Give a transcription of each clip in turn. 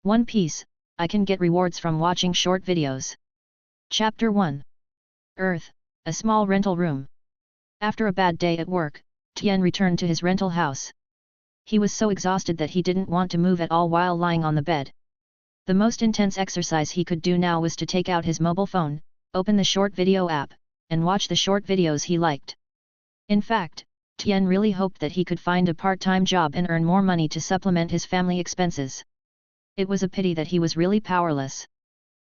One Piece, I can get rewards from watching short videos. Chapter 1. Earth, a small rental room. After a bad day at work, Tian returned to his rental house. He was so exhausted that he didn't want to move at all while lying on the bed. The most intense exercise he could do now was to take out his mobile phone, open the short video app, and watch the short videos he liked. In fact, Tian really hoped that he could find a part-time job and earn more money to supplement his family expenses. It was a pity that he was really powerless.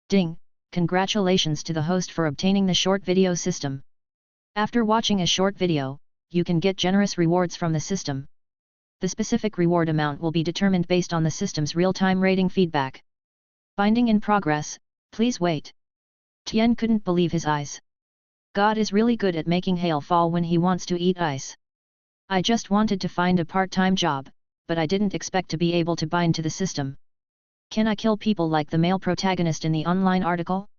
Ding! Congratulations to the host for obtaining the short video system. After watching a short video, you can get generous rewards from the system. The specific reward amount will be determined based on the system's real-time rating feedback. Binding in progress, please wait. Tian couldn't believe his eyes. God is really good at making hail fall when he wants to eat ice. I just wanted to find a part-time job, but I didn't expect to be able to bind to the system. Can I kill people like the male protagonist in the online article?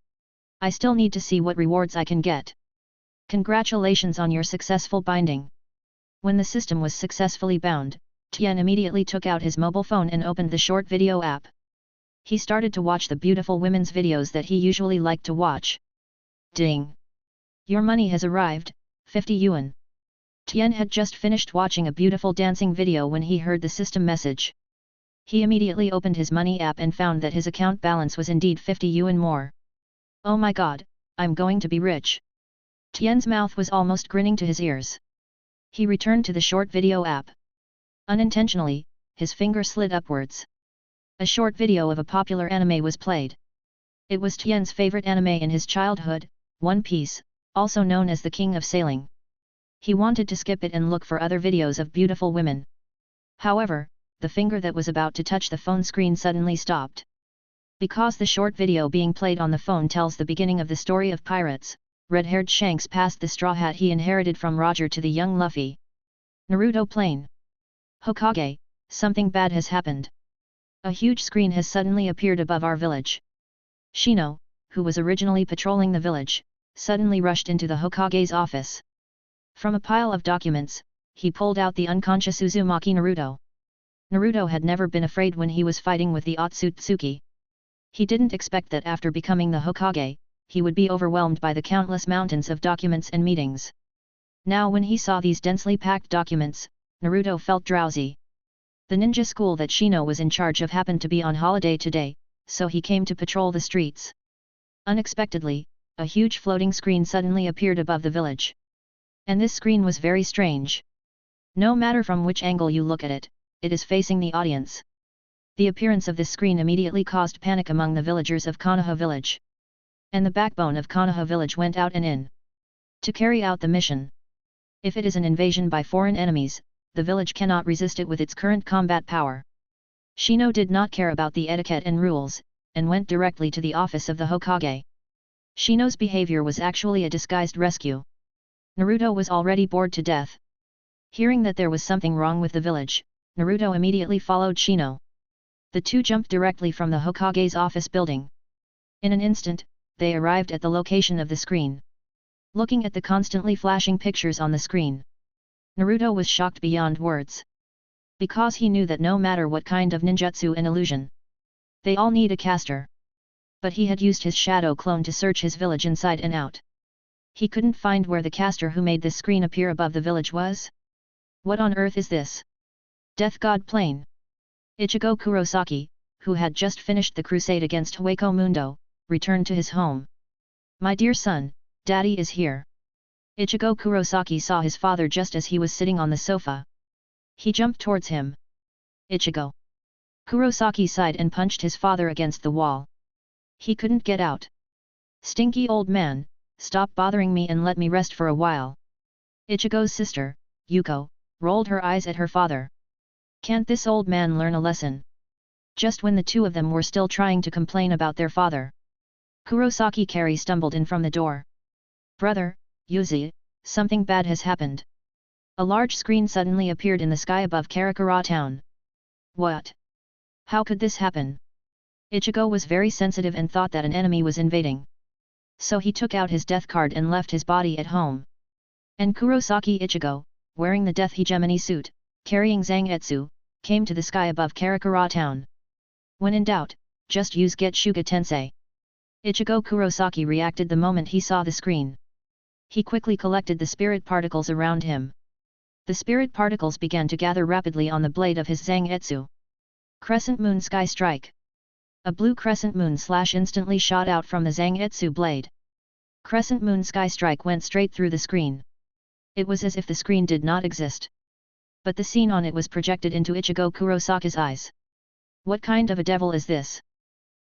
I still need to see what rewards I can get. Congratulations on your successful binding. When the system was successfully bound, Tian immediately took out his mobile phone and opened the short video app. He started to watch the beautiful women's videos that he usually liked to watch. Ding! Your money has arrived, 50 yuan. Tian had just finished watching a beautiful dancing video when he heard the system message. He immediately opened his money app and found that his account balance was indeed 50 yuan more. Oh my god, I'm going to be rich. Tian's mouth was almost grinning to his ears. He returned to the short video app. Unintentionally, his finger slid upwards. A short video of a popular anime was played. It was Tian's favorite anime in his childhood, One Piece, also known as the King of Sailing. He wanted to skip it and look for other videos of beautiful women. However, the finger that was about to touch the phone screen suddenly stopped. Because the short video being played on the phone tells the beginning of the story of pirates, red-haired Shanks passed the straw hat he inherited from Roger to the young Luffy. Naruto Plain. Hokage, something bad has happened. A huge screen has suddenly appeared above our village. Shino, who was originally patrolling the village, suddenly rushed into the Hokage's office. From a pile of documents, he pulled out the unconscious Uzumaki Naruto. Naruto had never been afraid when he was fighting with the Otsutsuki. He didn't expect that after becoming the Hokage, he would be overwhelmed by the countless mountains of documents and meetings. Now when he saw these densely packed documents, Naruto felt drowsy. The ninja school that Shino was in charge of happened to be on holiday today, so he came to patrol the streets. Unexpectedly, a huge floating screen suddenly appeared above the village. And this screen was very strange. No matter from which angle you look at it, it is facing the audience. The appearance of this screen immediately caused panic among the villagers of Konoha village. And the backbone of Konoha village went out and in. To carry out the mission. If it is an invasion by foreign enemies, the village cannot resist it with its current combat power. Shino did not care about the etiquette and rules, and went directly to the office of the Hokage. Shino's behavior was actually a disguised rescue. Naruto was already bored to death. Hearing that there was something wrong with the village, Naruto immediately followed Shino. The two jumped directly from the Hokage's office building. In an instant, they arrived at the location of the screen. Looking at the constantly flashing pictures on the screen, Naruto was shocked beyond words. Because he knew that no matter what kind of ninjutsu and illusion, they all need a caster. But he had used his shadow clone to search his village inside and out. He couldn't find where the caster who made this screen appear above the village was. What on earth is this? Death God Plain. Ichigo Kurosaki, who had just finished the crusade against Hueco Mundo, returned to his home. My dear son, Daddy is here. Ichigo Kurosaki saw his father just as he was sitting on the sofa. He jumped towards him. Ichigo. Kurosaki sighed and punched his father against the wall. He couldn't get out. Stinky old man, stop bothering me and let me rest for a while. Ichigo's sister, Yuko, rolled her eyes at her father. Can't this old man learn a lesson? Just when the two of them were still trying to complain about their father, Kurosaki Kari stumbled in from the door. Brother, Yuzi, something bad has happened. A large screen suddenly appeared in the sky above Karakura town. What? How could this happen? Ichigo was very sensitive and thought that an enemy was invading. So he took out his death card and left his body at home. And Kurosaki Ichigo, wearing the death hegemony suit, carrying Zangetsu, came to the sky above Karakura town. When in doubt, just use Get Shuga Tensei. Ichigo Kurosaki reacted the moment he saw the screen. He quickly collected the spirit particles around him. The spirit particles began to gather rapidly on the blade of his Zangetsu. Crescent Moon Sky Strike. A blue crescent moon slash instantly shot out from the Zangetsu blade. Crescent Moon Sky Strike went straight through the screen. It was as if the screen did not exist. But the scene on it was projected into Ichigo Kurosaki's eyes. What kind of a devil is this?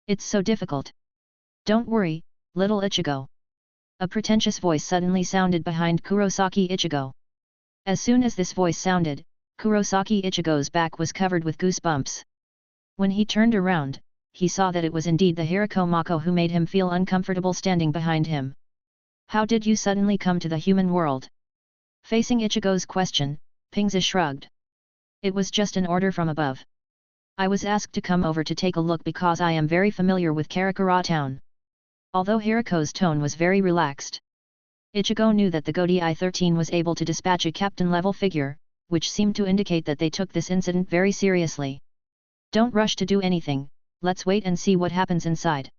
It's so difficult. Don't worry, little Ichigo. A pretentious voice suddenly sounded behind Kurosaki Ichigo. As soon as this voice sounded, Kurosaki Ichigo's back was covered with goosebumps. When he turned around, he saw that it was indeed the Hiriko Mako who made him feel uncomfortable standing behind him. How did you suddenly come to the human world? Facing Ichigo's question, Pingza shrugged. It was just an order from above. I was asked to come over to take a look because I am very familiar with Karakura town. Although Hiriko's tone was very relaxed, Ichigo knew that the Godi I-13 was able to dispatch a captain-level figure, which seemed to indicate that they took this incident very seriously. Don't rush to do anything, let's wait and see what happens inside.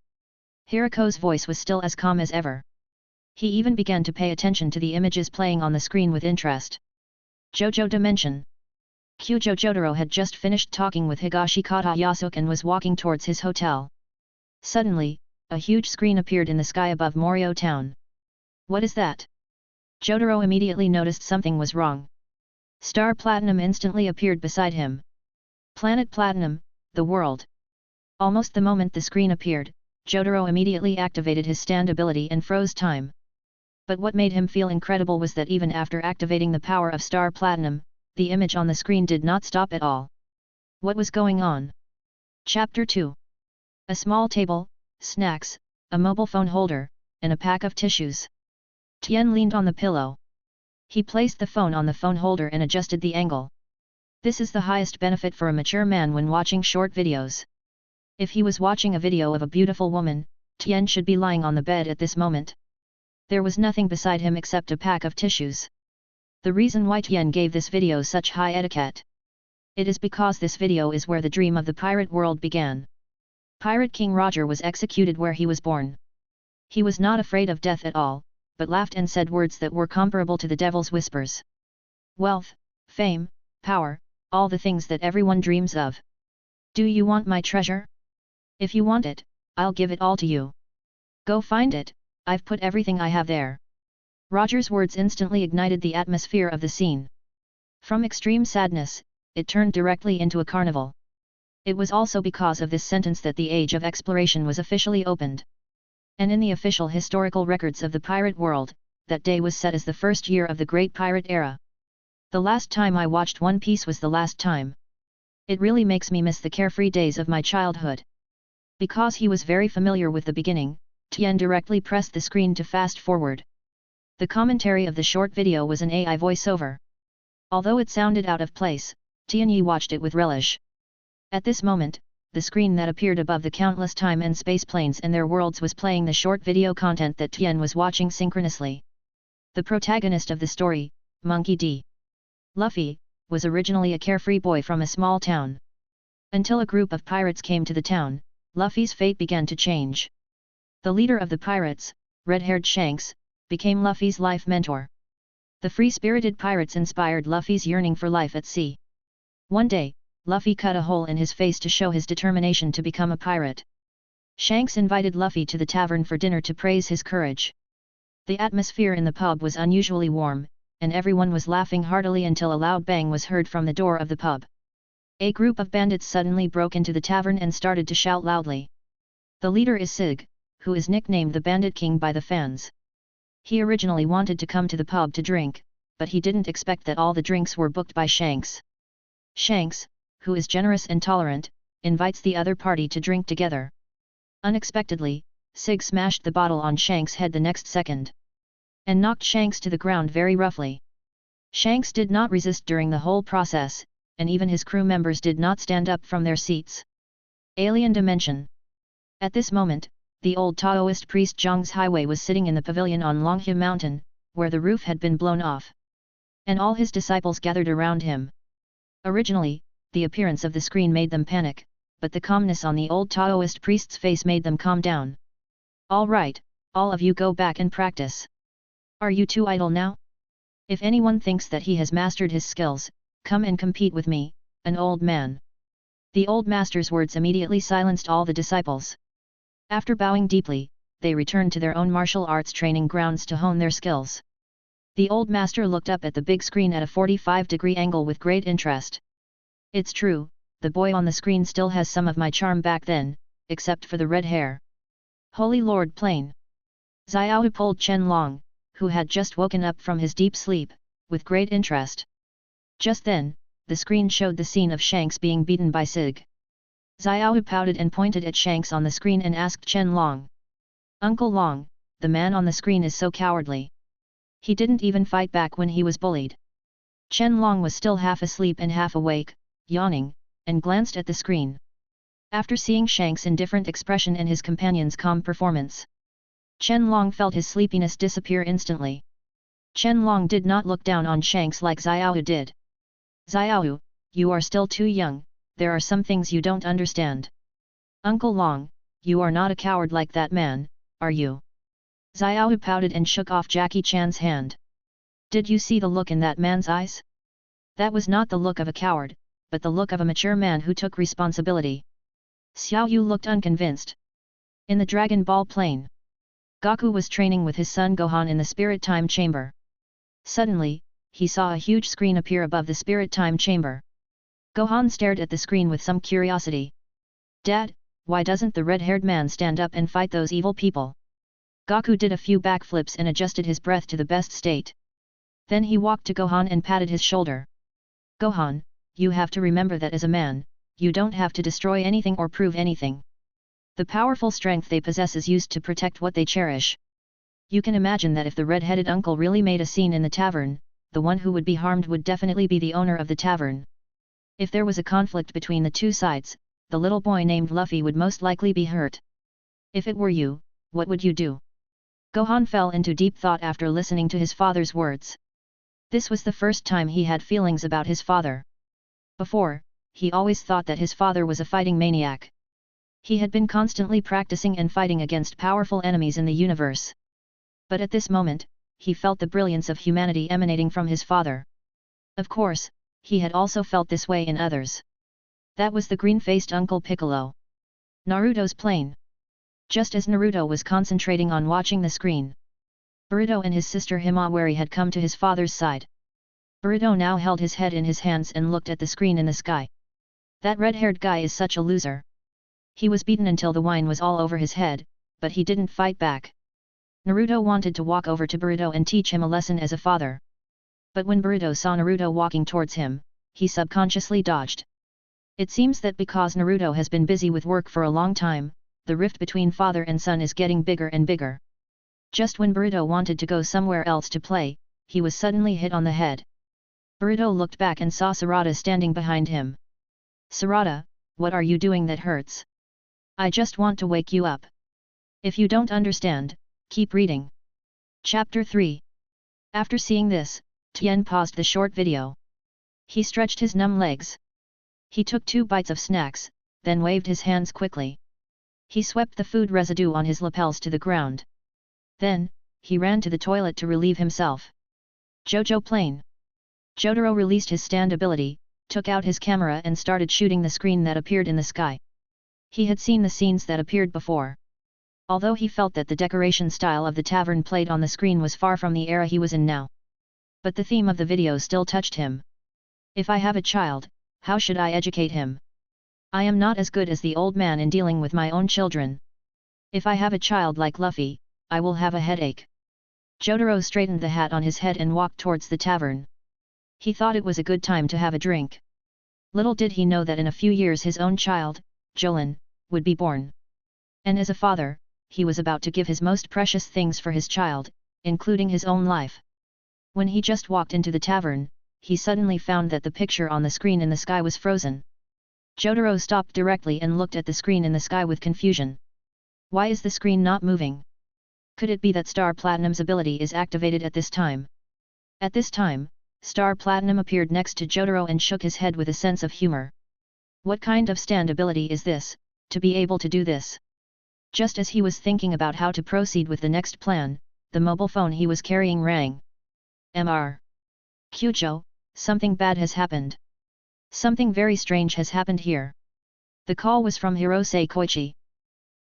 Hiriko's voice was still as calm as ever. He even began to pay attention to the images playing on the screen with interest. Jojo Dimension. Kyujo Jotaro had just finished talking with Higashikata Yasuke and was walking towards his hotel. Suddenly, a huge screen appeared in the sky above Morio town. What is that? Jotaro immediately noticed something was wrong. Star Platinum instantly appeared beside him. Planet Platinum, the world. Almost the moment the screen appeared, Jotaro immediately activated his stand ability and froze time. But what made him feel incredible was that even after activating the power of Star Platinum, the image on the screen did not stop at all. What was going on? Chapter 2. A small table, snacks, a mobile phone holder, and a pack of tissues. Tien leaned on the pillow. He placed the phone on the phone holder and adjusted the angle. This is the highest benefit for a mature man when watching short videos. If he was watching a video of a beautiful woman, Tien should be lying on the bed at this moment. There was nothing beside him except a pack of tissues. The reason why Tien gave this video such high etiquette. It is because this video is where the dream of the pirate world began. Pirate King Roger was executed where he was born. He was not afraid of death at all, but laughed and said words that were comparable to the devil's whispers. Wealth, fame, power, all the things that everyone dreams of. Do you want my treasure? If you want it, I'll give it all to you. Go find it, I've put everything I have there. Roger's words instantly ignited the atmosphere of the scene. From extreme sadness, it turned directly into a carnival. It was also because of this sentence that the age of exploration was officially opened. And in the official historical records of the pirate world, that day was set as the first year of the Great Pirate Era. The last time I watched One Piece was the last time. It really makes me miss the carefree days of my childhood. Because he was very familiar with the beginning, Tien directly pressed the screen to fast forward. The commentary of the short video was an AI voiceover. Although it sounded out of place, Tianyi watched it with relish. At this moment, the screen that appeared above the countless time and space planes and their worlds was playing the short video content that Tien was watching synchronously. The protagonist of the story, Monkey D. Luffy, was originally a carefree boy from a small town. Until a group of pirates came to the town, Luffy's fate began to change. The leader of the pirates, red-haired Shanks, became Luffy's life mentor. The free-spirited pirates inspired Luffy's yearning for life at sea. One day, Luffy cut a hole in his face to show his determination to become a pirate. Shanks invited Luffy to the tavern for dinner to praise his courage. The atmosphere in the pub was unusually warm, and everyone was laughing heartily until a loud bang was heard from the door of the pub. A group of bandits suddenly broke into the tavern and started to shout loudly. The leader is Sig, who is nicknamed the Bandit King by the fans. He originally wanted to come to the pub to drink, but he didn't expect that all the drinks were booked by Shanks. Shanks, who is generous and tolerant, invites the other party to drink together. Unexpectedly, Sig smashed the bottle on Shanks' head the next second, and knocked Shanks to the ground very roughly. Shanks did not resist during the whole process, and even his crew members did not stand up from their seats. Alien Dimension. At this moment, the old Taoist priest Zhang's highway was sitting in the pavilion on Longhu Mountain, where the roof had been blown off. And all his disciples gathered around him. Originally, the appearance of the screen made them panic, but the calmness on the old Taoist priest's face made them calm down. All right, all of you go back and practice. Are you too idle now? If anyone thinks that he has mastered his skills, come and compete with me, an old man. The old master's words immediately silenced all the disciples. After bowing deeply, they returned to their own martial arts training grounds to hone their skills. The old master looked up at the big screen at a 45-degree angle with great interest. It's true, the boy on the screen still has some of my charm back then, except for the red hair. Holy Lord Plain! Xiaohu pulled Chen Long, who had just woken up from his deep sleep, with great interest. Just then, the screen showed the scene of Shanks being beaten by Sig. Xiaohu pouted and pointed at Shanks on the screen and asked Chen Long. Uncle Long, the man on the screen is so cowardly. He didn't even fight back when he was bullied. Chen Long was still half asleep and half awake, yawning, and glanced at the screen. After seeing Shanks' indifferent expression and his companion's calm performance, Chen Long felt his sleepiness disappear instantly. Chen Long did not look down on Shanks like Xiaohu did. Xiaohu, you are still too young, there are some things you don't understand. Uncle Long, you are not a coward like that man, are you? Xiaohu pouted and shook off Jackie Chan's hand. Did you see the look in that man's eyes? That was not the look of a coward, but the look of a mature man who took responsibility. Xiao Yu looked unconvinced. In the Dragon Ball plane, Goku was training with his son Gohan in the Spirit Time Chamber. Suddenly, he saw a huge screen appear above the Spirit Time Chamber. Gohan stared at the screen with some curiosity. Dad, why doesn't the red-haired man stand up and fight those evil people? Goku did a few backflips and adjusted his breath to the best state. Then he walked to Gohan and patted his shoulder. Gohan, you have to remember that as a man, you don't have to destroy anything or prove anything. The powerful strength they possess is used to protect what they cherish. You can imagine that if the red-headed uncle really made a scene in the tavern, the one who would be harmed would definitely be the owner of the tavern. If there was a conflict between the two sides, the little boy named Luffy would most likely be hurt. If it were you, what would you do? Gohan fell into deep thought after listening to his father's words. This was the first time he had feelings about his father. Before, he always thought that his father was a fighting maniac. He had been constantly practicing and fighting against powerful enemies in the universe. But at this moment, he felt the brilliance of humanity emanating from his father. Of course, he had also felt this way in others. That was the green-faced Uncle Piccolo. Naruto's plane. Just as Naruto was concentrating on watching the screen, Boruto and his sister Himawari had come to his father's side. Boruto now held his head in his hands and looked at the screen in the sky. That red-haired guy is such a loser. He was beaten until the wine was all over his head, but he didn't fight back. Naruto wanted to walk over to Boruto and teach him a lesson as a father. But when Boruto saw Naruto walking towards him, he subconsciously dodged. It seems that because Naruto has been busy with work for a long time, the rift between father and son is getting bigger and bigger. Just when Boruto wanted to go somewhere else to play, he was suddenly hit on the head. Boruto looked back and saw Sarada standing behind him. Sarada, what are you doing that hurts? I just want to wake you up. If you don't understand, keep reading. Chapter 3. After seeing this, Tien paused the short video. He stretched his numb legs. He took 2 bites of snacks, then waved his hands quickly. He swept the food residue on his lapels to the ground. Then, he ran to the toilet to relieve himself. Jojo plane. Jotaro released his stand ability, took out his camera and started shooting the screen that appeared in the sky. He had seen the scenes that appeared before. Although he felt that the decoration style of the tavern played on the screen was far from the era he was in now. But the theme of the video still touched him. If I have a child, how should I educate him? I am not as good as the old man in dealing with my own children. If I have a child like Luffy, I will have a headache. Jotaro straightened the hat on his head and walked towards the tavern. He thought it was a good time to have a drink. Little did he know that in a few years his own child, Jolin, would be born. And as a father, he was about to give his most precious things for his child, including his own life. When he just walked into the tavern, he suddenly found that the picture on the screen in the sky was frozen. Jotaro stopped directly and looked at the screen in the sky with confusion. Why is the screen not moving? Could it be that Star Platinum's ability is activated at this time? At this time, Star Platinum appeared next to Jotaro and shook his head with a sense of humor. What kind of stand ability is this, to be able to do this? Just as he was thinking about how to proceed with the next plan, the mobile phone he was carrying rang. Mr. Kyujo, something bad has happened. Something very strange has happened here. The call was from Hirose Koichi.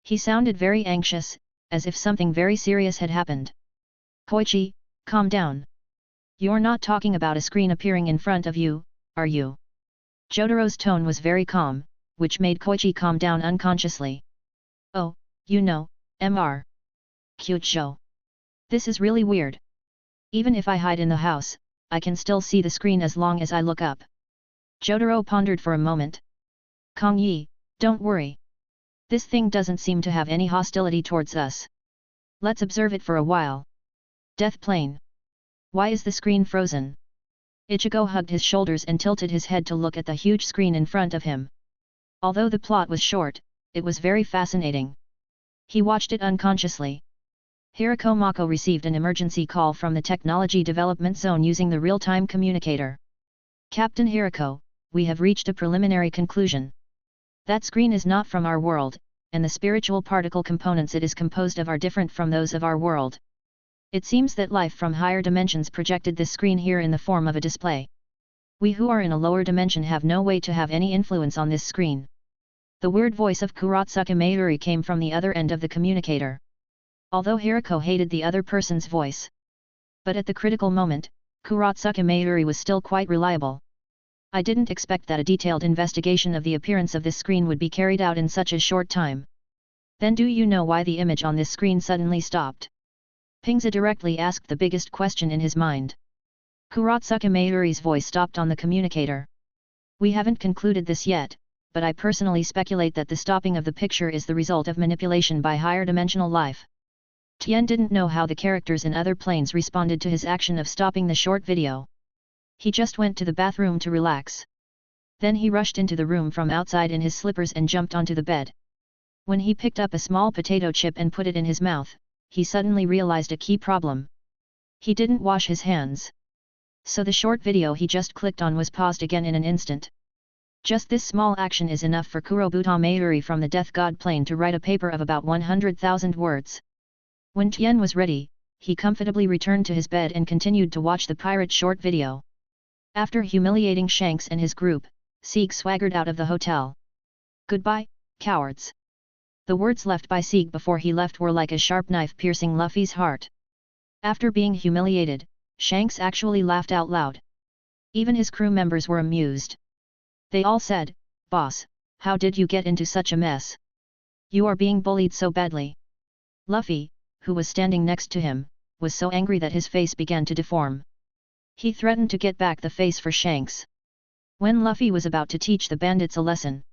He sounded very anxious, as if something very serious had happened. Koichi, calm down. You're not talking about a screen appearing in front of you, are you? Jotaro's tone was very calm, which made Koichi calm down unconsciously. Oh, you know, Mr. Kyujo. This is really weird. Even if I hide in the house, I can still see the screen as long as I look up. Jotaro pondered for a moment. Kong Yi, don't worry. This thing doesn't seem to have any hostility towards us. Let's observe it for a while. Death Plane. Why is the screen frozen? Ichigo hugged his shoulders and tilted his head to look at the huge screen in front of him. Although the plot was short, it was very fascinating. He watched it unconsciously. Hiroko Mako received an emergency call from the Technology Development Zone using the real-time communicator. Captain Hiroko, we have reached a preliminary conclusion. That screen is not from our world, and the spiritual particle components it is composed of are different from those of our world. It seems that life from higher dimensions projected this screen here in the form of a display. We who are in a lower dimension have no way to have any influence on this screen. The weird voice of Kuratsuka Mayuri came from the other end of the communicator. Although Hiroko hated the other person's voice. But at the critical moment, Kuratsuka Mayuri was still quite reliable. I didn't expect that a detailed investigation of the appearance of this screen would be carried out in such a short time. Then do you know why the image on this screen suddenly stopped? Pingza directly asked the biggest question in his mind. Kuratsuka Mayuri's voice stopped on the communicator. We haven't concluded this yet, but I personally speculate that the stopping of the picture is the result of manipulation by higher dimensional life. Tien didn't know how the characters in other planes responded to his action of stopping the short video. He just went to the bathroom to relax. Then he rushed into the room from outside in his slippers and jumped onto the bed. When he picked up a small potato chip and put it in his mouth, he suddenly realized a key problem. He didn't wash his hands. So the short video he just clicked on was paused again in an instant. Just this small action is enough for Kurobuta Mayuri from the Death God plane to write a paper of about 100,000 words. When Tien was ready, he comfortably returned to his bed and continued to watch the pirate short video. After humiliating Shanks and his group, Sieg swaggered out of the hotel. Goodbye, cowards. The words left by Sieg before he left were like a sharp knife piercing Luffy's heart. After being humiliated, Shanks actually laughed out loud. Even his crew members were amused. They all said, "Boss, how did you get into such a mess? You are being bullied so badly." Luffy, who was standing next to him, was so angry that his face began to deform. He threatened to get back the face for Shanks. When Luffy was about to teach the bandits a lesson,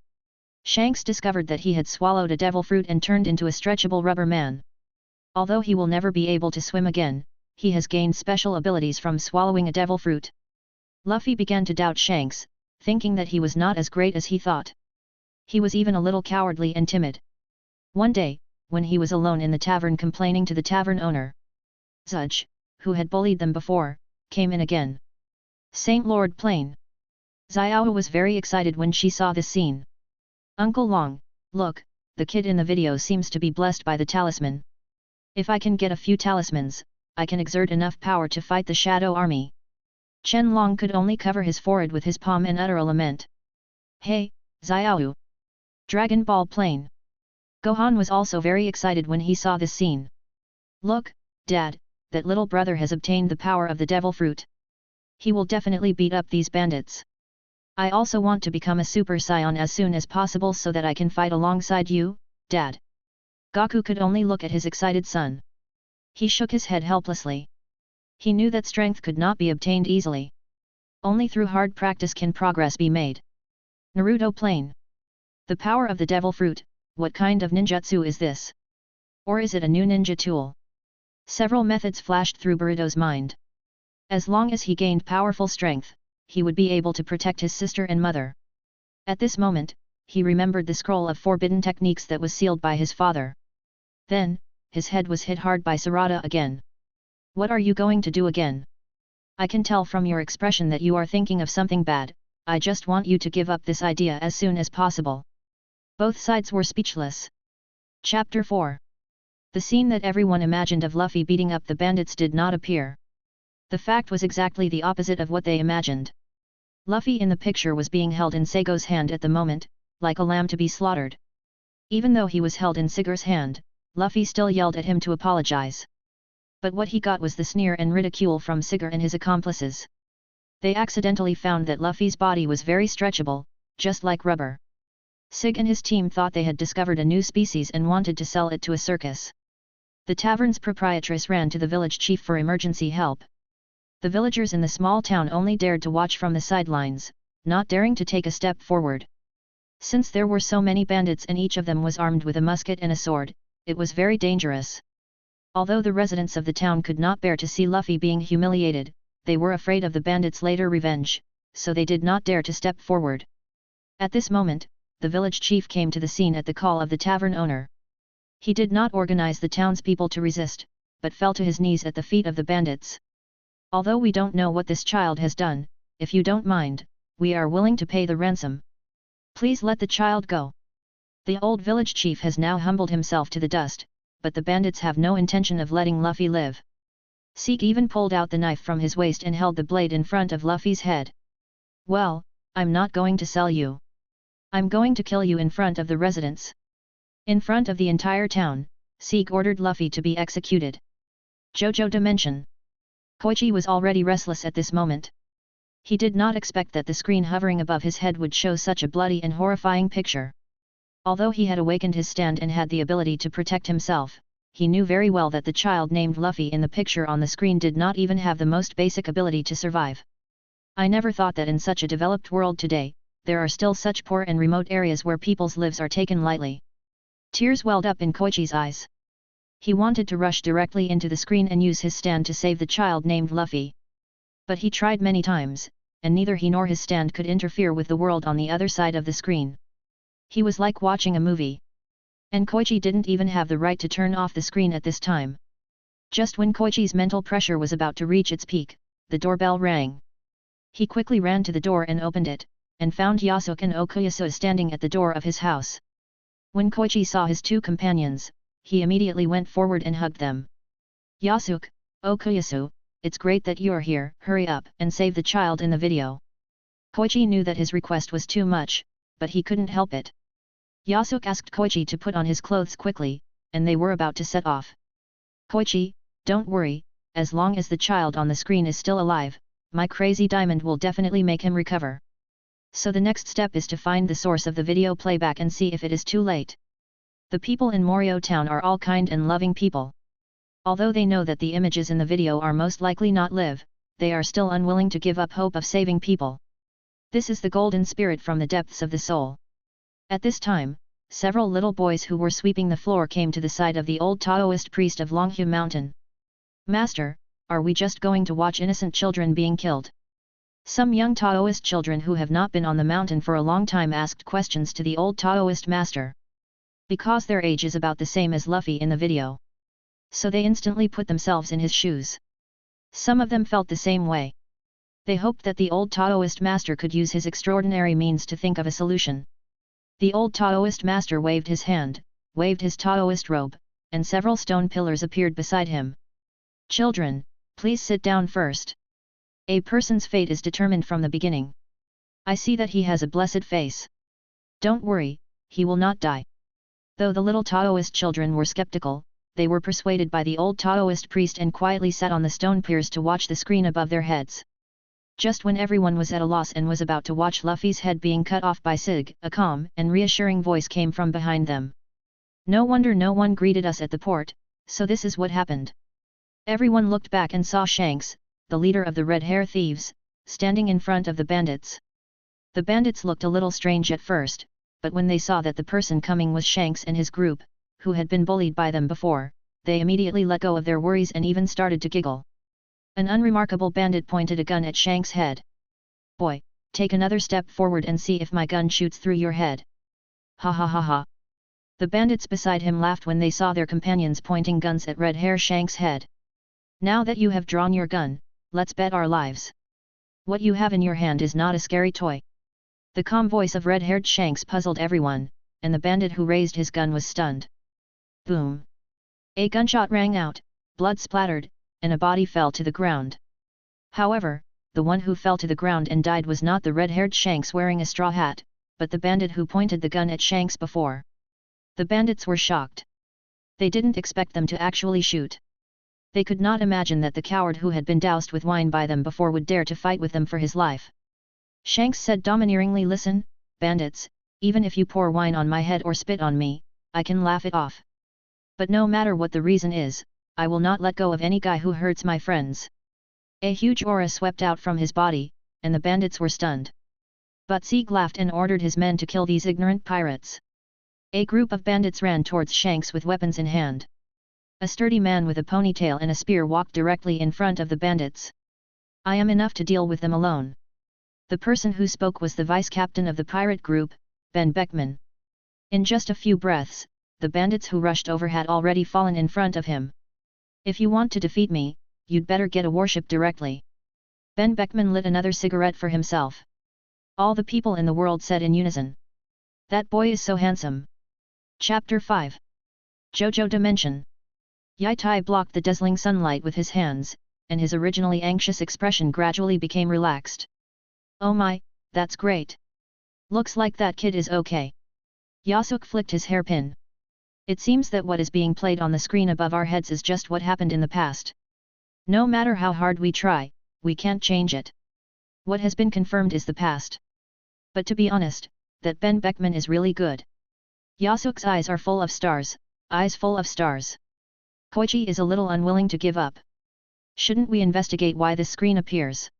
Shanks discovered that he had swallowed a devil fruit and turned into a stretchable rubber man. Although he will never be able to swim again, he has gained special abilities from swallowing a devil fruit. Luffy began to doubt Shanks, thinking that he was not as great as he thought. He was even a little cowardly and timid. One day, when he was alone in the tavern complaining to the tavern owner, Zudge, who had bullied them before, came in again. Saint Lord Plain. Xiao was very excited when she saw this scene. Uncle Long, look, the kid in the video seems to be blessed by the talisman. If I can get a few talismans, I can exert enough power to fight the Shadow Army. Chen Long could only cover his forehead with his palm and utter a lament. Hey, Xiao! Dragon Ball Plane. Gohan was also very excited when he saw this scene. Look, Dad, that little brother has obtained the power of the devil fruit. He will definitely beat up these bandits. I also want to become a Super Saiyan as soon as possible so that I can fight alongside you, Dad. Goku could only look at his excited son. He shook his head helplessly. He knew that strength could not be obtained easily. Only through hard practice can progress be made. Naruto Plane. The power of the devil fruit, what kind of ninjutsu is this? Or is it a new ninja tool? Several methods flashed through Boruto's mind. As long as he gained powerful strength, he would be able to protect his sister and mother. At this moment, he remembered the scroll of forbidden techniques that was sealed by his father. Then, his head was hit hard by Sarada again. What are you going to do again? I can tell from your expression that you are thinking of something bad, I just want you to give up this idea as soon as possible. Both sides were speechless. Chapter 4. The scene that everyone imagined of Luffy beating up the bandits did not appear. The fact was exactly the opposite of what they imagined. Luffy in the picture was being held in Sago's hand at the moment, like a lamb to be slaughtered. Even though he was held in Sigur's hand, Luffy still yelled at him to apologize. But what he got was the sneer and ridicule from Sigur and his accomplices. They accidentally found that Luffy's body was very stretchable, just like rubber. Sig and his team thought they had discovered a new species and wanted to sell it to a circus. The tavern's proprietress ran to the village chief for emergency help. The villagers in the small town only dared to watch from the sidelines, not daring to take a step forward. Since there were so many bandits and each of them was armed with a musket and a sword, it was very dangerous. Although the residents of the town could not bear to see Luffy being humiliated, they were afraid of the bandits' later revenge, so they did not dare to step forward. At this moment, the village chief came to the scene at the call of the tavern owner. He did not organize the townspeople to resist, but fell to his knees at the feet of the bandits. Although we don't know what this child has done, if you don't mind, we are willing to pay the ransom. Please let the child go. The old village chief has now humbled himself to the dust, but the bandits have no intention of letting Luffy live. Zeke even pulled out the knife from his waist and held the blade in front of Luffy's head. Well, I'm not going to sell you. I'm going to kill you in front of the residents. In front of the entire town, Zeke ordered Luffy to be executed. JoJo Dimension. Koichi was already restless at this moment. He did not expect that the screen hovering above his head would show such a bloody and horrifying picture. Although he had awakened his stand and had the ability to protect himself, he knew very well that the child named Luffy in the picture on the screen did not even have the most basic ability to survive. I never thought that in such a developed world today, there are still such poor and remote areas where people's lives are taken lightly. Tears welled up in Koichi's eyes. He wanted to rush directly into the screen and use his stand to save the child named Luffy. But he tried many times, and neither he nor his stand could interfere with the world on the other side of the screen. He was like watching a movie. And Koichi didn't even have the right to turn off the screen at this time. Just when Koichi's mental pressure was about to reach its peak, the doorbell rang. He quickly ran to the door and opened it, and found Yasuke and Okuyasu standing at the door of his house. When Koichi saw his two companions, he immediately went forward and hugged them. Yasuke, Okuyasu, it's great that you're here, hurry up and save the child in the video. Koichi knew that his request was too much, but he couldn't help it. Yasuke asked Koichi to put on his clothes quickly, and they were about to set off. Koichi, don't worry, as long as the child on the screen is still alive, my crazy diamond will definitely make him recover. So the next step is to find the source of the video playback and see if it is too late. The people in Morio Town are all kind and loving people. Although they know that the images in the video are most likely not live, they are still unwilling to give up hope of saving people. This is the golden spirit from the depths of the soul. At this time, several little boys who were sweeping the floor came to the side of the old Taoist priest of Longhu Mountain. Master, are we just going to watch innocent children being killed? Some young Taoist children who have not been on the mountain for a long time asked questions to the old Taoist master. Because their age is about the same as Luffy in the video. So they instantly put themselves in his shoes. Some of them felt the same way. They hoped that the old Taoist master could use his extraordinary means to think of a solution. The old Taoist master waved his hand, waved his Taoist robe, and several stone pillars appeared beside him. Children, please sit down first. A person's fate is determined from the beginning. I see that he has a blessed face. Don't worry, he will not die. Though the little Taoist children were skeptical, they were persuaded by the old Taoist priest and quietly sat on the stone piers to watch the screen above their heads. Just when everyone was at a loss and was about to watch Luffy's head being cut off by Sig, a calm and reassuring voice came from behind them. No wonder no one greeted us at the port, so this is what happened. Everyone looked back and saw Shanks, the leader of the Red Hair Thieves, standing in front of the bandits. The bandits looked a little strange at first, but when they saw that the person coming was Shanks and his group, who had been bullied by them before, they immediately let go of their worries and even started to giggle. An unremarkable bandit pointed a gun at Shanks' head. Boy, take another step forward and see if my gun shoots through your head. Ha ha ha ha. The bandits beside him laughed when they saw their companions pointing guns at Red Hair Shanks' head. Now that you have drawn your gun, let's bet our lives. What you have in your hand is not a scary toy. The calm voice of red-haired Shanks puzzled everyone, and the bandit who raised his gun was stunned. Boom! A gunshot rang out, blood splattered, and a body fell to the ground. However, the one who fell to the ground and died was not the red-haired Shanks wearing a straw hat, but the bandit who pointed the gun at Shanks before. The bandits were shocked. They didn't expect them to actually shoot. They could not imagine that the coward who had been doused with wine by them before would dare to fight with them for his life. Shanks said domineeringly, "Listen, bandits, even if you pour wine on my head or spit on me, I can laugh it off. But no matter what the reason is, I will not let go of any guy who hurts my friends." A huge aura swept out from his body, and the bandits were stunned. But Sieg laughed and ordered his men to kill these ignorant pirates. A group of bandits ran towards Shanks with weapons in hand. A sturdy man with a ponytail and a spear walked directly in front of the bandits. "I am enough to deal with them alone." The person who spoke was the vice-captain of the pirate group, Ben Beckman. In just a few breaths, the bandits who rushed over had already fallen in front of him. "If you want to defeat me, you'd better get a warship directly." Ben Beckman lit another cigarette for himself. All the people in the world said in unison, "That boy is so handsome." Chapter 5. Jojo Dimension. Yai Tai blocked the dazzling sunlight with his hands, and his originally anxious expression gradually became relaxed. "Oh my, that's great. Looks like that kid is okay." Yasuk flicked his hairpin. "It seems that what is being played on the screen above our heads is just what happened in the past. No matter how hard we try, we can't change it. What has been confirmed is the past. But to be honest, that Ben Beckman is really good." Yasuk's eyes are full of stars, eyes full of stars. Koichi is a little unwilling to give up. "Shouldn't we investigate why this screen appears?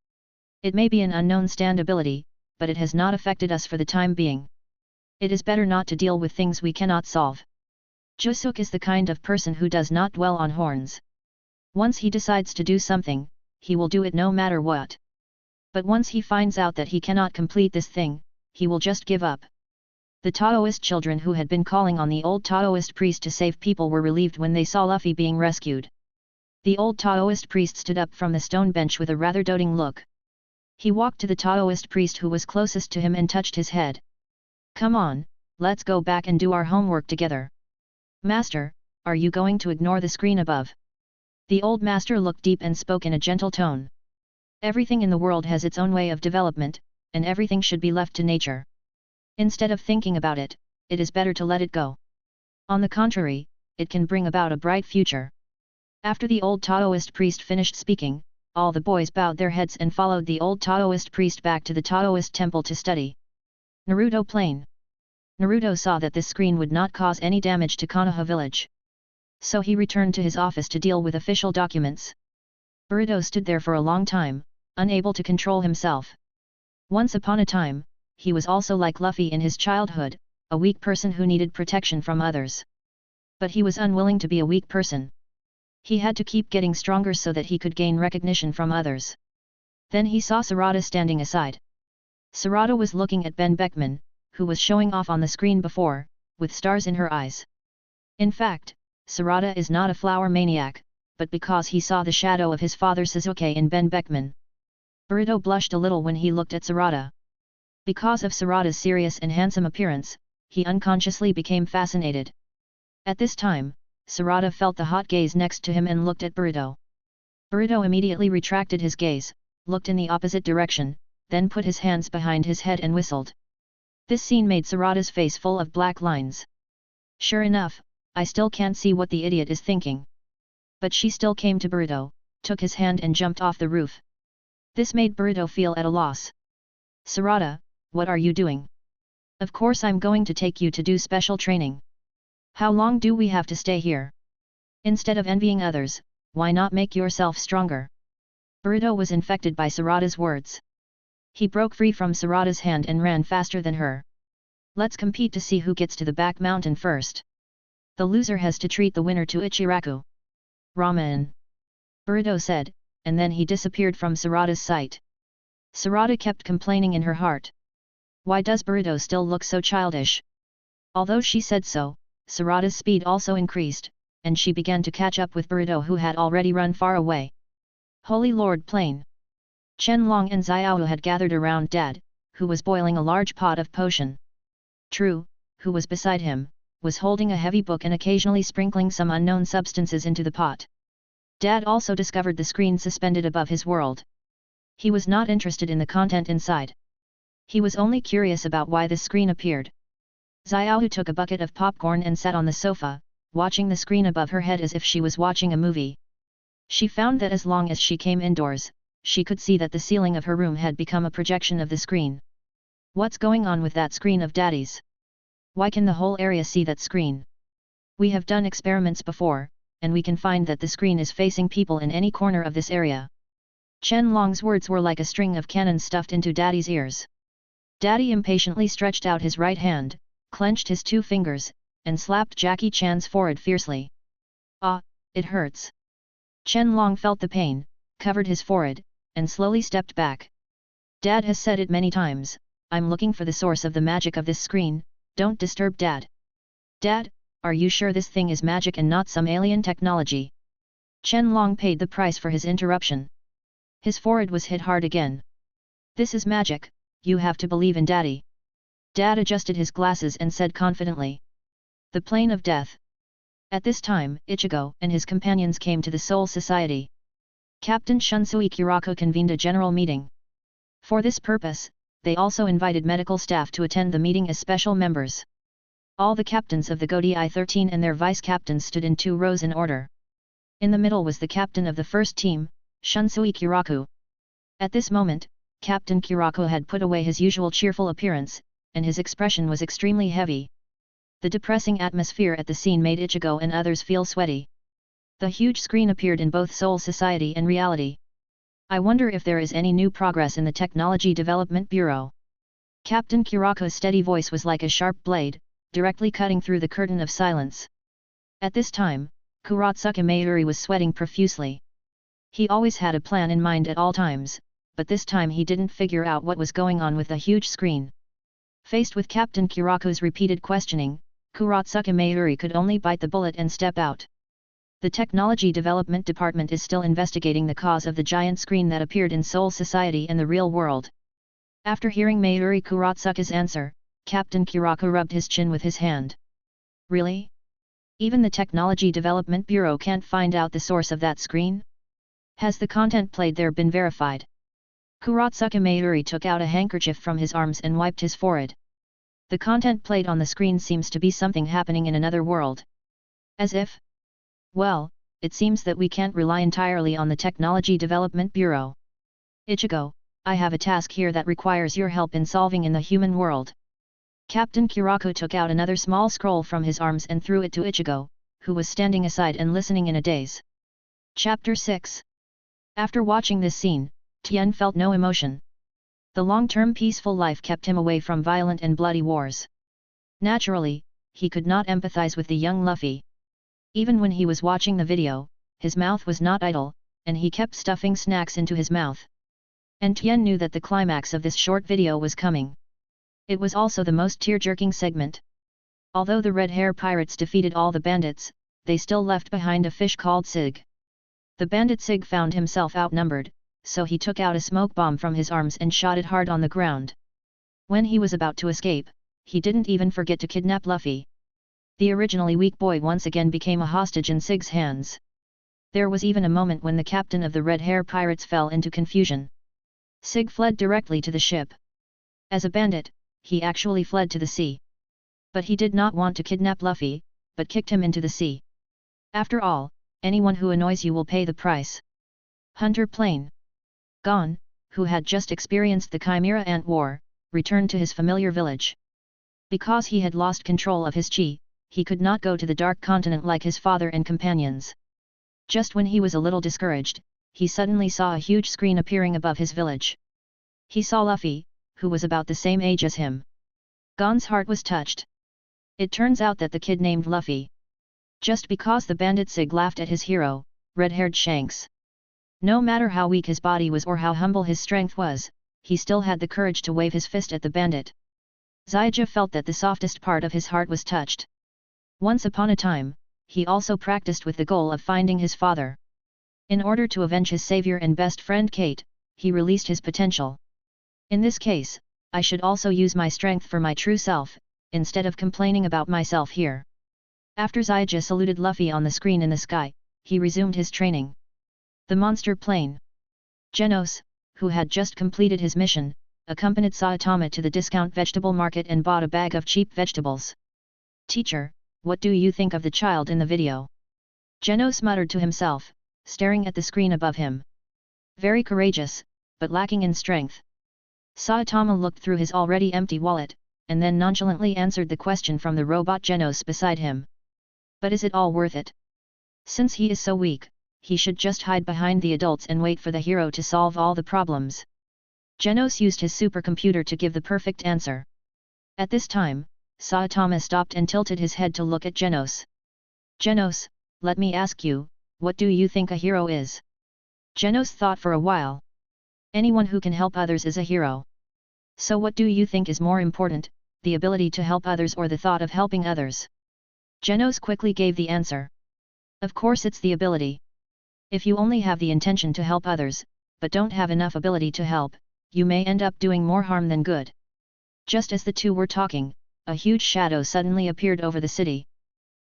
It may be an unknown stand ability, but it has not affected us for the time being. It is better not to deal with things we cannot solve." Jusuk is the kind of person who does not dwell on horns. Once he decides to do something, he will do it no matter what. But once he finds out that he cannot complete this thing, he will just give up. The Taoist children who had been calling on the old Taoist priest to save people were relieved when they saw Luffy being rescued. The old Taoist priest stood up from the stone bench with a rather doting look. He walked to the Taoist priest who was closest to him and touched his head. "Come on, let's go back and do our homework together." "Master, are you going to ignore the screen above?" The old master looked deep and spoke in a gentle tone. "Everything in the world has its own way of development, and everything should be left to nature. Instead of thinking about it, it is better to let it go. On the contrary, it can bring about a bright future." After the old Taoist priest finished speaking, all the boys bowed their heads and followed the old Taoist priest back to the Taoist temple to study. Naruto Plain. Naruto saw that this screen would not cause any damage to Konoha village. So he returned to his office to deal with official documents. Boruto stood there for a long time, unable to control himself. Once upon a time, he was also like Luffy in his childhood, a weak person who needed protection from others. But he was unwilling to be a weak person. He had to keep getting stronger so that he could gain recognition from others. Then he saw Sarada standing aside. Sarada was looking at Ben Beckman, who was showing off on the screen before, with stars in her eyes. In fact, Sarada is not a flower maniac, but because he saw the shadow of his father Sasuke in Ben Beckman. Boruto blushed a little when he looked at Sarada. Because of Sarada's serious and handsome appearance, he unconsciously became fascinated. At this time, Sarada felt the hot gaze next to him and looked at Boruto. Boruto immediately retracted his gaze, looked in the opposite direction, then put his hands behind his head and whistled. This scene made Sarada's face full of black lines. Sure enough, I still can't see what the idiot is thinking. But she still came to Boruto, took his hand and jumped off the roof. This made Boruto feel at a loss. Sarada, what are you doing? Of course I'm going to take you to do special training. How long do we have to stay here? Instead of envying others, why not make yourself stronger? Boruto was infected by Sarada's words. He broke free from Sarada's hand and ran faster than her. Let's compete to see who gets to the back mountain first. The loser has to treat the winner to Ichiraku ramen. Boruto said, and then he disappeared from Sarada's sight. Sarada kept complaining in her heart. Why does Boruto still look so childish? Although she said so, Sarada's speed also increased, and she began to catch up with Boruto who had already run far away. Holy Lord Plain! Chen Long and Xiao had gathered around Dad, who was boiling a large pot of potion. True, who was beside him, was holding a heavy book and occasionally sprinkling some unknown substances into the pot. Dad also discovered the screen suspended above his world. He was not interested in the content inside. He was only curious about why the screen appeared. Xiaohu took a bucket of popcorn and sat on the sofa, watching the screen above her head as if she was watching a movie. She found that as long as she came indoors, she could see that the ceiling of her room had become a projection of the screen. What's going on with that screen of Daddy's? Why can the whole area see that screen? We have done experiments before, and we can find that the screen is facing people in any corner of this area. Chen Long's words were like a string of cannons stuffed into Daddy's ears. Daddy impatiently stretched out his right hand, clenched his 2 fingers, and slapped Jackie Chan's forehead fiercely. Ah, it hurts. Chen Long felt the pain, covered his forehead, and slowly stepped back. Dad has said it many times, I'm looking for the source of the magic of this screen, don't disturb Dad. Dad, are you sure this thing is magic and not some alien technology? Chen Long paid the price for his interruption. His forehead was hit hard again. This is magic, you have to believe in Daddy. Dad adjusted his glasses and said confidently. The plane of death. At this time, Ichigo and his companions came to the Soul Society. Captain Shunsui Kurako convened a general meeting. For this purpose, they also invited medical staff to attend the meeting as special members. All the captains of the Godi I-13 and their vice-captains stood in 2 rows in order. In the middle was the captain of the first team, Shunsui Kurako. At this moment, Captain Kurako had put away his usual cheerful appearance, and his expression was extremely heavy. The depressing atmosphere at the scene made Ichigo and others feel sweaty. The huge screen appeared in both Soul Society and reality. I wonder if there is any new progress in the Technology Development Bureau. Captain Kurako's steady voice was like a sharp blade, directly cutting through the curtain of silence. At this time, Kuratsuka Mayuri was sweating profusely. He always had a plan in mind at all times, but this time he didn't figure out what was going on with the huge screen. Faced with Captain Kurako's repeated questioning, Kuratsuka Mayuri could only bite the bullet and step out. The Technology Development Department is still investigating the cause of the giant screen that appeared in Soul Society and the real world. After hearing Mayuri Kuratsuka's answer, Captain Kurako rubbed his chin with his hand. Really? Even the Technology Development Bureau can't find out the source of that screen? Has the content played there been verified? Kuratsuka Mayuri took out a handkerchief from his arms and wiped his forehead. The content played on the screen seems to be something happening in another world. As if? Well, it seems that we can't rely entirely on the Technology Development Bureau. Ichigo, I have a task here that requires your help in solving in the human world. Captain Kurako took out another small scroll from his arms and threw it to Ichigo, who was standing aside and listening in a daze. Chapter 6. After watching this scene, Tien felt no emotion. The long-term peaceful life kept him away from violent and bloody wars. Naturally, he could not empathize with the young Luffy. Even when he was watching the video, his mouth was not idle, and he kept stuffing snacks into his mouth. And Tien knew that the climax of this short video was coming. It was also the most tear-jerking segment. Although the Red Hair Pirates defeated all the bandits, they still left behind a fish called Sig. The bandit Sig found himself outnumbered, so he took out a smoke bomb from his arms and shot it hard on the ground. When he was about to escape, he didn't even forget to kidnap Luffy. The originally weak boy once again became a hostage in Sig's hands. There was even a moment when the captain of the Red Hair Pirates fell into confusion. Sig fled directly to the ship. As a bandit, he actually fled to the sea. But he did not want to kidnap Luffy, but kicked him into the sea. After all, anyone who annoys you will pay the price. Hunter Plain. Gon, who had just experienced the Chimera Ant War, returned to his familiar village. Because he had lost control of his chi, he could not go to the Dark Continent like his father and companions. Just when he was a little discouraged, he suddenly saw a huge screen appearing above his village. He saw Luffy, who was about the same age as him. Gon's heart was touched. It turns out that the kid named Luffy. Just because the bandit Sig laughed at his hero, red-haired Shanks. No matter how weak his body was or how humble his strength was, he still had the courage to wave his fist at the bandit. Zyja felt that the softest part of his heart was touched. Once upon a time, he also practiced with the goal of finding his father. In order to avenge his savior and best friend Kate, he released his potential. In this case, I should also use my strength for my true self, instead of complaining about myself here. After Zyja saluted Luffy on the screen in the sky, he resumed his training. The monster plane. Genos, who had just completed his mission, accompanied Saitama to the discount vegetable market and bought a bag of cheap vegetables. Teacher, what do you think of the child in the video? Genos muttered to himself, staring at the screen above him. Very courageous, but lacking in strength. Saitama looked through his already empty wallet, and then nonchalantly answered the question from the robot Genos beside him. But is it all worth it? Since he is so weak, he should just hide behind the adults and wait for the hero to solve all the problems. Genos used his supercomputer to give the perfect answer. At this time, Saitama stopped and tilted his head to look at Genos. Genos, let me ask you, what do you think a hero is? Genos thought for a while. Anyone who can help others is a hero. So what do you think is more important, the ability to help others or the thought of helping others? Genos quickly gave the answer. Of course it's the ability. If you only have the intention to help others, but don't have enough ability to help, you may end up doing more harm than good. Just as the two were talking, a huge shadow suddenly appeared over the city.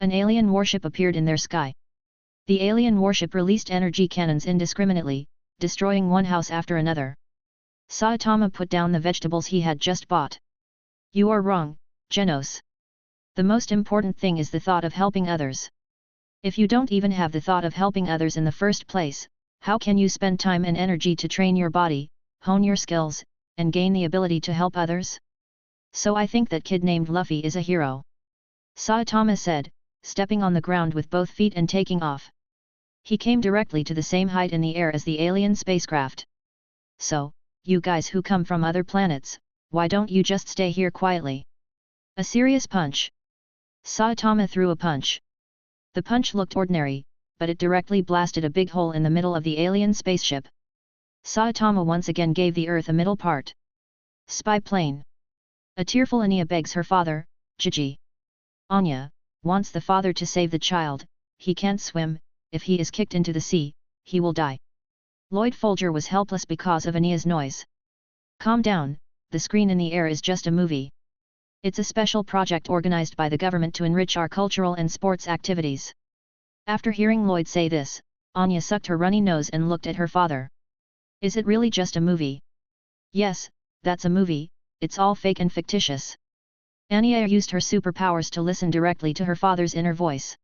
An alien warship appeared in their sky. The alien warship released energy cannons indiscriminately, destroying one house after another. Saitama put down the vegetables he had just bought. You are wrong, Genos. The most important thing is the thought of helping others. If you don't even have the thought of helping others in the first place, how can you spend time and energy to train your body, hone your skills, and gain the ability to help others? So I think that kid named Luffy is a hero. Saitama said, stepping on the ground with both feet and taking off. He came directly to the same height in the air as the alien spacecraft. So, you guys who come from other planets, why don't you just stay here quietly? A serious punch. Saitama threw a punch. The punch looked ordinary, but it directly blasted a big hole in the middle of the alien spaceship. Saitama once again gave the Earth a middle part. Spy plane. A tearful Anya begs her father, Gigi. Anya wants the father to save the child. He can't swim, if he is kicked into the sea, he will die. Lloyd Folger was helpless because of Anya's noise. Calm down, the screen in the air is just a movie. It's a special project organized by the government to enrich our cultural and sports activities. After hearing Lloyd say this, Anya sucked her runny nose and looked at her father. Is it really just a movie? Yes, that's a movie, it's all fake and fictitious. Anya used her superpowers to listen directly to her father's inner voice.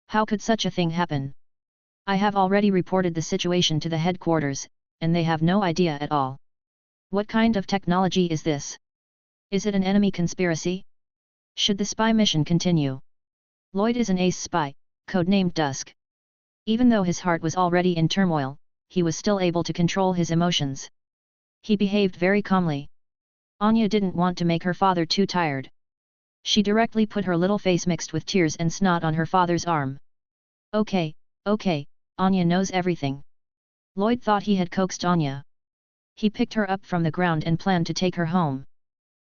How could such a thing happen? I have already reported the situation to the headquarters, and they have no idea at all. What kind of technology is this? Is it an enemy conspiracy? Should the spy mission continue? Lloyd is an ace spy, codenamed Dusk. Even though his heart was already in turmoil, he was still able to control his emotions. He behaved very calmly. Anya didn't want to make her father too tired. She directly put her little face mixed with tears and snot on her father's arm. Okay, Anya knows everything. Lloyd thought he had coaxed Anya. He picked her up from the ground and planned to take her home.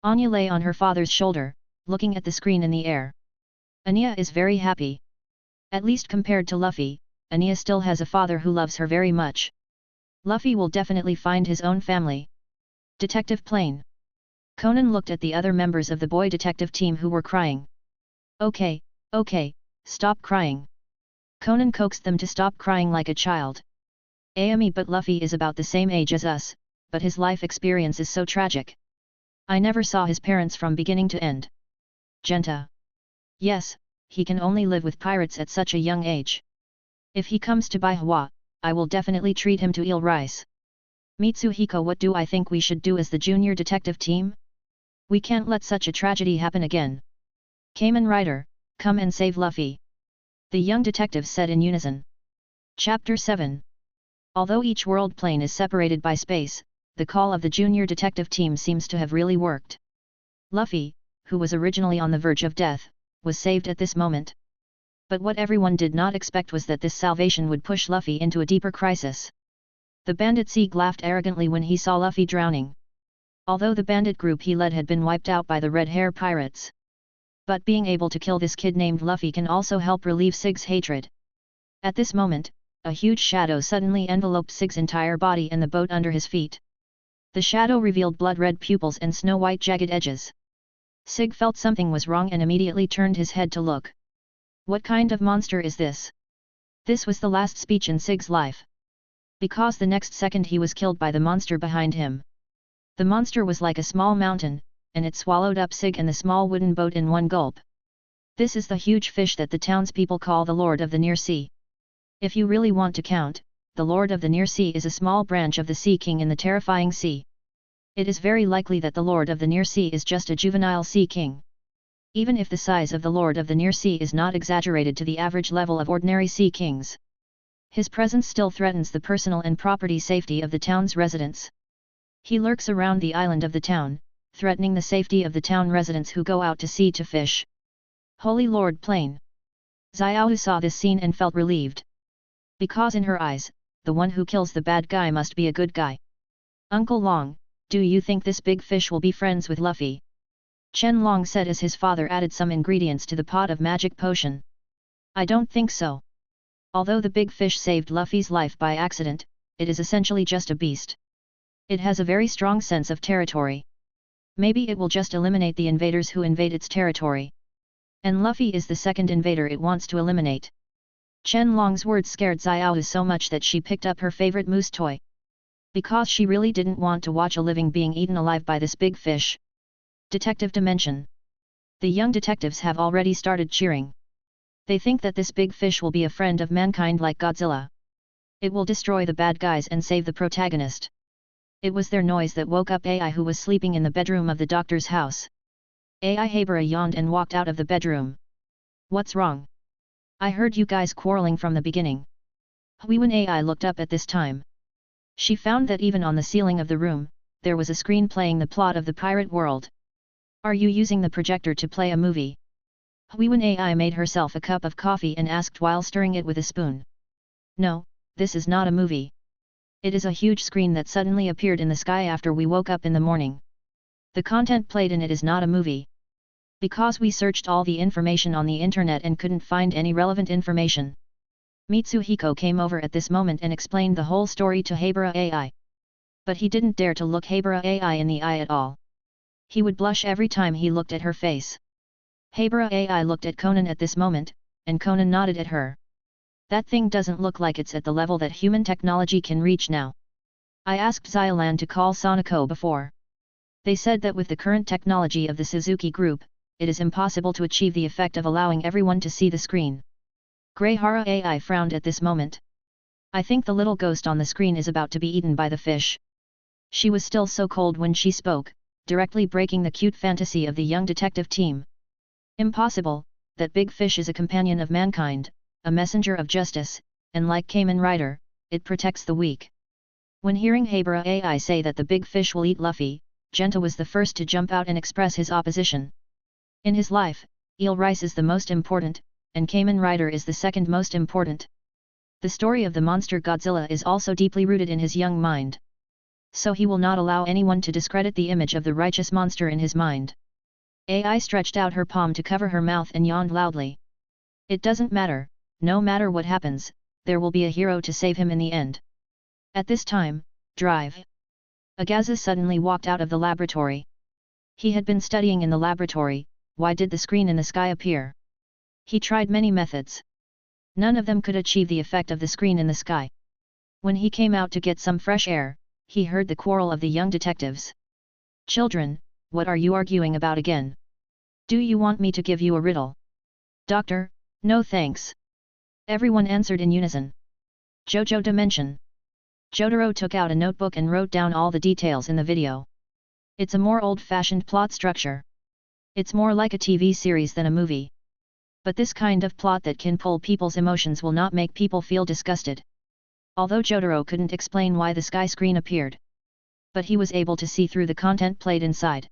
Anya lay on her father's shoulder, looking at the screen in the air. Anya is very happy. At least compared to Luffy, Anya still has a father who loves her very much. Luffy will definitely find his own family. Detective Plane. Conan looked at the other members of the boy detective team who were crying. Okay, stop crying. Conan coaxed them to stop crying like a child. Amy, but Luffy is about the same age as us, but his life experience is so tragic. I never saw his parents from beginning to end. Genta. Yes, he can only live with pirates at such a young age. If he comes to Baihawa, I will definitely treat him to eel rice. Mitsuhiko, what do I think we should do as the junior detective team? We can't let such a tragedy happen again. Kamen Rider, come and save Luffy. The young detectives said in unison. Chapter 7. Although each world plane is separated by space, the call of the junior detective team seems to have really worked. Luffy, who was originally on the verge of death, was saved at this moment. But what everyone did not expect was that this salvation would push Luffy into a deeper crisis. The bandit Sieg laughed arrogantly when he saw Luffy drowning. Although the bandit group he led had been wiped out by the Red Hair Pirates. But being able to kill this kid named Luffy can also help relieve Sieg's hatred. At this moment, a huge shadow suddenly enveloped Sieg's entire body and the boat under his feet. The shadow revealed blood-red pupils and snow-white jagged edges. Sig felt something was wrong and immediately turned his head to look. What kind of monster is this? This was the last speech in Sig's life. Because the next second he was killed by the monster behind him. The monster was like a small mountain, and it swallowed up Sig and the small wooden boat in one gulp. This is the huge fish that the townspeople call the Lord of the Near Sea. If you really want to count, the Lord of the Near Sea is a small branch of the Sea King in the terrifying sea. It is very likely that the Lord of the Near Sea is just a juvenile Sea King. Even if the size of the Lord of the Near Sea is not exaggerated to the average level of ordinary Sea Kings, his presence still threatens the personal and property safety of the town's residents. He lurks around the island of the town, threatening the safety of the town residents who go out to sea to fish. Holy Lord Plain! Xiaohu saw this scene and felt relieved. Because in her eyes, the one who kills the bad guy must be a good guy. Uncle Long, do you think this big fish will be friends with Luffy? Chen Long said as his father added some ingredients to the pot of magic potion. I don't think so. Although the big fish saved Luffy's life by accident, it is essentially just a beast. It has a very strong sense of territory. Maybe it will just eliminate the invaders who invade its territory. And Luffy is the second invader it wants to eliminate. Chen Long's words scared Xiaohu so much that she picked up her favorite moose toy. Because she really didn't want to watch a living being eaten alive by this big fish. Detective Dimension. The young detectives have already started cheering. They think that this big fish will be a friend of mankind like Godzilla. It will destroy the bad guys and save the protagonist. It was their noise that woke up AI, who was sleeping in the bedroom of the doctor's house. AI Habara yawned and walked out of the bedroom. What's wrong? I heard you guys quarreling from the beginning. When AI looked up at this time, she found that even on the ceiling of the room, there was a screen playing the plot of the pirate world. Are you using the projector to play a movie? When AI made herself a cup of coffee and asked while stirring it with a spoon. No, this is not a movie. It is a huge screen that suddenly appeared in the sky after we woke up in the morning. The content played in it is not a movie. Because we searched all the information on the internet and couldn't find any relevant information. Mitsuhiko came over at this moment and explained the whole story to Habara AI. But he didn't dare to look Habara AI in the eye at all. He would blush every time he looked at her face. Habara AI looked at Conan at this moment, and Conan nodded at her. That thing doesn't look like it's at the level that human technology can reach now. I asked Xylan to call Sonoko before. They said that with the current technology of the Suzuki Group, it is impossible to achieve the effect of allowing everyone to see the screen. Greyhara AI frowned at this moment. I think the little ghost on the screen is about to be eaten by the fish. She was still so cold when she spoke, directly breaking the cute fantasy of the young detective team. Impossible, that big fish is a companion of mankind, a messenger of justice, and like Kamen Rider, it protects the weak. When hearing Habara AI say that the big fish will eat Luffy, Genta was the first to jump out and express his opposition. In his life, eel rice is the most important, and Kamen Rider is the second most important. The story of the monster Godzilla is also deeply rooted in his young mind. So he will not allow anyone to discredit the image of the righteous monster in his mind. AI stretched out her palm to cover her mouth and yawned loudly. It doesn't matter, no matter what happens, there will be a hero to save him in the end. At this time, drive. Agaza suddenly walked out of the laboratory. He had been studying in the laboratory. Why did the screen in the sky appear? He tried many methods. None of them could achieve the effect of the screen in the sky. When he came out to get some fresh air, he heard the quarrel of the young detectives. Children, what are you arguing about again? Do you want me to give you a riddle? Doctor, no thanks. Everyone answered in unison. Jojo Dimension. Jotaro took out a notebook and wrote down all the details in the video. It's a more old-fashioned plot structure. It's more like a TV series than a movie. But this kind of plot that can pull people's emotions will not make people feel disgusted. Although Jotaro couldn't explain why the sky screen appeared, but he was able to see through the content played inside.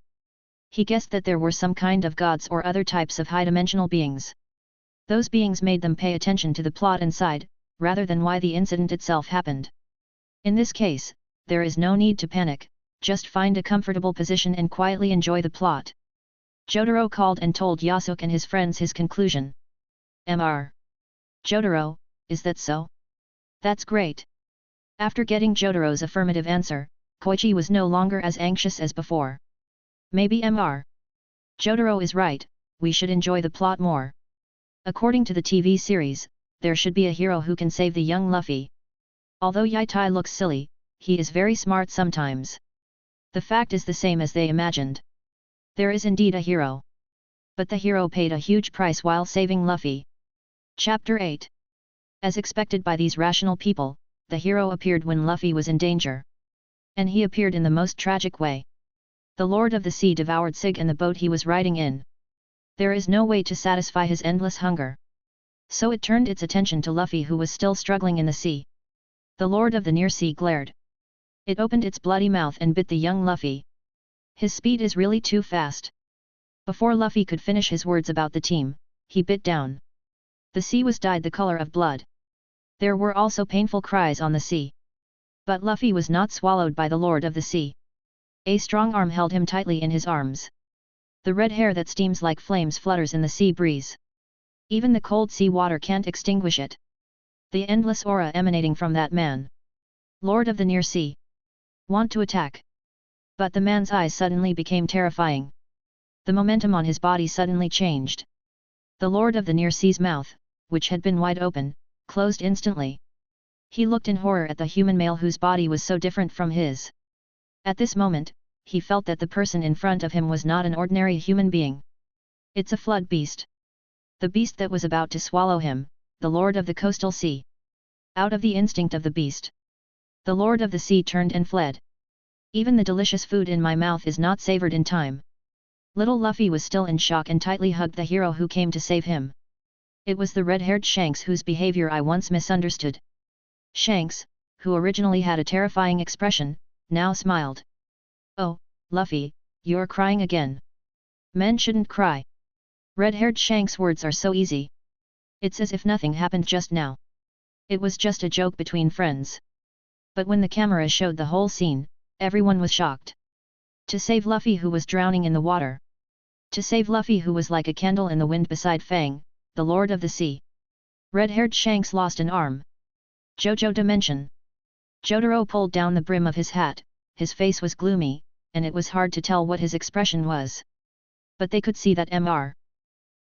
He guessed that there were some kind of gods or other types of high-dimensional beings. Those beings made them pay attention to the plot inside, rather than why the incident itself happened. In this case, there is no need to panic, just find a comfortable position and quietly enjoy the plot. Jotaro called and told Yasuke and his friends his conclusion. Mr. Jotaro, is that so? That's great. After getting Jotaro's affirmative answer, Koichi was no longer as anxious as before. Maybe Mr. Jotaro is right, we should enjoy the plot more. According to the TV series, there should be a hero who can save the young Luffy. Although Yatai looks silly, he is very smart sometimes. The fact is the same as they imagined. There is indeed a hero. But the hero paid a huge price while saving Luffy. Chapter 8. As expected by these rational people, the hero appeared when Luffy was in danger. And he appeared in the most tragic way. The Lord of the Sea devoured Sig and the boat he was riding in. There is no way to satisfy his endless hunger. So it turned its attention to Luffy, who was still struggling in the sea. The Lord of the Near Sea glared. It opened its bloody mouth and bit the young Luffy. His speed is really too fast. Before Luffy could finish his words about the team, he bit down. The sea was dyed the color of blood. There were also painful cries on the sea. But Luffy was not swallowed by the Lord of the Sea. A strong arm held him tightly in his arms. The red hair that steams like flames flutters in the sea breeze. Even the cold sea water can't extinguish it. The endless aura emanating from that man. Lord of the Near Sea. Want to attack. But the man's eyes suddenly became terrifying. The momentum on his body suddenly changed. The Lord of the Near Sea's mouth, which had been wide open, closed instantly. He looked in horror at the human male whose body was so different from his. At this moment, he felt that the person in front of him was not an ordinary human being. It's a flood beast. The beast that was about to swallow him, the Lord of the Coastal Sea. Out of the instinct of the beast, the Lord of the Sea turned and fled. Even the delicious food in my mouth is not savored in time. Little Luffy was still in shock and tightly hugged the hero who came to save him. It was the red-haired Shanks whose behavior I once misunderstood. Shanks, who originally had a terrifying expression, now smiled. Oh, Luffy, you're crying again. Men shouldn't cry. Red-haired Shanks' words are so easy. It's as if nothing happened just now. It was just a joke between friends. But when the camera showed the whole scene, everyone was shocked. To save Luffy, who was drowning in the water. To save Luffy, who was like a candle in the wind beside Fang, the Lord of the Sea. Red-haired Shanks lost an arm. JoJo Dimension. Jotaro pulled down the brim of his hat, his face was gloomy, and it was hard to tell what his expression was. But they could see that Mr.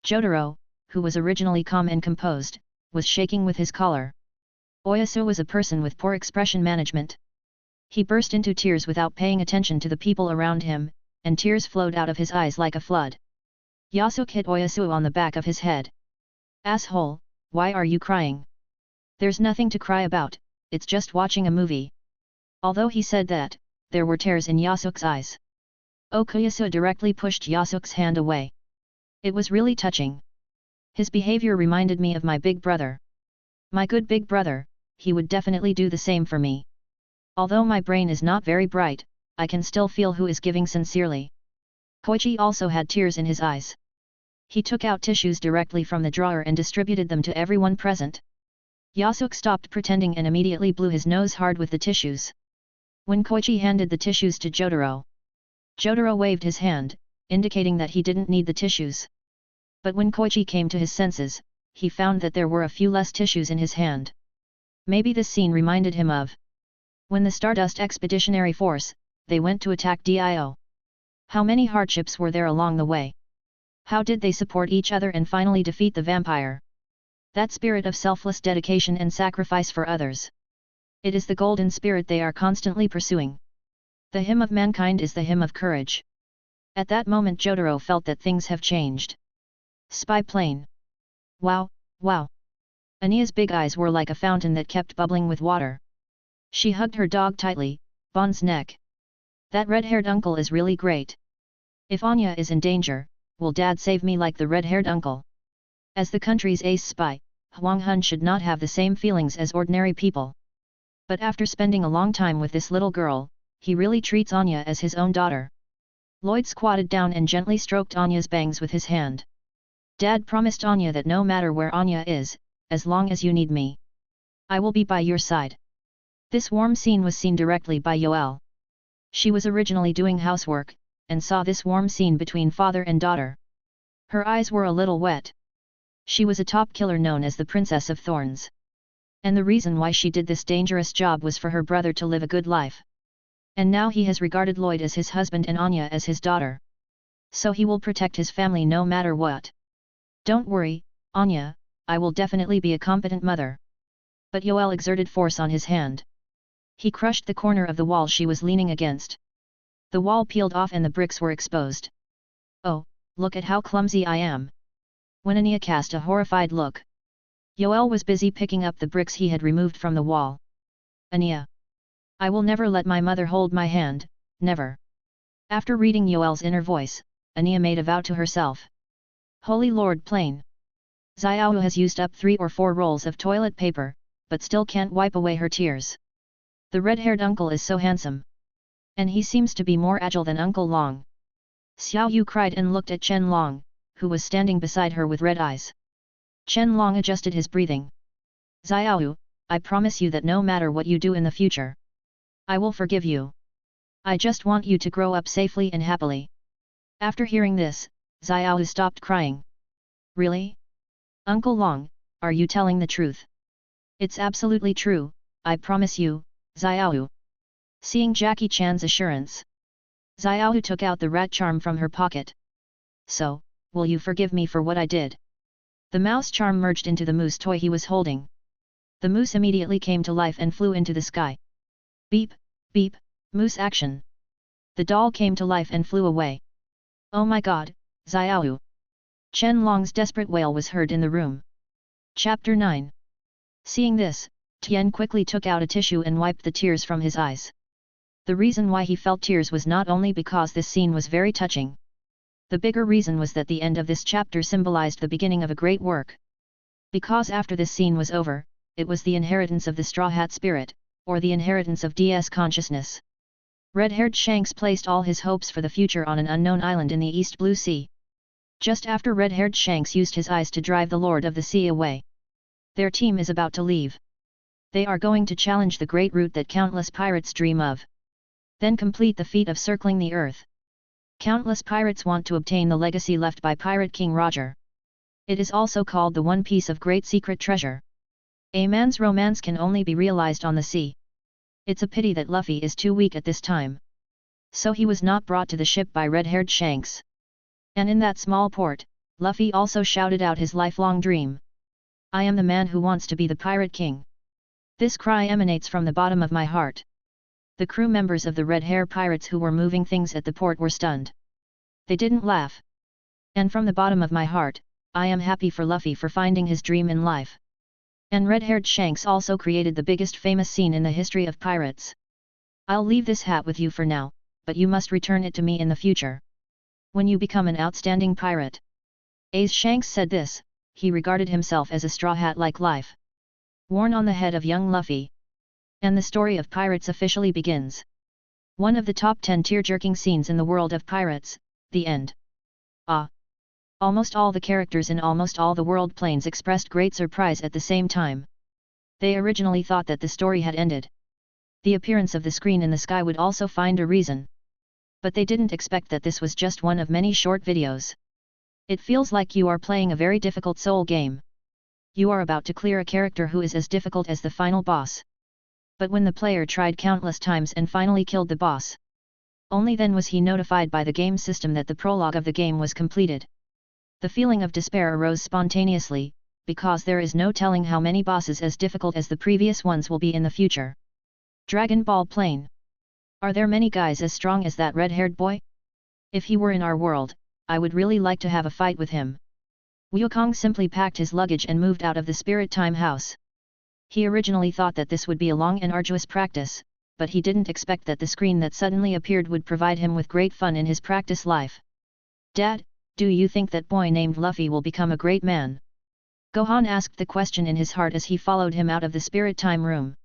Jotaro, who was originally calm and composed, was shaking with his collar. Oyasu was a person with poor expression management. He burst into tears without paying attention to the people around him, and tears flowed out of his eyes like a flood. Yasuke hit Oyasu on the back of his head. Asshole, why are you crying? There's nothing to cry about, it's just watching a movie. Although he said that, there were tears in Yasuke's eyes. Okuyasu directly pushed Yasuke's hand away. It was really touching. His behavior reminded me of my big brother. My good big brother, he would definitely do the same for me. Although my brain is not very bright, I can still feel who is giving sincerely. Koichi also had tears in his eyes. He took out tissues directly from the drawer and distributed them to everyone present. Yasuke stopped pretending and immediately blew his nose hard with the tissues. When Koichi handed the tissues to Jotaro, Jotaro waved his hand, indicating that he didn't need the tissues. But when Koichi came to his senses, he found that there were a few less tissues in his hand. Maybe this scene reminded him of when the Stardust Expeditionary Force, they went to attack Dio. How many hardships were there along the way? How did they support each other and finally defeat the vampire? That spirit of selfless dedication and sacrifice for others. It is the golden spirit they are constantly pursuing. The hymn of mankind is the hymn of courage. At that moment Jotaro felt that things have changed. Spy plane. Wow, wow. Ania's big eyes were like a fountain that kept bubbling with water. She hugged her dog tightly, Bon's neck. That red-haired uncle is really great. If Anya is in danger, will Dad save me like the red-haired uncle? As the country's ace spy, Huang Hun should not have the same feelings as ordinary people. But after spending a long time with this little girl, he really treats Anya as his own daughter. Lloyd squatted down and gently stroked Anya's bangs with his hand. Dad promised Anya that no matter where Anya is, as long as you need me, I will be by your side. This warm scene was seen directly by Yoel. She was originally doing housework, and saw this warm scene between father and daughter. Her eyes were a little wet. She was a top killer known as the Princess of Thorns. And the reason why she did this dangerous job was for her brother to live a good life. And now he has regarded Lloyd as his husband and Anya as his daughter. So he will protect his family no matter what. Don't worry, Anya, I will definitely be a competent mother. But Yoel exerted force on his hand. He crushed the corner of the wall she was leaning against. The wall peeled off and the bricks were exposed. Oh, look at how clumsy I am. When Anya cast a horrified look. Yoel was busy picking up the bricks he had removed from the wall. Anya. I will never let my mother hold my hand, never. After reading Yoel's inner voice, Anya made a vow to herself. Holy Lord Plain. Xiao has used up 3 or 4 rolls of toilet paper, but still can't wipe away her tears. The red-haired uncle is so handsome. And he seems to be more agile than Uncle Long. Xiao Yu cried and looked at Chen Long, who was standing beside her with red eyes. Chen Long adjusted his breathing. Xiao, I promise you that no matter what you do in the future, I will forgive you. I just want you to grow up safely and happily. After hearing this, Xiao stopped crying. Really? Uncle Long, are you telling the truth? It's absolutely true, I promise you, Xiao. Seeing Jackie Chan's assurance, Xiao took out the rat charm from her pocket. So, will you forgive me for what I did? The mouse charm merged into the moose toy he was holding. The moose immediately came to life and flew into the sky. Beep, beep, moose action. The doll came to life and flew away. Oh my god, Xiao! Chen Long's desperate wail was heard in the room. Chapter 9. Seeing this, Tian quickly took out a tissue and wiped the tears from his eyes. The reason why he felt tears was not only because this scene was very touching. The bigger reason was that the end of this chapter symbolized the beginning of a great work. Because after this scene was over, it was the inheritance of the Straw Hat Spirit, or the inheritance of DS consciousness. Red-haired Shanks placed all his hopes for the future on an unknown island in the East Blue Sea. Just after red-haired Shanks used his eyes to drive the Lord of the Sea away. Their team is about to leave. They are going to challenge the great route that countless pirates dream of. Then complete the feat of circling the earth. Countless pirates want to obtain the legacy left by Pirate King Roger. It is also called the One Piece of Great Secret Treasure. A man's romance can only be realized on the sea. It's a pity that Luffy is too weak at this time. So he was not brought to the ship by red-haired Shanks. And in that small port, Luffy also shouted out his lifelong dream. I am the man who wants to be the Pirate King. This cry emanates from the bottom of my heart. The crew members of the Red Hair Pirates who were moving things at the port were stunned. They didn't laugh. And from the bottom of my heart, I am happy for Luffy for finding his dream in life. And red-haired Shanks also created the biggest famous scene in the history of pirates. I'll leave this hat with you for now, but you must return it to me in the future. When you become an outstanding pirate. As Shanks said this, he regarded himself as a straw hat like life. Worn on the head of young Luffy. And the story of pirates officially begins. One of the top 10 tear-jerking scenes in the world of pirates, the end. Ah! Almost all the characters in almost all the world planes expressed great surprise at the same time. They originally thought that the story had ended. The appearance of the screen in the sky would also find a reason. But they didn't expect that this was just one of many short videos. It feels like you are playing a very difficult soul game. You are about to clear a character who is as difficult as the final boss. But when the player tried countless times and finally killed the boss, only then was he notified by the game system that the prologue of the game was completed. The feeling of despair arose spontaneously, because there is no telling how many bosses as difficult as the previous ones will be in the future. Dragon Ball Plane. Are there many guys as strong as that red-haired boy? If he were in our world, I would really like to have a fight with him. Wukong simply packed his luggage and moved out of the Spirit Time house. He originally thought that this would be a long and arduous practice, but he didn't expect that the screen that suddenly appeared would provide him with great fun in his practice life. Dad, do you think that boy named Luffy will become a great man? Gohan asked the question in his heart as he followed him out of the Spirit Time room.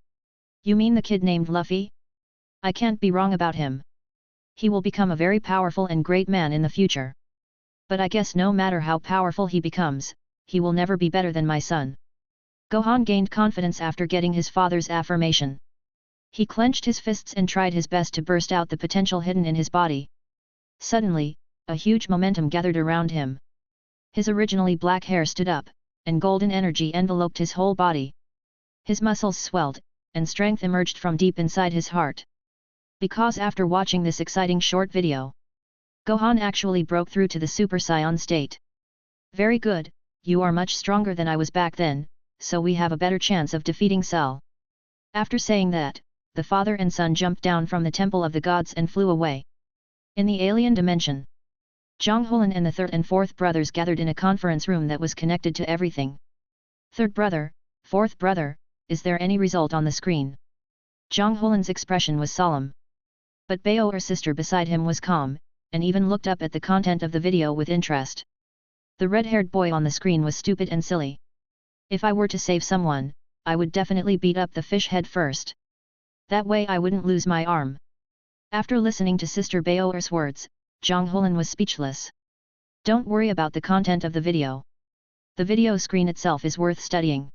You mean the kid named Luffy? I can't be wrong about him. He will become a very powerful and great man in the future. But I guess no matter how powerful he becomes, he will never be better than my son. Gohan gained confidence after getting his father's affirmation. He clenched his fists and tried his best to burst out the potential hidden in his body. Suddenly, a huge momentum gathered around him. His originally black hair stood up, and golden energy enveloped his whole body. His muscles swelled, and strength emerged from deep inside his heart. Because after watching this exciting short video, Gohan actually broke through to the Super Saiyan state. Very good, you are much stronger than I was back then, so we have a better chance of defeating Cell. After saying that, the father and son jumped down from the Temple of the Gods and flew away. In the alien dimension, Zhang Hulan and the third and fourth brothers gathered in a conference room that was connected to everything. Third brother, fourth brother, is there any result on the screen? Zhang Hulan's expression was solemn. But Bao, her sister beside him, was calm, and even looked up at the content of the video with interest. The red-haired boy on the screen was stupid and silly. If I were to save someone, I would definitely beat up the fish head first. That way I wouldn't lose my arm. After listening to Sister Bao'er's words, Zhang Hulan was speechless. Don't worry about the content of the video. The video screen itself is worth studying.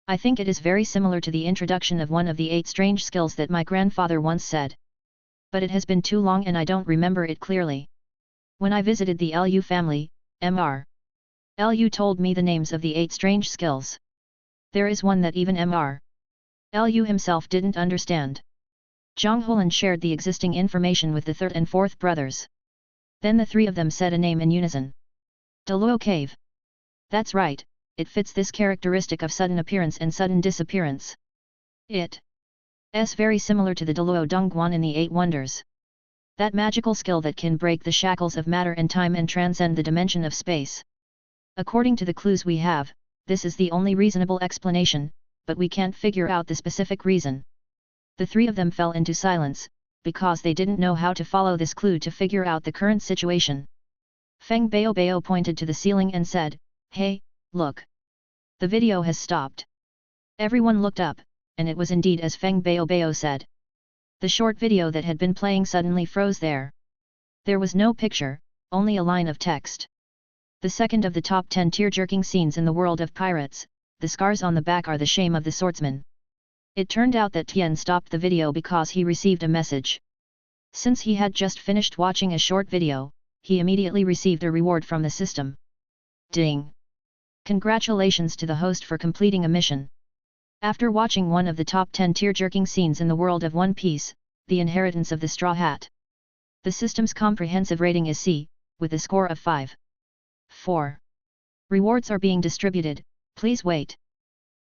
I think it is very similar to the introduction of one of the 8 strange skills that my grandfather once said. But it has been too long and I don't remember it clearly. When I visited the Lu family, Mr. Lu told me the names of the 8 strange skills. There is one that even Mr. Lu himself didn't understand. Zhang Hulan shared the existing information with the third and fourth brothers. Then the 3 of them said a name in unison. Deluo Cave. That's right, it fits this characteristic of sudden appearance and sudden disappearance. It's very similar to the Deluo Dongguan in the 8 Wonders. That magical skill that can break the shackles of matter and time and transcend the dimension of space. According to the clues we have, this is the only reasonable explanation, but we can't figure out the specific reason. The 3 of them fell into silence, because they didn't know how to follow this clue to figure out the current situation. Feng Bao pointed to the ceiling and said, "Hey, look. The video has stopped." Everyone looked up, and it was indeed as Feng Bao said. The short video that had been playing suddenly froze there. There was no picture, only a line of text. The second of the top 10 tear-jerking scenes in the world of pirates, the scars on the back are the shame of the swordsman. It turned out that Tian stopped the video because he received a message. Since he had just finished watching a short video, he immediately received a reward from the system. Ding! Congratulations to the host for completing a mission. After watching one of the top 10 tear-jerking scenes in the world of One Piece, The Inheritance of the Straw Hat. The system's comprehensive rating is C, with a score of 5.4. Rewards are being distributed, please wait.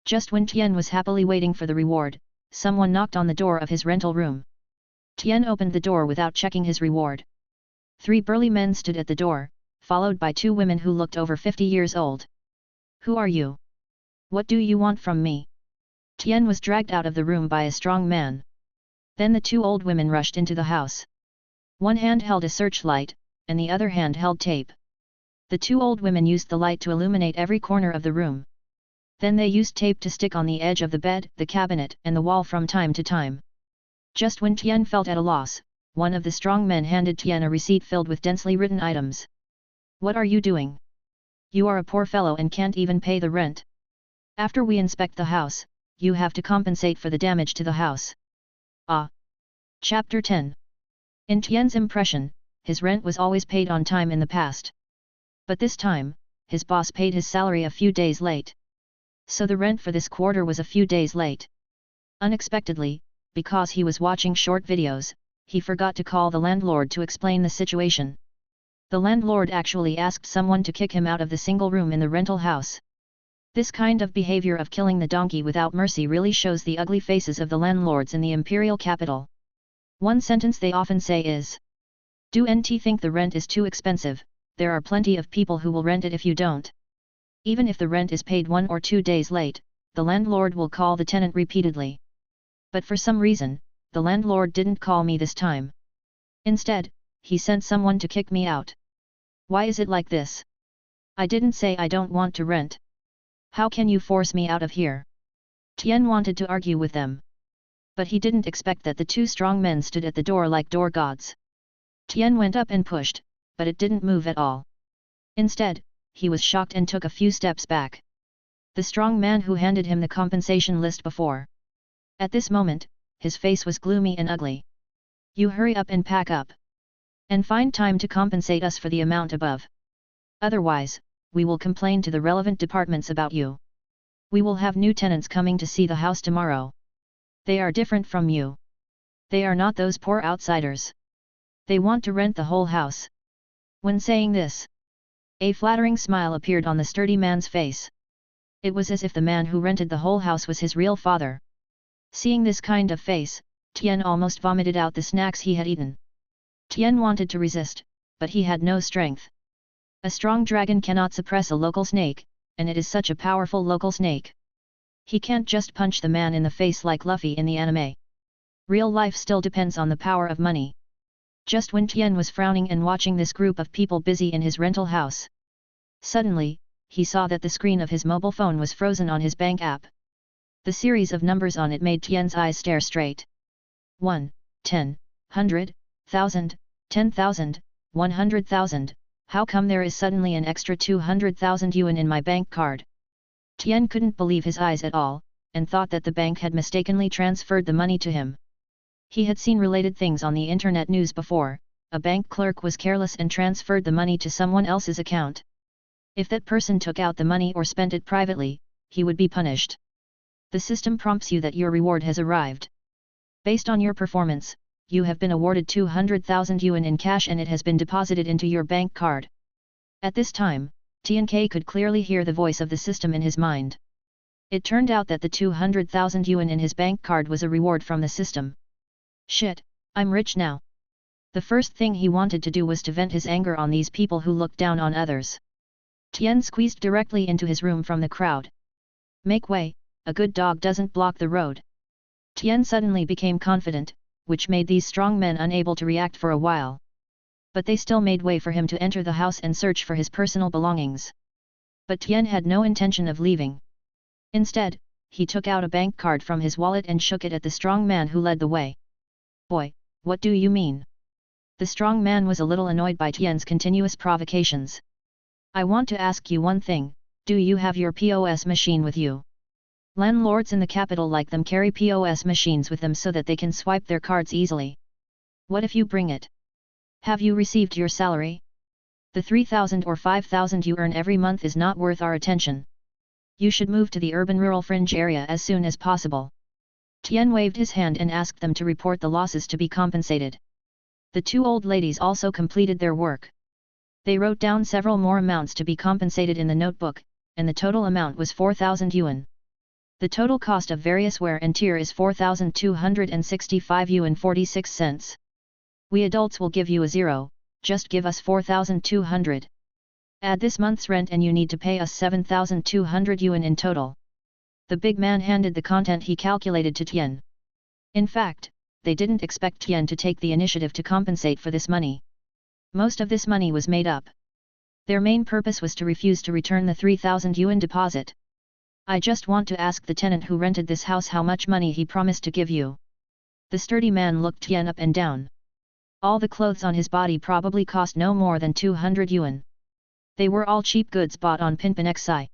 Just when Tian was happily waiting for the reward, someone knocked on the door of his rental room. Tian opened the door without checking his reward. 3 burly men stood at the door, followed by 2 women who looked over 50 years old. Who are you? What do you want from me? Tian was dragged out of the room by a strong man. Then the 2 old women rushed into the house. One hand held a searchlight, and the other hand held tape. The 2 old women used the light to illuminate every corner of the room. Then they used tape to stick on the edge of the bed, the cabinet, and the wall from time to time. Just when Tian felt at a loss, one of the strong men handed Tian a receipt filled with densely written items. What are you doing? You are a poor fellow and can't even pay the rent. After we inspect the house, you have to compensate for the damage to the house. Chapter 10. In Tian's impression, his rent was always paid on time in the past. But this time, his boss paid his salary a few days late. So the rent for this quarter was a few days late. Unexpectedly, because he was watching short videos, he forgot to call the landlord to explain the situation. The landlord actually asked someone to kick him out of the single room in the rental house. This kind of behavior of killing the donkey without mercy really shows the ugly faces of the landlords in the imperial capital. One sentence they often say is, "Do NT think the rent is too expensive? There are plenty of people who will rent it if you don't." Even if the rent is paid 1 or 2 days late, the landlord will call the tenant repeatedly. But for some reason, the landlord didn't call me this time. Instead, he sent someone to kick me out. Why is it like this? I didn't say I don't want to rent. How can you force me out of here? Tian wanted to argue with them. But he didn't expect that the 2 strong men stood at the door like door gods. Tian went up and pushed, but it didn't move at all. Instead, he was shocked and took a few steps back. The strong man who handed him the compensation list before. At this moment, his face was gloomy and ugly. You hurry up and pack up. And find time to compensate us for the amount above. Otherwise, we will complain to the relevant departments about you. We will have new tenants coming to see the house tomorrow. They are different from you. They are not those poor outsiders. They want to rent the whole house. When saying this, a flattering smile appeared on the sturdy man's face. It was as if the man who rented the whole house was his real father. Seeing this kind of face, Tian almost vomited out the snacks he had eaten. Tian wanted to resist, but he had no strength. A strong dragon cannot suppress a local snake, and it is such a powerful local snake. He can't just punch the man in the face like Luffy in the anime. Real life still depends on the power of money. Just when Tian was frowning and watching this group of people busy in his rental house, suddenly, he saw that the screen of his mobile phone was frozen on his bank app. The series of numbers on it made Tian's eyes stare straight. 1, 10, 100, 1000, 10,000, 100,000, how come there is suddenly an extra 200,000 yuan in my bank card? Tian couldn't believe his eyes at all, and thought that the bank had mistakenly transferred the money to him. He had seen related things on the internet news before. A bank clerk was careless and transferred the money to someone else's account. If that person took out the money or spent it privately, he would be punished. The system prompts you that your reward has arrived. Based on your performance, you have been awarded 200,000 yuan in cash and it has been deposited into your bank card. At this time, TNK could clearly hear the voice of the system in his mind. It turned out that the 200,000 yuan in his bank card was a reward from the system. Shit, I'm rich now. The first thing he wanted to do was to vent his anger on these people who looked down on others. Tian squeezed directly into his room from the crowd. Make way, a good dog doesn't block the road. Tian suddenly became confident, which made these strong men unable to react for a while. But they still made way for him to enter the house and search for his personal belongings. But Tian had no intention of leaving. Instead, he took out a bank card from his wallet and shook it at the strong man who led the way. Boy, what do you mean? The strong man was a little annoyed by Tian's continuous provocations. I want to ask you one thing, do you have your POS machine with you? Landlords in the capital like them carry POS machines with them so that they can swipe their cards easily. What if you bring it? Have you received your salary? The 3,000 or 5,000 you earn every month is not worth our attention. You should move to the urban rural fringe area as soon as possible. Tian waved his hand and asked them to report the losses to be compensated. The two old ladies also completed their work. They wrote down several more amounts to be compensated in the notebook, and the total amount was 4,000 yuan. The total cost of various wear and tear is 4,265 yuan 46 cents. We adults will give you a zero, just give us 4,200. Add this month's rent and you need to pay us 7,200 yuan in total. The big man handed the content he calculated to Tian. In fact, they didn't expect Tian to take the initiative to compensate for this money. Most of this money was made up. Their main purpose was to refuse to return the 3,000 yuan deposit. I just want to ask the tenant who rented this house how much money he promised to give you. The sturdy man looked Tian up and down. All the clothes on his body probably cost no more than 200 yuan. They were all cheap goods bought on Pinpin XI.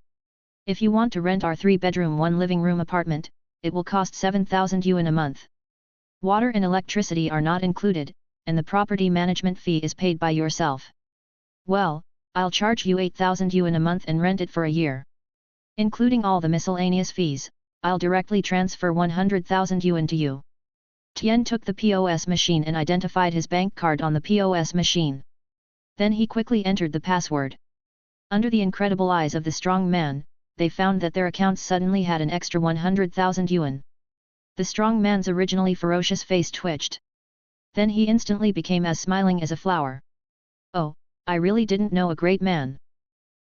If you want to rent our 3-bedroom 1-living-room apartment, it will cost 7,000 yuan a month. Water and electricity are not included, and the property management fee is paid by yourself. Well, I'll charge you 8,000 yuan a month and rent it for a year. Including all the miscellaneous fees, I'll directly transfer 100,000 yuan to you. Tian took the POS machine and identified his bank card on the POS machine. Then he quickly entered the password. Under the incredible eyes of the strong man, they found that their accounts suddenly had an extra 100,000 yuan. The strong man's originally ferocious face twitched. Then he instantly became as smiling as a flower. Oh, I really didn't know a great man.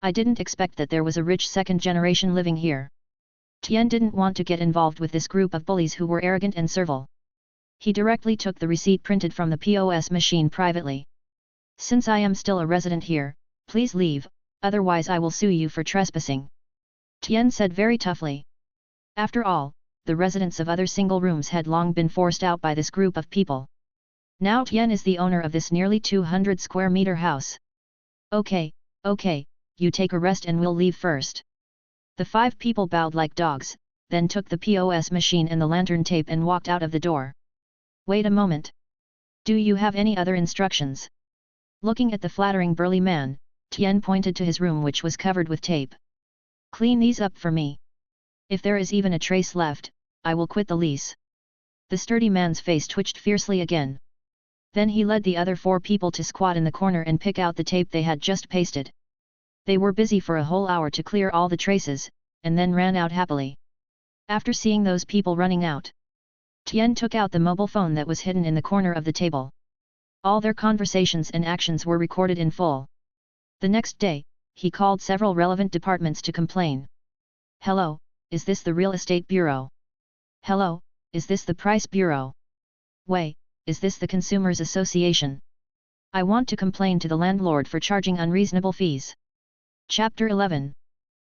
I didn't expect that there was a rich second generation living here. Tian didn't want to get involved with this group of bullies who were arrogant and servile. He directly took the receipt printed from the POS machine privately. Since I am still a resident here, please leave, otherwise I will sue you for trespassing. Tian said very toughly. After all, the residents of other single rooms had long been forced out by this group of people. Now Tian is the owner of this nearly 200 square meter house. Okay, you take a rest and we'll leave first. The 5 people bowed like dogs, then took the POS machine and the lantern tape and walked out of the door. Wait a moment. Do you have any other instructions? Looking at the flattering burly man, Tian pointed to his room which was covered with tape. Clean these up for me. If there is even a trace left, I will quit the lease. The sturdy man's face twitched fiercely again. Then he led the other 4 people to squat in the corner and pick out the tape they had just pasted. They were busy for a whole hour to clear all the traces, and then ran out happily. After seeing those people running out, Tian took out the mobile phone that was hidden in the corner of the table. All their conversations and actions were recorded in full. The next day, he called several relevant departments to complain. Hello, is this the Real Estate Bureau? Hello, is this the Price Bureau? Wei, is this the Consumers Association? I want to complain to the landlord for charging unreasonable fees. Chapter 11.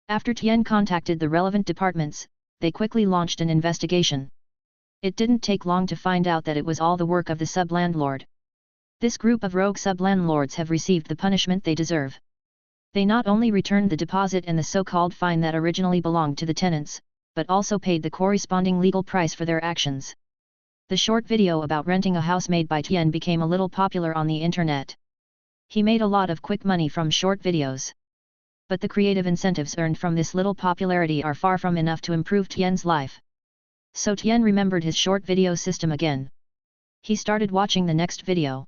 After Tian contacted the relevant departments, they quickly launched an investigation. It didn't take long to find out that it was all the work of the sub-landlord. This group of rogue sub-landlords have received the punishment they deserve. They not only returned the deposit and the so-called fine that originally belonged to the tenants, but also paid the corresponding legal price for their actions. The short video about renting a house made by Tian became a little popular on the internet. He made a lot of quick money from short videos. But the creative incentives earned from this little popularity are far from enough to improve Tian's life. So Tian remembered his short video system again. He started watching the next video.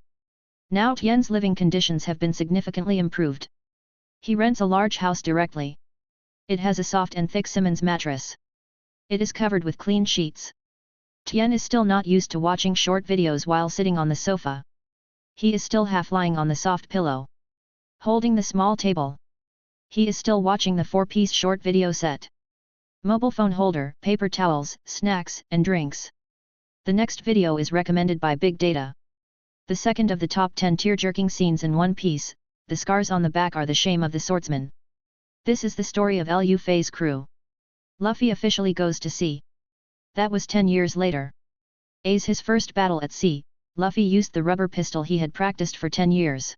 Now Tian's living conditions have been significantly improved. He rents a large house directly. It has a soft and thick Simmons mattress. It is covered with clean sheets. Tian is still not used to watching short videos while sitting on the sofa. He is still half lying on the soft pillow, holding the small table. He is still watching the 4-piece short video set. Mobile phone holder, paper towels, snacks, and drinks. The next video is recommended by Big Data. The second of the top 10 tear-jerking scenes in One Piece, the scars on the back are the shame of the swordsman. This is the story of Lu Fei's crew. Luffy officially goes to sea. That was 10 years later. As his first battle at sea, Luffy used the rubber pistol he had practiced for 10 years.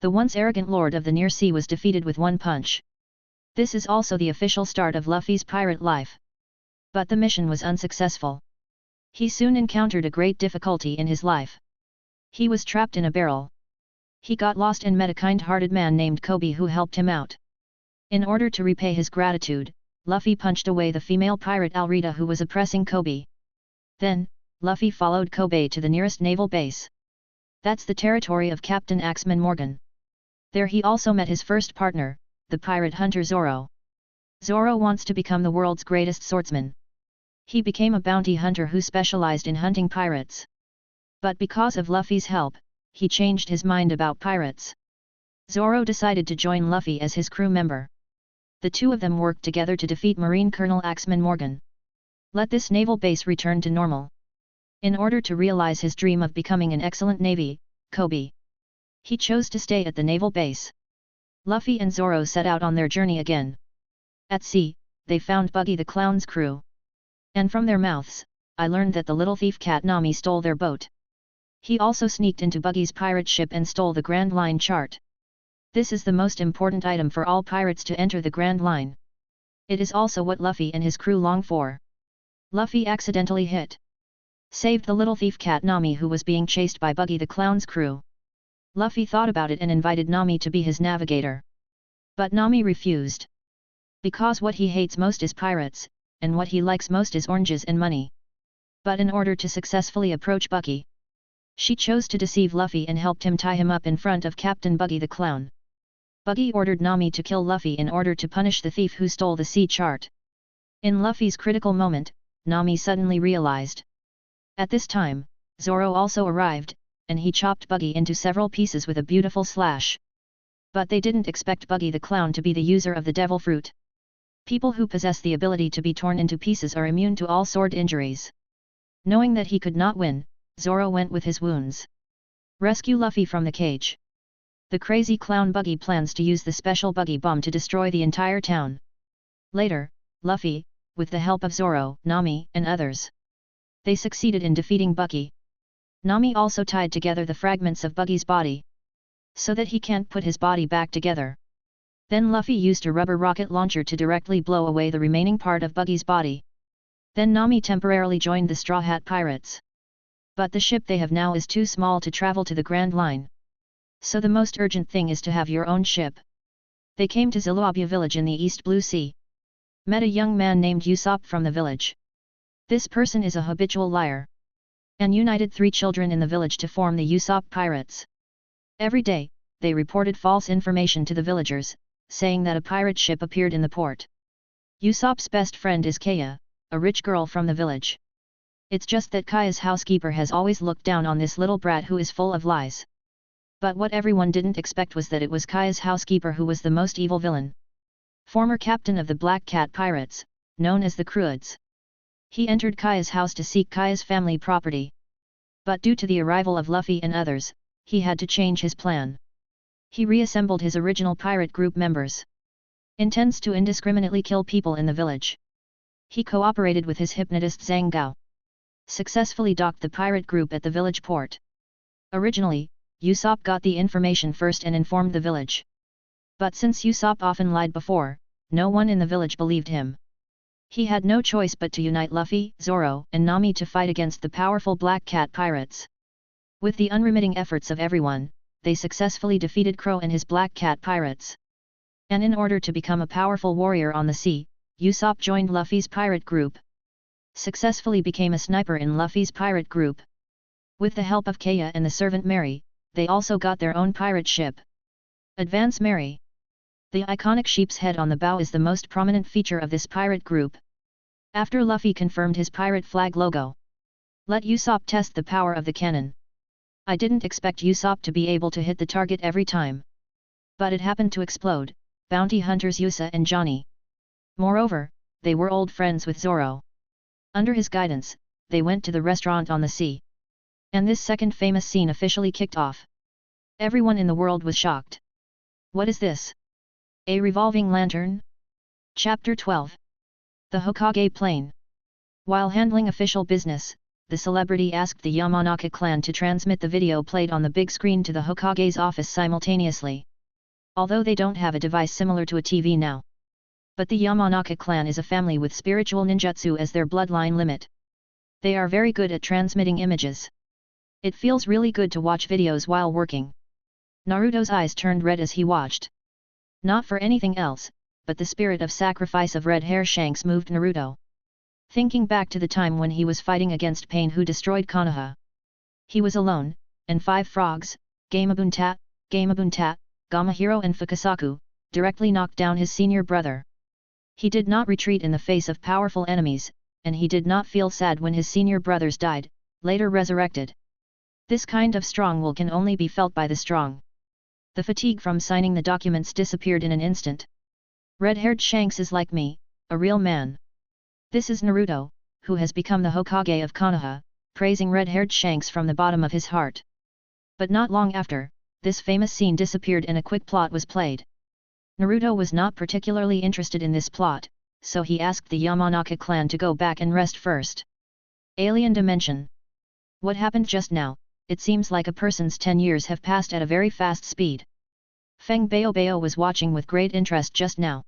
The once arrogant lord of the near sea was defeated with one punch. This is also the official start of Luffy's pirate life. But the mission was unsuccessful. He soon encountered a great difficulty in his life. He was trapped in a barrel. He got lost and met a kind-hearted man named Kobe who helped him out. In order to repay his gratitude, Luffy punched away the female pirate Alrita who was oppressing Kobe. Then, Luffy followed Kobe to the nearest naval base. That's the territory of Captain Axeman Morgan. There he also met his first partner, the pirate hunter Zoro. Zoro wants to become the world's greatest swordsman. He became a bounty hunter who specialized in hunting pirates. But because of Luffy's help, he changed his mind about pirates. Zoro decided to join Luffy as his crew member. The two of them worked together to defeat Marine Colonel Axeman Morgan. Let this naval base return to normal. In order to realize his dream of becoming an excellent navy, Kobe. He chose to stay at the naval base. Luffy and Zoro set out on their journey again. At sea, they found Buggy the Clown's crew. And from their mouths, I learned that the little thief cat Nami stole their boat. He also sneaked into Buggy's pirate ship and stole the Grand Line chart. This is the most important item for all pirates to enter the Grand Line. It is also what Luffy and his crew long for. Luffy accidentally saved the little thief cat Nami who was being chased by Buggy the Clown's crew. Luffy thought about it and invited Nami to be his navigator. But Nami refused. Because what he hates most is pirates, and what he likes most is oranges and money. But in order to successfully approach Buggy, she chose to deceive Luffy and helped him tie him up in front of Captain Buggy the Clown. Buggy ordered Nami to kill Luffy in order to punish the thief who stole the sea chart. In Luffy's critical moment, Nami suddenly realized. At this time, Zoro also arrived, and he chopped Buggy into several pieces with a beautiful slash. But they didn't expect Buggy the Clown to be the user of the devil fruit. People who possess the ability to be torn into pieces are immune to all sword injuries. Knowing that he could not win, Zoro went with his wounds. Rescue Luffy from the cage. The crazy clown Buggy plans to use the special Buggy bomb to destroy the entire town. Later, Luffy, with the help of Zoro, Nami, and others, they succeeded in defeating Buggy. Nami also tied together the fragments of Buggy's body, so that he can't put his body back together. Then Luffy used a rubber rocket launcher to directly blow away the remaining part of Buggy's body. Then Nami temporarily joined the Straw Hat Pirates. But the ship they have now is too small to travel to the Grand Line. So the most urgent thing is to have your own ship. They came to Ziluabia village in the East Blue Sea. Met a young man named Usopp from the village. This person is a habitual liar. and united 3 children in the village to form the Usopp Pirates. Every day, they reported false information to the villagers, saying that a pirate ship appeared in the port. Usopp's best friend is Kaya, a rich girl from the village. It's just that Kaya's housekeeper has always looked down on this little brat who is full of lies. But what everyone didn't expect was that it was Kaya's housekeeper who was the most evil villain. Former captain of the Black Cat Pirates, known as the Cruids. He entered Kaya's house to seek Kaya's family property. But due to the arrival of Luffy and others, he had to change his plan. He reassembled his original pirate group members. Intends to indiscriminately kill people in the village. He cooperated with his hypnotist Zhang Gao. Successfully docked the pirate group at the village port. Originally, Usopp got the information first and informed the village. But since Usopp often lied before, no one in the village believed him. He had no choice but to unite Luffy, Zoro, and Nami to fight against the powerful Black Cat Pirates. With the unremitting efforts of everyone, they successfully defeated Crow and his Black Cat Pirates. And in order to become a powerful warrior on the sea, Usopp joined Luffy's pirate group. Successfully became a sniper in Luffy's pirate group. With the help of Kaya and the servant Mary, they also got their own pirate ship. Advance Mary. The iconic sheep's head on the bow is the most prominent feature of this pirate group. After Luffy confirmed his pirate flag logo. Let Usopp test the power of the cannon. I didn't expect Usopp to be able to hit the target every time. But it happened to explode, bounty hunters Usa and Johnny. Moreover, they were old friends with Zoro. Under his guidance, they went to the restaurant on the sea. And this second famous scene officially kicked off. Everyone in the world was shocked. What is this? A revolving lantern? Chapter 12. The Hokage Plane. While handling official business, the celebrity asked the Yamanaka clan to transmit the video played on the big screen to the Hokage's office simultaneously. Although they don't have a device similar to a TV now. But the Yamanaka clan is a family with spiritual ninjutsu as their bloodline limit. They are very good at transmitting images. It feels really good to watch videos while working. Naruto's eyes turned red as he watched. Not for anything else, but the spirit of sacrifice of Red Hair Shanks moved Naruto. Thinking back to the time when he was fighting against Pain who destroyed Konoha. He was alone, and 5 frogs, Gamabunta, Gamahiro and Fukasaku, directly knocked down his senior brother. He did not retreat in the face of powerful enemies, and he did not feel sad when his senior brothers died, later resurrected. This kind of strong will can only be felt by the strong. The fatigue from signing the documents disappeared in an instant. Red-haired Shanks is like me, a real man. This is Naruto, who has become the Hokage of Konoha, praising red-haired Shanks from the bottom of his heart. But not long after, this famous scene disappeared and a quick plot was played. Naruto was not particularly interested in this plot, so he asked the Yamanaka clan to go back and rest first. Alien Dimension. What happened just now? It seems like a person's 10 years have passed at a very fast speed. Feng Baobao was watching with great interest just now.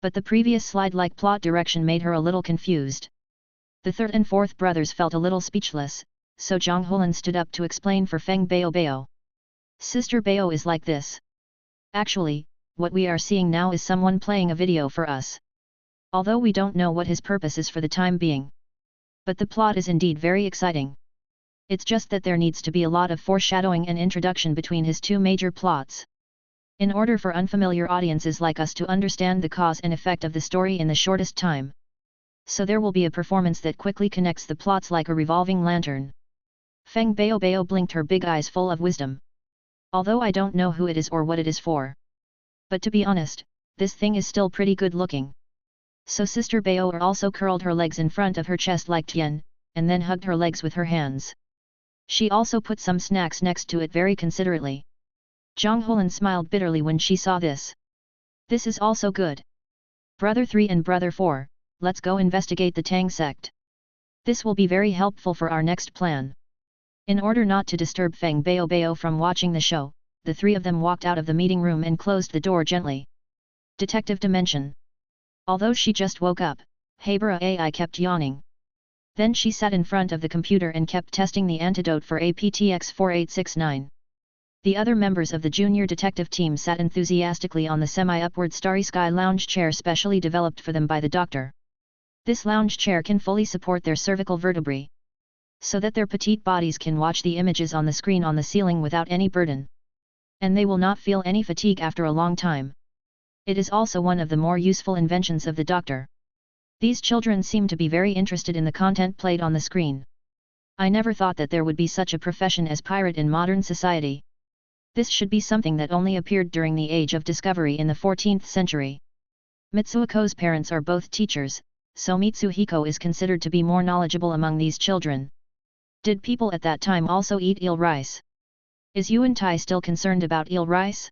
But the previous slide-like plot direction made her a little confused. The third and fourth brothers felt a little speechless, so Zhang Hulan stood up to explain for Feng Baobao. Sister Bao is like this. Actually, what we are seeing now is someone playing a video for us. Although we don't know what his purpose is for the time being. But the plot is indeed very exciting. It's just that there needs to be a lot of foreshadowing and introduction between his 2 major plots. In order for unfamiliar audiences like us to understand the cause and effect of the story in the shortest time. So there will be a performance that quickly connects the plots like a revolving lantern. Feng Baobao blinked her big eyes full of wisdom. Although I don't know who it is or what it is for. But to be honest, this thing is still pretty good looking. So Sister Bao also curled her legs in front of her chest like Tien, and then hugged her legs with her hands. She also put some snacks next to it very considerately. Zhang Hulan smiled bitterly when she saw this. This is also good. Brother 3 and Brother 4, let's go investigate the Tang sect. This will be very helpful for our next plan. In order not to disturb Feng Baobao from watching the show, the 3 of them walked out of the meeting room and closed the door gently. Detective Dimension. Although she just woke up, Habara AI kept yawning. Then she sat in front of the computer and kept testing the antidote for APTX 4869. The other members of the junior detective team sat enthusiastically on the semi-upward Starry Sky lounge chair specially developed for them by the doctor. This lounge chair can fully support their cervical vertebrae. so that their petite bodies can watch the images on the screen on the ceiling without any burden. And they will not feel any fatigue after a long time. It is also one of the more useful inventions of the doctor. These children seem to be very interested in the content played on the screen. I never thought that there would be such a profession as pirate in modern society. This should be something that only appeared during the Age of Discovery in the 14th century. Mitsuhiko's parents are both teachers, so Mitsuhiko is considered to be more knowledgeable among these children. Did people at that time also eat eel rice? Is Yuan-Tai still concerned about eel rice?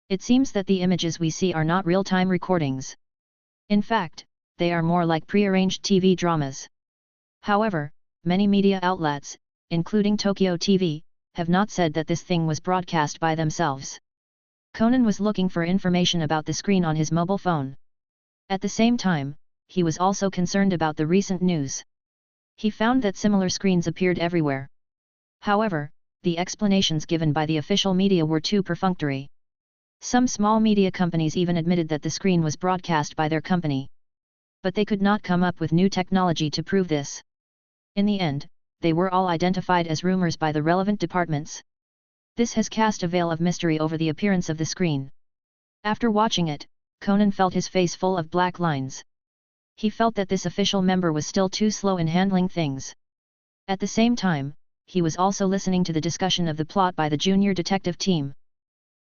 It seems that the images we see are not real-time recordings. In fact, they are more like pre-arranged TV dramas. However, many media outlets, including Tokyo TV, have not said that this thing was broadcast by themselves. Conan was looking for information about the screen on his mobile phone. At the same time, he was also concerned about the recent news. He found that similar screens appeared everywhere. However, the explanations given by the official media were too perfunctory. Some small media companies even admitted that the screen was broadcast by their company. But they could not come up with new technology to prove this. In the end, they were all identified as rumors by the relevant departments. This has cast a veil of mystery over the appearance of the screen. After watching it, Conan felt his face full of black lines. He felt that this official member was still too slow in handling things. At the same time, he was also listening to the discussion of the plot by the junior detective team.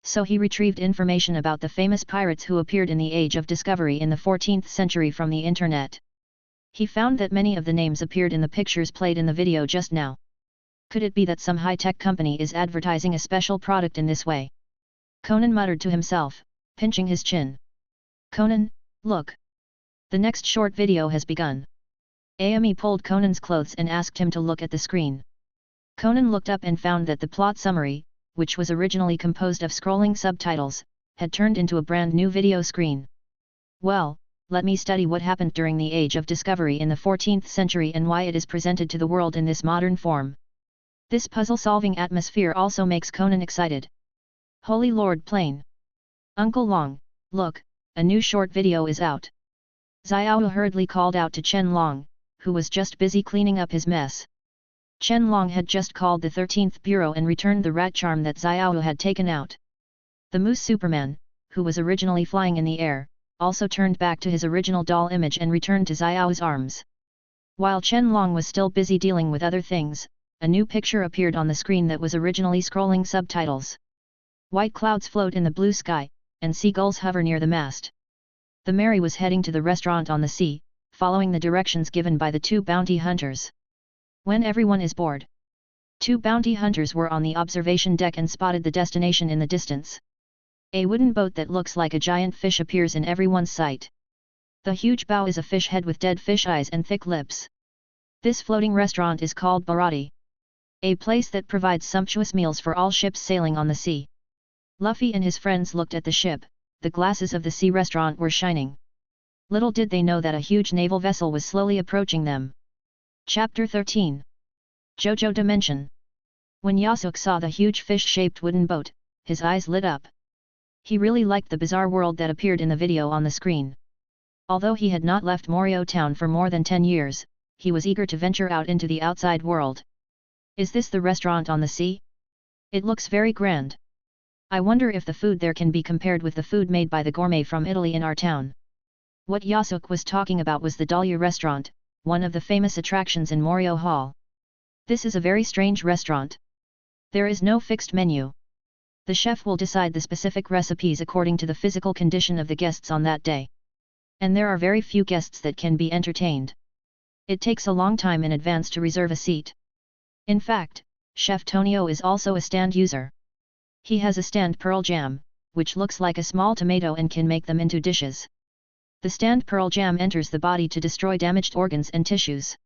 So he retrieved information about the famous pirates who appeared in the Age of Discovery in the 14th century from the internet. He found that many of the names appeared in the pictures played in the video just now. Could it be that some high-tech company is advertising a special product in this way? Conan muttered to himself, pinching his chin. Conan, look! The next short video has begun. Amy pulled Conan's clothes and asked him to look at the screen. Conan looked up and found that the plot summary, which was originally composed of scrolling subtitles, had turned into a brand new video screen. Well, let me study what happened during the Age of Discovery in the 14th century and why it is presented to the world in this modern form. This puzzle-solving atmosphere also makes Conan excited. Holy Lord Plane! Uncle Long, look, a new short video is out. Xiao hurriedly called out to Chen Long, who was just busy cleaning up his mess. Chen Long had just called the 13th Bureau and returned the rat charm that Xiao had taken out. The Moose Superman, who was originally flying in the air, also turned back to his original doll image and returned to Xiao's arms. While Chen Long was still busy dealing with other things, a new picture appeared on the screen that was originally scrolling subtitles. White clouds float in the blue sky, and seagulls hover near the mast. The Mary was heading to the restaurant on the sea, following the directions given by the two bounty hunters. When everyone is bored. Two bounty hunters were on the observation deck and spotted the destination in the distance. A wooden boat that looks like a giant fish appears in everyone's sight. The huge bow is a fish head with dead fish eyes and thick lips. This floating restaurant is called Bharati, a place that provides sumptuous meals for all ships sailing on the sea. Luffy and his friends looked at the ship. The glasses of the sea restaurant were shining. Little did they know that a huge naval vessel was slowly approaching them. Chapter 13. JoJo Dimension. When Yasuke saw the huge fish-shaped wooden boat, his eyes lit up. He really liked the bizarre world that appeared in the video on the screen. Although he had not left Morio Town for more than 10 years, he was eager to venture out into the outside world. Is this the restaurant on the sea? It looks very grand. I wonder if the food there can be compared with the food made by the gourmet from Italy in our town. What Yasuke was talking about was the Dahlia restaurant, one of the famous attractions in Morio Hall. This is a very strange restaurant. There is no fixed menu. The chef will decide the specific recipes according to the physical condition of the guests on that day. And there are very few guests that can be entertained. It takes a long time in advance to reserve a seat. In fact, Chef Tonio is also a stand user. He has a stand pearl jam, which looks like a small tomato and can make them into dishes. The stand pearl jam enters the body to destroy damaged organs and tissues.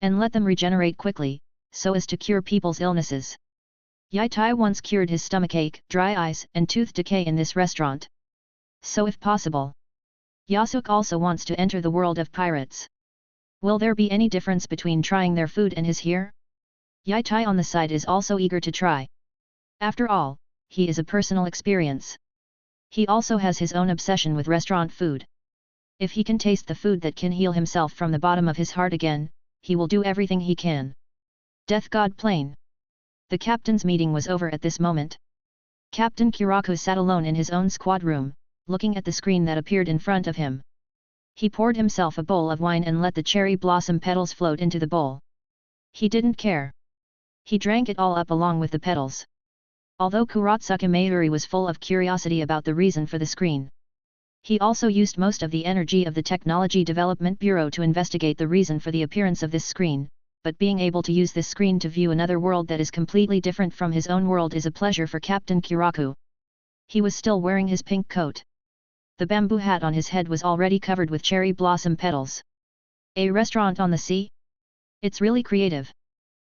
And let them regenerate quickly, so as to cure people's illnesses. Yai-Tai once cured his stomachache, dry eyes and tooth decay in this restaurant. So if possible, Yasuke also wants to enter the world of pirates. Will there be any difference between trying their food and his here? Yai-Tai on the side is also eager to try. After all, he is a personal experience. He also has his own obsession with restaurant food. If he can taste the food that can heal himself from the bottom of his heart again, he will do everything he can. Death God Plane. The captain's meeting was over at this moment. Captain Kiraku sat alone in his own squad room, looking at the screen that appeared in front of him. He poured himself a bowl of wine and let the cherry blossom petals float into the bowl. He didn't care. He drank it all up along with the petals. Although Kurotsuka Mayuri was full of curiosity about the reason for the screen, he also used most of the energy of the Technology Development Bureau to investigate the reason for the appearance of this screen, but being able to use this screen to view another world that is completely different from his own world is a pleasure for Captain Kiraku. He was still wearing his pink coat. The bamboo hat on his head was already covered with cherry blossom petals. A restaurant on the sea? It's really creative.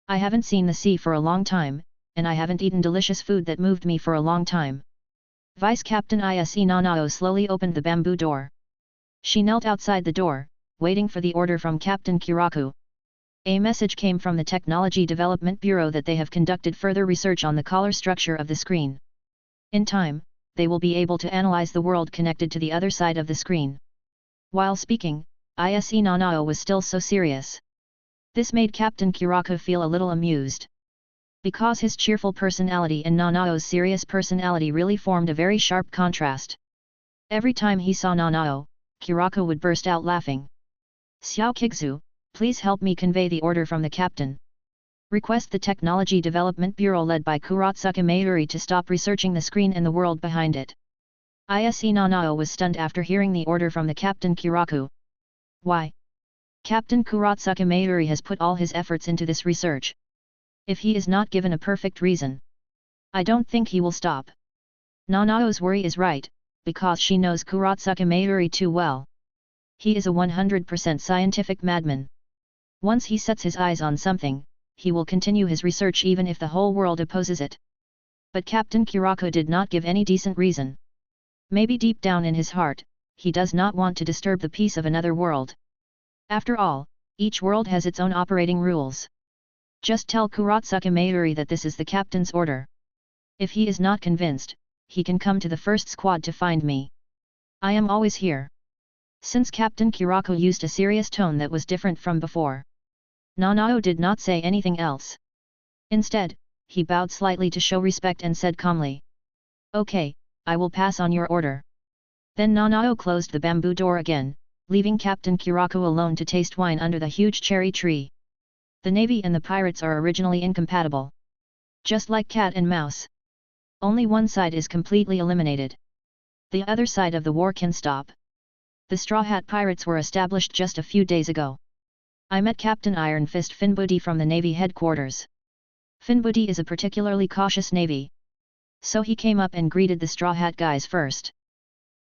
I haven't seen the sea for a long time, and I haven't eaten delicious food that moved me for a long time. Vice Captain Ise Nanao slowly opened the bamboo door. She knelt outside the door, waiting for the order from Captain Kiraku. A message came from the Technology Development Bureau that they have conducted further research on the color structure of the screen. In time, they will be able to analyze the world connected to the other side of the screen. While speaking, Ise Nanao was still so serious. This made Captain Kiraku feel a little amused. Because his cheerful personality and Nanao's serious personality really formed a very sharp contrast. Every time he saw Nanao, Kiraku would burst out laughing. Xiao Kigzu, please help me convey the order from the captain. Request the Technology Development Bureau led by Kurotsuka Mayuri to stop researching the screen and the world behind it. Ise Nanao was stunned after hearing the order from the Captain Kiraku. Why? Captain Kurotsuka Mayuri has put all his efforts into this research. If he is not given a perfect reason, I don't think he will stop. Nanao's worry is right, because she knows Kurotsuka Mayuri too well. He is a 100% scientific madman. Once he sets his eyes on something, he will continue his research even if the whole world opposes it. But Captain Kiraku did not give any decent reason. Maybe deep down in his heart, he does not want to disturb the peace of another world. After all, each world has its own operating rules. Just tell Kurotsuka Mayuri that this is the captain's order. If he is not convinced, he can come to the first squad to find me. I am always here. Since Captain Kiraku used a serious tone that was different from before, Nanao did not say anything else. Instead, he bowed slightly to show respect and said calmly, "Okay, I will pass on your order." Then Nanao closed the bamboo door again, leaving Captain Kiraku alone to taste wine under the huge cherry tree. The Navy and the pirates are originally incompatible. Just like cat and mouse. Only one side is completely eliminated. The other side of the war can stop. The Straw Hat Pirates were established just a few days ago. I met Captain Iron Fist Finbudi from the Navy headquarters. Finbudi is a particularly cautious Navy. So he came up and greeted the Straw Hat guys first.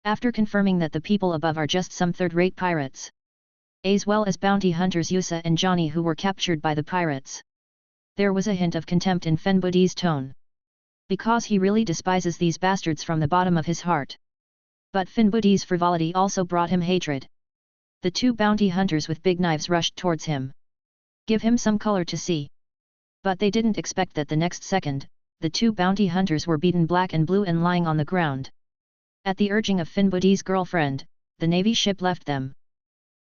After confirming that the people above are just some third-rate pirates, as well as bounty hunters Yusa and Johnny who were captured by the pirates, there was a hint of contempt in Finbudi's tone. Because he really despises these bastards from the bottom of his heart. But Finbudi's frivolity also brought him hatred. The two bounty hunters with big knives rushed towards him. Give him some color to see. But they didn't expect that the next second, the two bounty hunters were beaten black and blue and lying on the ground. At the urging of Finbudi's girlfriend, the Navy ship left them.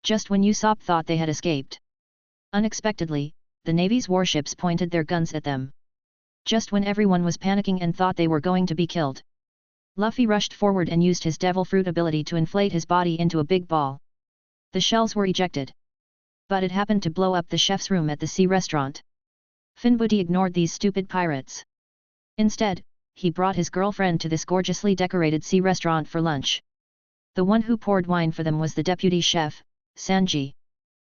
Just when Usopp thought they had escaped. Unexpectedly, the Navy's warships pointed their guns at them. Just when everyone was panicking and thought they were going to be killed, Luffy rushed forward and used his devil fruit ability to inflate his body into a big ball. The shells were ejected. But it happened to blow up the chef's room at the sea restaurant. Finbudi ignored these stupid pirates. Instead, he brought his girlfriend to this gorgeously decorated sea restaurant for lunch. The one who poured wine for them was the deputy chef, Sanji.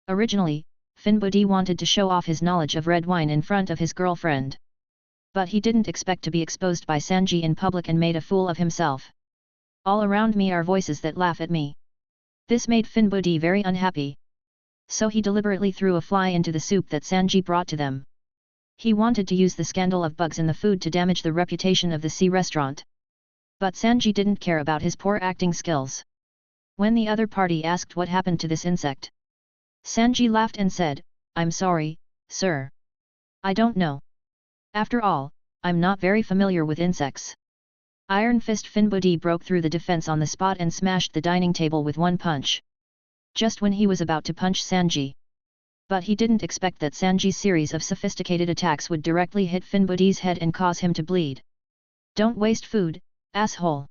Originally, Finbudi wanted to show off his knowledge of red wine in front of his girlfriend. But he didn't expect to be exposed by Sanji in public and made a fool of himself. All around me are voices that laugh at me. This made Finbudi very unhappy. So he deliberately threw a fly into the soup that Sanji brought to them. He wanted to use the scandal of bugs in the food to damage the reputation of the sea restaurant. But Sanji didn't care about his poor acting skills. When the other party asked what happened to this insect, Sanji laughed and said, "I'm sorry, sir. I don't know. After all, I'm not very familiar with insects." Iron Fist Finbudi broke through the defense on the spot and smashed the dining table with one punch. Just when he was about to punch Sanji, But he didn't expect that Sanji's series of sophisticated attacks would directly hit Finbudi's head and cause him to bleed. Don't waste food, asshole!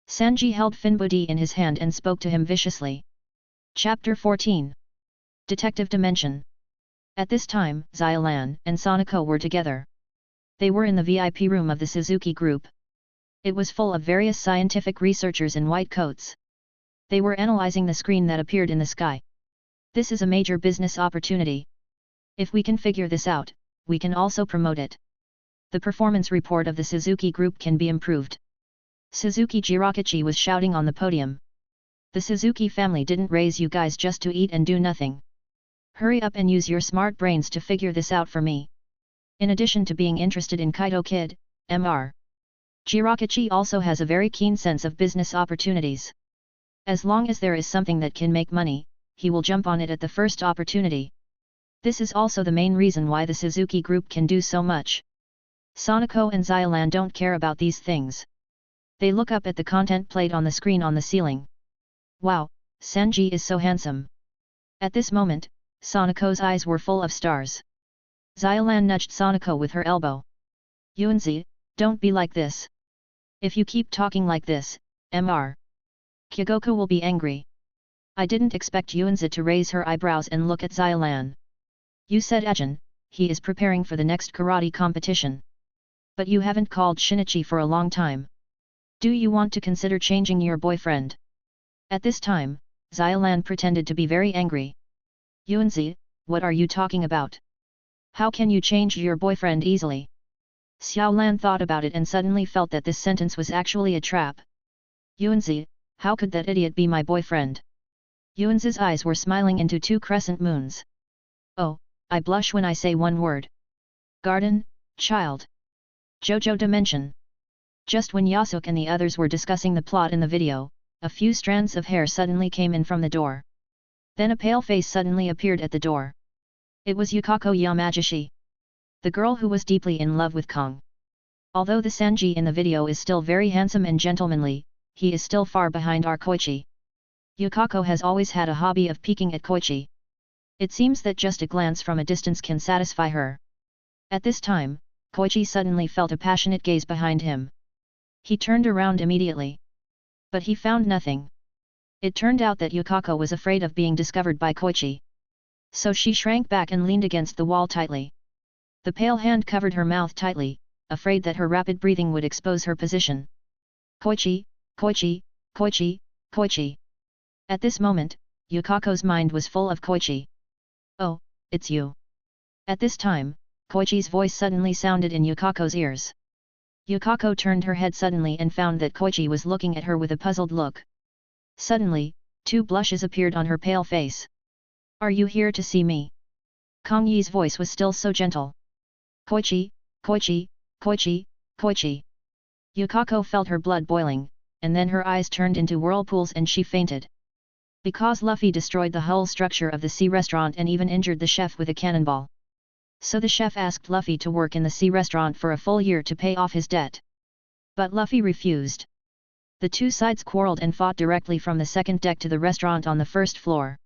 Sanji held Finbudi in his hand and spoke to him viciously. Chapter 14. Detective Dimension. At this time, Xiaolan and Sonoko were together. They were in the VIP room of the Suzuki Group. It was full of various scientific researchers in white coats. They were analyzing the screen that appeared in the sky. This is a major business opportunity. If we can figure this out, we can also promote it. The performance report of the Suzuki Group can be improved. Suzuki Jirakichi was shouting on the podium. The Suzuki family didn't raise you guys just to eat and do nothing. Hurry up and use your smart brains to figure this out for me. In addition to being interested in Kaito Kid, Mr. Jirakichi also has a very keen sense of business opportunities. As long as there is something that can make money, he will jump on it at the first opportunity. This is also the main reason why the Suzuki Group can do so much. Sonoko and Xiaolan don't care about these things. They look up at the content plate on the screen on the ceiling. Wow, Sanji is so handsome. At this moment, Sonoko's eyes were full of stars. Xiaolan nudged Sonoko with her elbow. Yuanzi, don't be like this. If you keep talking like this, Mr. Kyogoku will be angry. I didn't expect Yuanzi to raise her eyebrows and look at Xiaolan. You said Ajin, he is preparing for the next karate competition. But you haven't called Shinichi for a long time. Do you want to consider changing your boyfriend? At this time, Xiaolan pretended to be very angry. Yuanzi, what are you talking about? How can you change your boyfriend easily? Xiaolan thought about it and suddenly felt that this sentence was actually a trap. Yuanzi, how could that idiot be my boyfriend? Yuanzi's eyes were smiling into two crescent moons. Oh, I blush when I say one word. Garden, child. JoJo Dimension. Just when Yasuke and the others were discussing the plot in the video, a few strands of hair suddenly came in from the door. Then a pale face suddenly appeared at the door. It was Yukako Yamagishi, the girl who was deeply in love with Kong. Although the Sanji in the video is still very handsome and gentlemanly, he is still far behind our Koichi. Yukako has always had a hobby of peeking at Koichi. It seems that just a glance from a distance can satisfy her. At this time, Koichi suddenly felt a passionate gaze behind him. He turned around immediately. But he found nothing. It turned out that Yukako was afraid of being discovered by Koichi. So she shrank back and leaned against the wall tightly. The pale hand covered her mouth tightly, afraid that her rapid breathing would expose her position. Koichi, Koichi, Koichi, Koichi. At this moment, Yukako's mind was full of Koichi. Oh, it's you. At this time, Koichi's voice suddenly sounded in Yukako's ears. Yukako turned her head suddenly and found that Koichi was looking at her with a puzzled look. Suddenly, two blushes appeared on her pale face. Are you here to see me? Kong Yi's voice was still so gentle. Koichi, Koichi, Koichi, Koichi. Yukako felt her blood boiling, and then her eyes turned into whirlpools and she fainted. Because Luffy destroyed the whole structure of the sea restaurant and even injured the chef with a cannonball. So the chef asked Luffy to work in the sea restaurant for a full year to pay off his debt. But Luffy refused. The two sides quarreled and fought directly from the second deck to the restaurant on the first floor.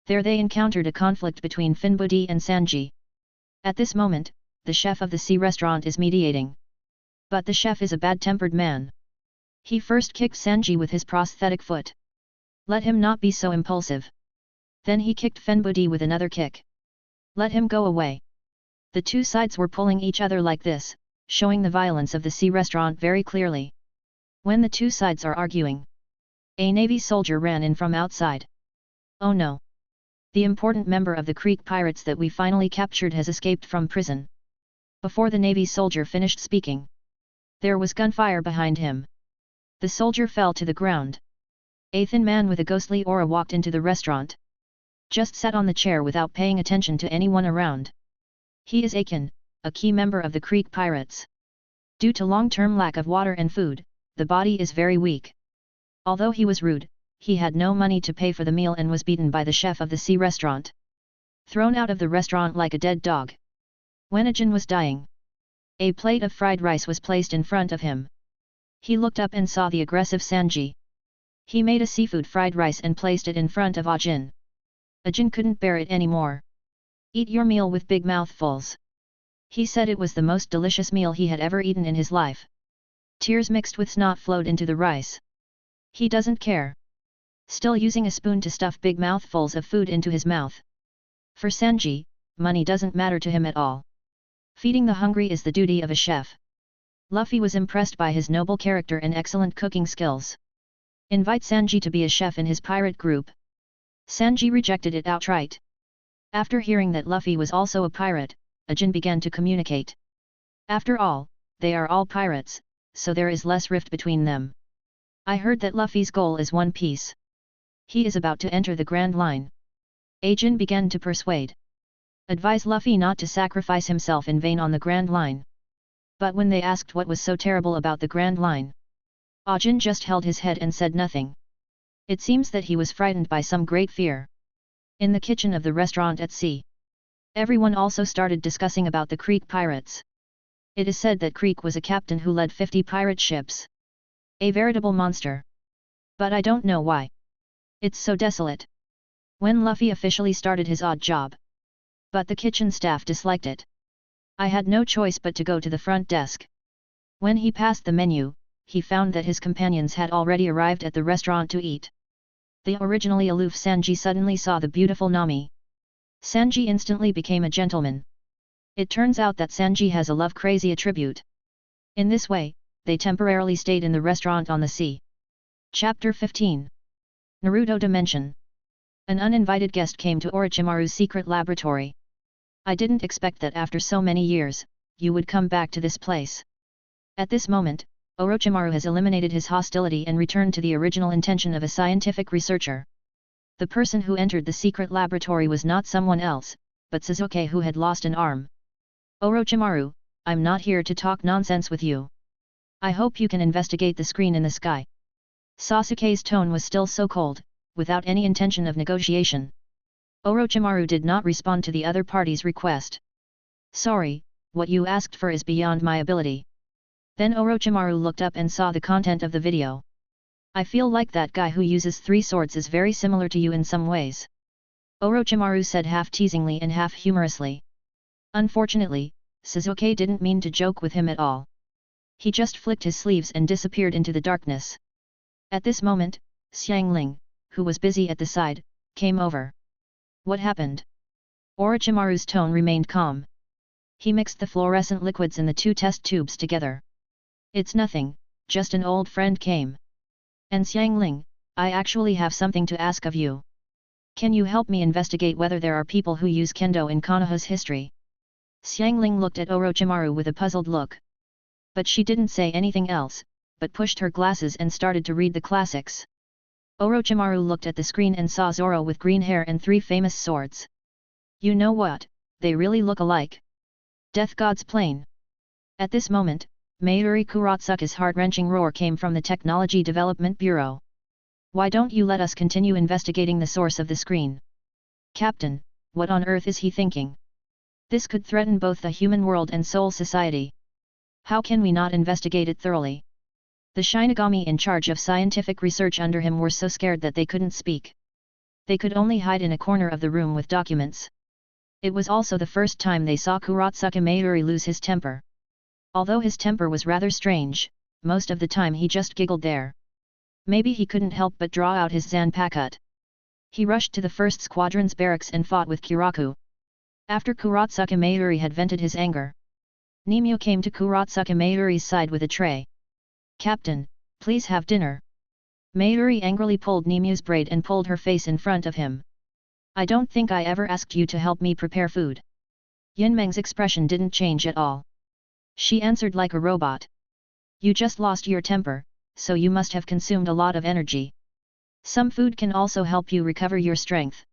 There they encountered a conflict between Finbudi and Sanji. At this moment, the chef of the sea restaurant is mediating. But the chef is a bad-tempered man. He first kicked Sanji with his prosthetic foot. Let him not be so impulsive. Then he kicked Finbudi with another kick. Let him go away. The two sides were pulling each other like this, showing the violence of the sea restaurant very clearly. When the two sides are arguing, a Navy soldier ran in from outside. Oh no! The important member of the Creek pirates that we finally captured has escaped from prison. Before the Navy soldier finished speaking, there was gunfire behind him. The soldier fell to the ground. A thin man with a ghostly aura walked into the restaurant. Just sat on the chair without paying attention to anyone around. He is Akin, a key member of the Creek pirates. Due to long-term lack of water and food, the body is very weak. Although he was rude, he had no money to pay for the meal and was beaten by the chef of the sea restaurant. Thrown out of the restaurant like a dead dog. When Ajin was dying, a plate of fried rice was placed in front of him. He looked up and saw the aggressive Sanji. He made a seafood fried rice and placed it in front of Ajin. Ajin couldn't bear it anymore. Eat your meal with big mouthfuls. He said it was the most delicious meal he had ever eaten in his life. Tears mixed with snot flowed into the rice. He doesn't care. Still using a spoon to stuff big mouthfuls of food into his mouth. For Sanji, money doesn't matter to him at all. Feeding the hungry is the duty of a chef. Luffy was impressed by his noble character and excellent cooking skills. Invite Sanji to be a chef in his pirate group. Sanji rejected it outright. After hearing that Luffy was also a pirate, Ajin began to communicate. After all, they are all pirates, so there is less rift between them. I heard that Luffy's goal is One Piece. He is about to enter the Grand Line. Ajin began to persuade. Advise Luffy not to sacrifice himself in vain on the Grand Line. But when they asked what was so terrible about the Grand Line, Ajin just held his head and said nothing. It seems that he was frightened by some great fear. In the kitchen of the restaurant at sea, everyone also started discussing about the Creek pirates. It is said that Creek was a captain who led 50 pirate ships. A veritable monster. But I don't know why. It's so desolate. When Luffy officially started his odd job. But the kitchen staff disliked it. I had no choice but to go to the front desk. When he passed the menu, he found that his companions had already arrived at the restaurant to eat. The originally aloof Sanji suddenly saw the beautiful Nami. Sanji instantly became a gentleman. It turns out that Sanji has a love-crazy attribute. In this way, they temporarily stayed in the restaurant on the sea. Chapter 15. Naruto Dimension. An uninvited guest came to Orochimaru's secret laboratory. I didn't expect that after so many years, you would come back to this place. At this moment, Orochimaru has eliminated his hostility and returned to the original intention of a scientific researcher. The person who entered the secret laboratory was not someone else, but Sasuke, who had lost an arm. Orochimaru, I'm not here to talk nonsense with you. I hope you can investigate the screen in the sky. Sasuke's tone was still so cold, without any intention of negotiation. Orochimaru did not respond to the other party's request. Sorry, what you asked for is beyond my ability. Then Orochimaru looked up and saw the content of the video. I feel like that guy who uses 3 swords is very similar to you in some ways. Orochimaru said half teasingly and half humorously. Unfortunately, Sasuke didn't mean to joke with him at all. He just flicked his sleeves and disappeared into the darkness. At this moment, Xiangling, who was busy at the side, came over. What happened? Orochimaru's tone remained calm. He mixed the fluorescent liquids in the 2 test tubes together. It's nothing, just an old friend came. And Xiangling, I actually have something to ask of you. Can you help me investigate whether there are people who use kendo in Konoha's history? Xiangling looked at Orochimaru with a puzzled look. But she didn't say anything else, but pushed her glasses and started to read the classics. Orochimaru looked at the screen and saw Zoro with green hair and 3 famous swords. You know what, they really look alike. Death God's Plane. At this moment, Mayuri Kuratsuka's heart-wrenching roar came from the Technology Development Bureau. Why don't you let us continue investigating the source of the screen? Captain, what on earth is he thinking? This could threaten both the human world and Soul Society. How can we not investigate it thoroughly? The Shinigami in charge of scientific research under him were so scared that they couldn't speak. They could only hide in a corner of the room with documents. It was also the first time they saw Kuratsuka Mayuri lose his temper. Although his temper was rather strange, most of the time he just giggled there. Maybe he couldn't help but draw out his Zanpakuto. He rushed to the 1st Squadron's barracks and fought with Kiraku. After Kuratsuka Mayuri had vented his anger, Nimue came to Kuratsuka Mayuri's side with a tray. Captain, please have dinner. Mayuri angrily pulled Nimue's braid and pulled her face in front of him. I don't think I ever asked you to help me prepare food. Yunmeng's expression didn't change at all. She answered like a robot. You just lost your temper, so you must have consumed a lot of energy. Some food can also help you recover your strength.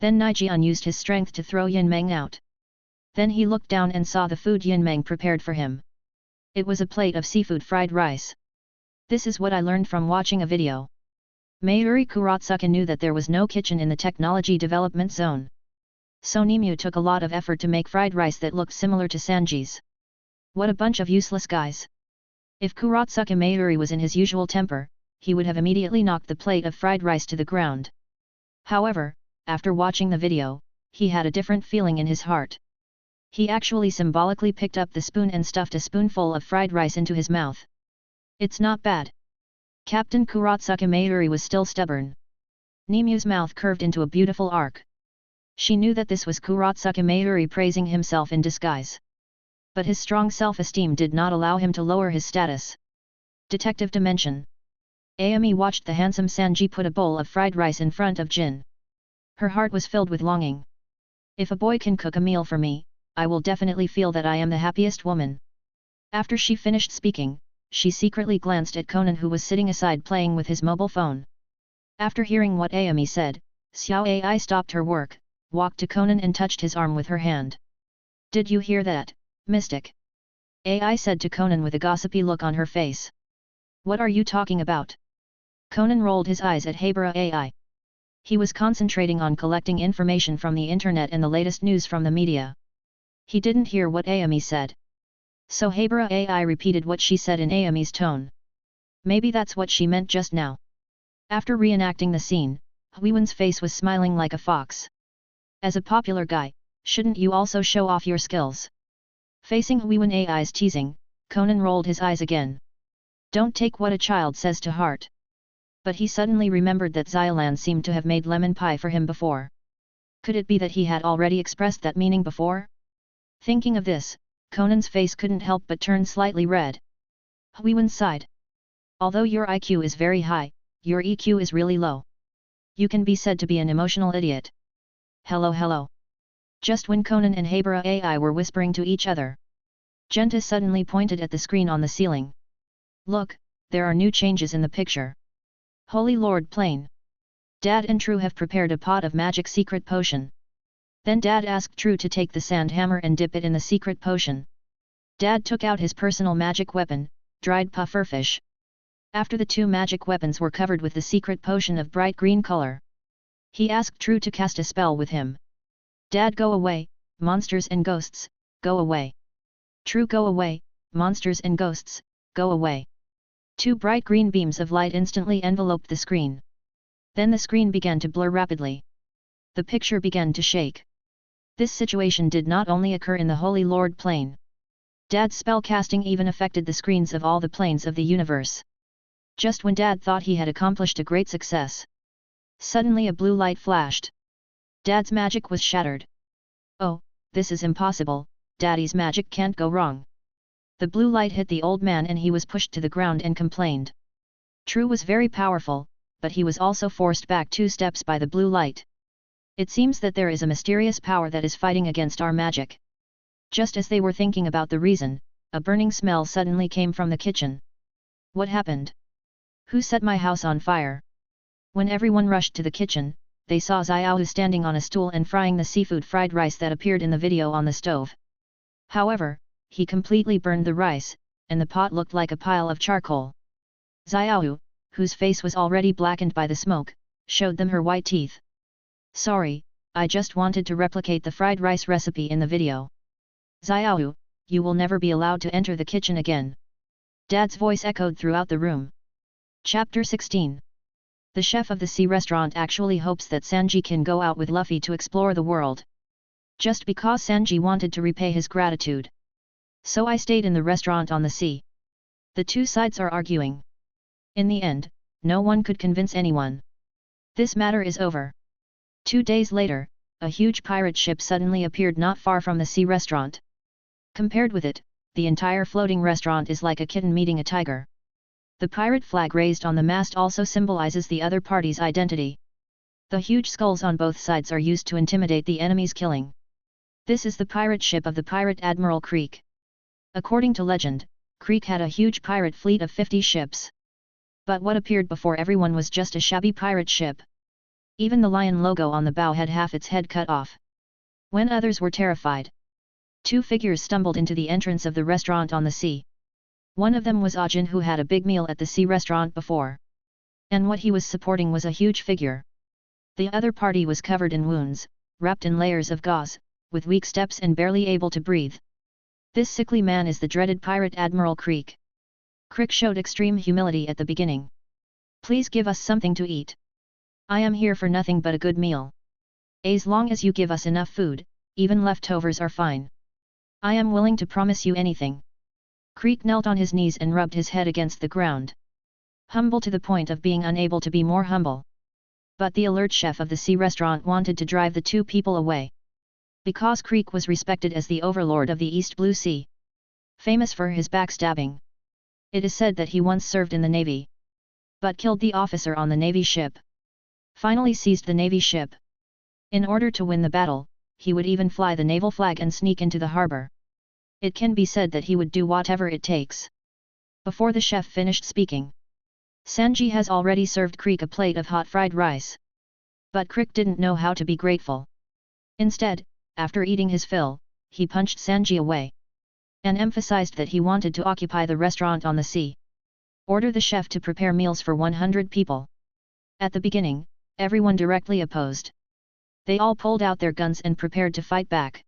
Then Nijian used his strength to throw Yunmeng out. Then he looked down and saw the food Yunmeng prepared for him. It was a plate of seafood fried rice. This is what I learned from watching a video. Mayuri Kuratsuka knew that there was no kitchen in the technology development zone. So Nimue took a lot of effort to make fried rice that looked similar to Sanji's. What a bunch of useless guys. If Kuratsuka Mayuri was in his usual temper, he would have immediately knocked the plate of fried rice to the ground. However, after watching the video, he had a different feeling in his heart. He actually symbolically picked up the spoon and stuffed a spoonful of fried rice into his mouth. It's not bad. Captain Kurotsuka Mayuri was still stubborn. Nemu's mouth curved into a beautiful arc. She knew that this was Kurotsuka Mayuri praising himself in disguise. But his strong self-esteem did not allow him to lower his status. Detective Dimension. Ayami watched the handsome Sanji put a bowl of fried rice in front of Jin. Her heart was filled with longing. If a boy can cook a meal for me, I will definitely feel that I am the happiest woman. After she finished speaking, she secretly glanced at Conan, who was sitting aside playing with his mobile phone. After hearing what Ayami said, Xiao Ai stopped her work, walked to Conan and touched his arm with her hand. Did you hear that, Mystic? Ai said to Conan with a gossipy look on her face. What are you talking about? Conan rolled his eyes at Habara Ai. He was concentrating on collecting information from the internet and the latest news from the media. He didn't hear what Ayami said. So Habara Ai repeated what she said in Ayami's tone. Maybe that's what she meant just now. After reenacting the scene, Huiwen's face was smiling like a fox. As a popular guy, shouldn't you also show off your skills? Facing Huiwen Ai's teasing, Conan rolled his eyes again. Don't take what a child says to heart. But he suddenly remembered that Xylan seemed to have made lemon pie for him before. Could it be that he had already expressed that meaning before? Thinking of this, Conan's face couldn't help but turn slightly red. Huiwen sighed. Although your IQ is very high, your EQ is really low. You can be said to be an emotional idiot. Hello. Just when Conan and Habara Ai were whispering to each other, Genta suddenly pointed at the screen on the ceiling. Look, there are new changes in the picture. Holy Lord Plane. Dad and True have prepared a pot of magic secret potion. Then Dad asked True to take the sand hammer and dip it in the secret potion. Dad took out his personal magic weapon, dried pufferfish. After the two magic weapons were covered with the secret potion of bright green color, he asked True to cast a spell with him. Dad, go away, monsters and ghosts, go away. True, go away, monsters and ghosts, go away. Two bright green beams of light instantly enveloped the screen. Then the screen began to blur rapidly. The picture began to shake. This situation did not only occur in the Holy Lord plane. Dad's spell casting even affected the screens of all the planes of the universe. Just when Dad thought he had accomplished a great success, suddenly a blue light flashed. Dad's magic was shattered. Oh, this is impossible, Daddy's magic can't go wrong. The blue light hit the old man and he was pushed to the ground and complained. True was very powerful, but he was also forced back 2 steps by the blue light. It seems that there is a mysterious power that is fighting against our magic. Just as they were thinking about the reason, a burning smell suddenly came from the kitchen. What happened? Who set my house on fire? When everyone rushed to the kitchen, they saw Xiaohu standing on a stool and frying the seafood fried rice that appeared in the video on the stove. However, he completely burned the rice, and the pot looked like a pile of charcoal. Xiaohu, whose face was already blackened by the smoke, showed them her white teeth. Sorry, I just wanted to replicate the fried rice recipe in the video. Xiaohu, you will never be allowed to enter the kitchen again. Dad's voice echoed throughout the room. Chapter 16. The chef of the sea restaurant actually hopes that Sanji can go out with Luffy to explore the world. Just because Sanji wanted to repay his gratitude. So I stayed in the restaurant on the sea. The two sides are arguing. In the end, no one could convince anyone. This matter is over. 2 days later, a huge pirate ship suddenly appeared not far from the sea restaurant. Compared with it, the entire floating restaurant is like a kitten meeting a tiger. The pirate flag raised on the mast also symbolizes the other party's identity. The huge skulls on both sides are used to intimidate the enemy's killing. This is the pirate ship of the pirate Admiral Creek. According to legend, Creek had a huge pirate fleet of 50 ships. But what appeared before everyone was just a shabby pirate ship. Even the lion logo on the bow had half its head cut off. When others were terrified, 2 figures stumbled into the entrance of the restaurant on the sea. One of them was Ajin, who had a big meal at the sea restaurant before. And what he was supporting was a huge figure. The other party was covered in wounds, wrapped in layers of gauze, with weak steps and barely able to breathe. This sickly man is the dreaded pirate Admiral Creek. Crick showed extreme humility at the beginning. Please give us something to eat. I am here for nothing but a good meal. As long as you give us enough food, even leftovers are fine. I am willing to promise you anything. Creek knelt on his knees and rubbed his head against the ground. Humble to the point of being unable to be more humble. But the alert chef of the sea restaurant wanted to drive the two people away. Because Creek was respected as the overlord of the East Blue Sea. Famous for his backstabbing. It is said that he once served in the Navy. But killed the officer on the Navy ship. Finally seized the Navy ship. In order to win the battle, he would even fly the naval flag and sneak into the harbor. It can be said that he would do whatever it takes. Before the chef finished speaking, Sanji has already served Creek a plate of hot fried rice. But Creek didn't know how to be grateful. Instead, after eating his fill, he punched Sanji away. And emphasized that he wanted to occupy the restaurant on the sea. Order the chef to prepare meals for 100 people. At the beginning, everyone directly opposed. They all pulled out their guns and prepared to fight back.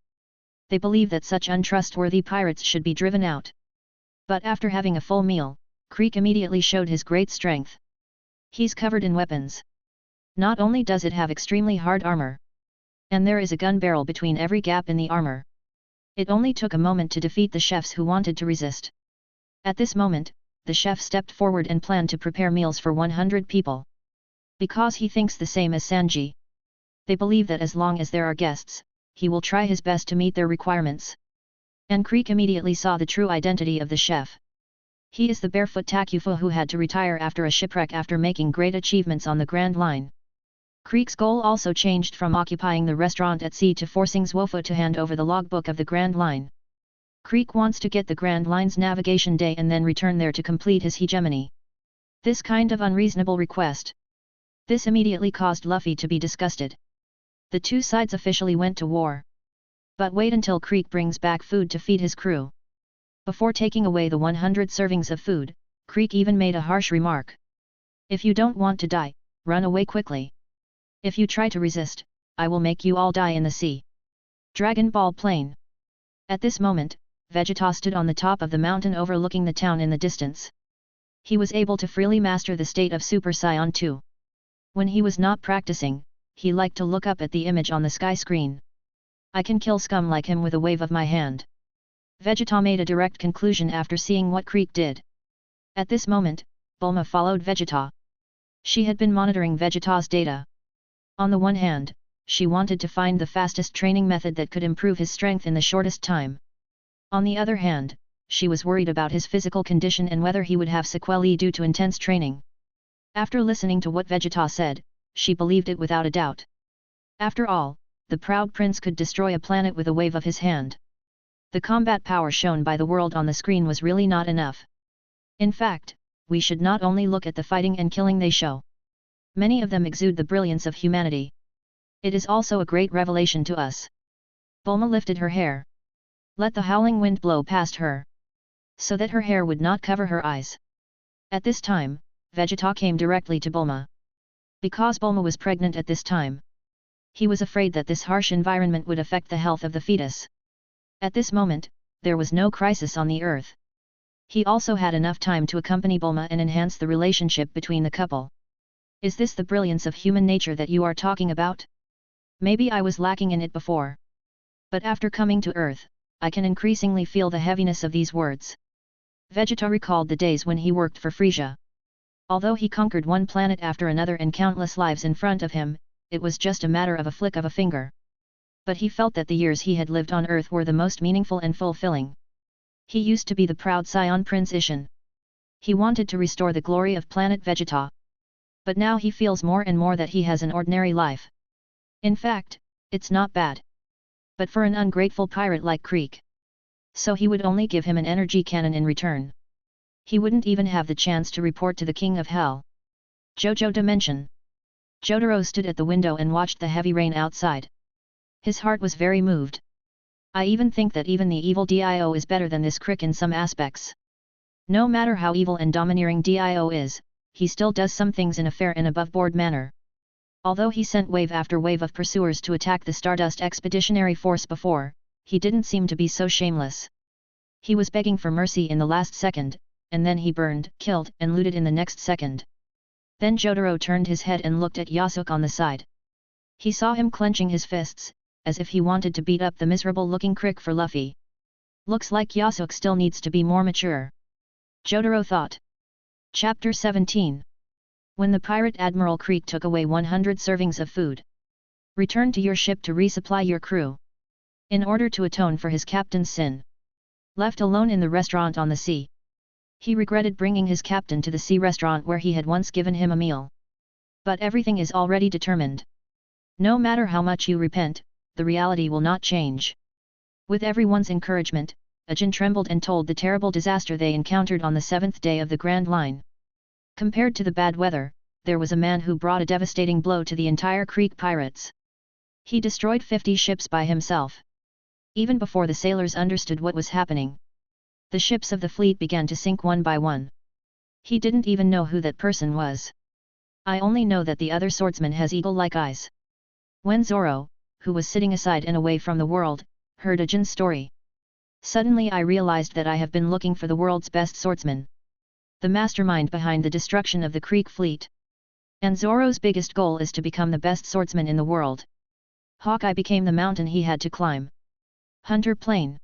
They believed that such untrustworthy pirates should be driven out. But after having a full meal, Creek immediately showed his great strength. He's covered in weapons. Not only does it have extremely hard armor, and there is a gun barrel between every gap in the armor. It only took a moment to defeat the chefs who wanted to resist. At this moment, the chef stepped forward and planned to prepare meals for 100 people. Because he thinks the same as Sanji. They believe that as long as there are guests, he will try his best to meet their requirements. And Creek immediately saw the true identity of the chef. He is the barefoot Takufa who had to retire after a shipwreck after making great achievements on the Grand Line. Creek's goal also changed from occupying the restaurant at sea to forcing Zwofa to hand over the logbook of the Grand Line. Creek wants to get the Grand Line's navigation day and then return there to complete his hegemony. This kind of unreasonable request. This immediately caused Luffy to be disgusted. The two sides officially went to war. But wait until Creek brings back food to feed his crew. Before taking away the 100 servings of food, Creek even made a harsh remark. If you don't want to die, run away quickly. If you try to resist, I will make you all die in the sea. Dragon Ball Plain. At this moment, Vegeta stood on the top of the mountain overlooking the town in the distance. He was able to freely master the state of Super Saiyan 2. When he was not practicing, he liked to look up at the image on the sky screen. I can kill scum like him with a wave of my hand. Vegeta made a direct conclusion after seeing what Creek did. At this moment, Bulma followed Vegeta. She had been monitoring Vegeta's data. On the one hand, she wanted to find the fastest training method that could improve his strength in the shortest time. On the other hand, she was worried about his physical condition and whether he would have sequelae due to intense training. After listening to what Vegeta said, she believed it without a doubt. After all, the proud prince could destroy a planet with a wave of his hand. The combat power shown by the world on the screen was really not enough. In fact, we should not only look at the fighting and killing they show. Many of them exude the brilliance of humanity. It is also a great revelation to us. Bulma lifted her hair. Let the howling wind blow past her, so that her hair would not cover her eyes. At this time, Vegeta came directly to Bulma. Because Bulma was pregnant at this time, he was afraid that this harsh environment would affect the health of the fetus. At this moment, there was no crisis on the earth. He also had enough time to accompany Bulma and enhance the relationship between the couple. Is this the brilliance of human nature that you are talking about? Maybe I was lacking in it before. But after coming to Earth, I can increasingly feel the heaviness of these words. Vegeta recalled the days when he worked for Frisia. Although he conquered one planet after another and countless lives in front of him, it was just a matter of a flick of a finger. But he felt that the years he had lived on Earth were the most meaningful and fulfilling. He used to be the proud Scion Prince Ishin. He wanted to restore the glory of planet Vegeta. But now he feels more and more that he has an ordinary life. In fact, it's not bad. But for an ungrateful pirate like Creek. So he would only give him an energy cannon in return. He wouldn't even have the chance to report to the King of Hell. Jojo Dimension. Jotaro stood at the window and watched the heavy rain outside. His heart was very moved. I even think that even the evil Dio is better than this Crick in some aspects. No matter how evil and domineering Dio is, he still does some things in a fair and above-board manner. Although he sent wave after wave of pursuers to attack the Stardust Expeditionary Force before, he didn't seem to be so shameless. He was begging for mercy in the last second, and then he burned, killed, and looted in the next second. Then Jotaro turned his head and looked at Yasuke on the side. He saw him clenching his fists, as if he wanted to beat up the miserable-looking crick for Luffy. Looks like Yasuke still needs to be more mature. Jotaro thought. Chapter 17. When the pirate Admiral Creek took away 100 servings of food. Return to your ship to resupply your crew. In order to atone for his captain's sin. Left alone in the restaurant on the sea. He regretted bringing his captain to the sea restaurant where he had once given him a meal. But everything is already determined. No matter how much you repent, the reality will not change. With everyone's encouragement, Ajin trembled and told the terrible disaster they encountered on the 7th day of the Grand Line. Compared to the bad weather, there was a man who brought a devastating blow to the entire Creek pirates. He destroyed 50 ships by himself. Even before the sailors understood what was happening, the ships of the fleet began to sink one by one. He didn't even know who that person was. I only know that the other swordsman has eagle-like eyes. When Zoro, who was sitting aside and away from the world, heard Ajin's story. Suddenly I realized that I have been looking for the world's best swordsman. The mastermind behind the destruction of the Creek fleet. And Zoro's biggest goal is to become the best swordsman in the world. Hawkeye became the mountain he had to climb. Hunter Plain.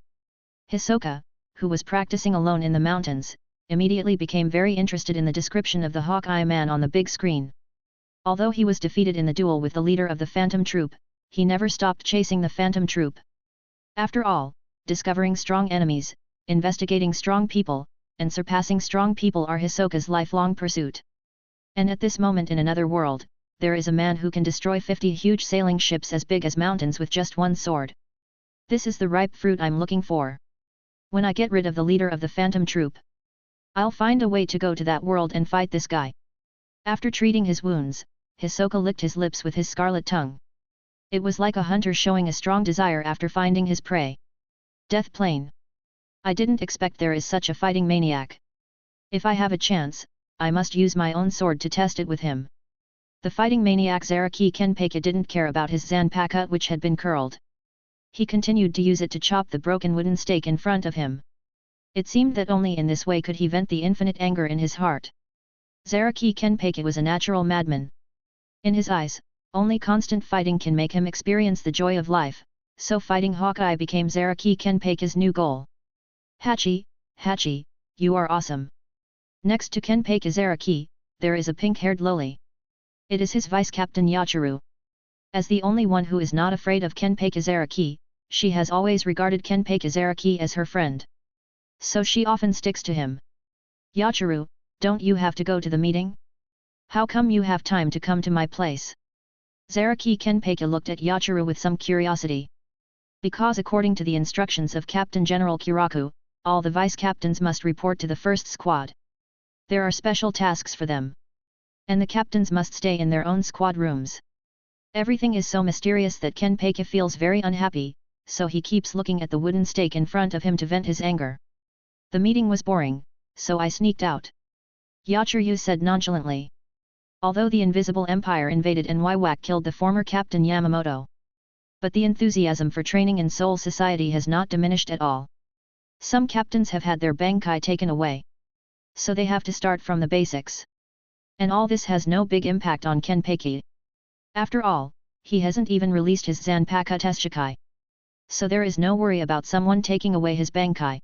Hisoka, who was practicing alone in the mountains, immediately became very interested in the description of the Hawkeye man on the big screen. Although he was defeated in the duel with the leader of the Phantom Troop, he never stopped chasing the Phantom Troop. After all, discovering strong enemies, investigating strong people, and surpassing strong people are Hisoka's lifelong pursuit. And at this moment in another world, there is a man who can destroy 50 huge sailing ships as big as mountains with just one sword. This is the ripe fruit I'm looking for. When I get rid of the leader of the Phantom Troop, I'll find a way to go to that world and fight this guy. After treating his wounds, Hisoka licked his lips with his scarlet tongue. It was like a hunter showing a strong desire after finding his prey. Death Plane. I didn't expect there is such a fighting maniac. If I have a chance, I must use my own sword to test it with him. The fighting maniac Zaraki Kenpeiga didn't care about his zanpaka which had been curled. He continued to use it to chop the broken wooden stake in front of him. It seemed that only in this way could he vent the infinite anger in his heart. Zaraki Kenpeiga was a natural madman. In his eyes, only constant fighting can make him experience the joy of life, so fighting Hawkeye became Zaraki Kenpeiga's new goal. Hachi, Hachi, you are awesome. Next to Kenpeiga Zaraki, there is a pink-haired loli. It is his vice-captain Yachiru. As the only one who is not afraid of Kenpeiga Zaraki, she has always regarded Kenpeiga Zaraki as her friend. So she often sticks to him. Yachiru, don't you have to go to the meeting? How come you have time to come to my place? Zaraki Kenpeiga looked at Yachiru with some curiosity. Because according to the instructions of Captain General Kiraku, all the vice-captains must report to the first squad. There are special tasks for them. And the captains must stay in their own squad rooms. Everything is so mysterious that Kenpeiga feels very unhappy, so he keeps looking at the wooden stake in front of him to vent his anger. The meeting was boring, so I sneaked out. Yachiru said nonchalantly. Although the Invisible Empire invaded and Waiwak killed the former Captain Yamamoto. But the enthusiasm for training in Soul Society has not diminished at all. Some captains have had their bankai taken away. So they have to start from the basics. And all this has no big impact on Kenpeiga. After all, he hasn't even released his Zanpaka Teshikai. So there is no worry about someone taking away his bankai.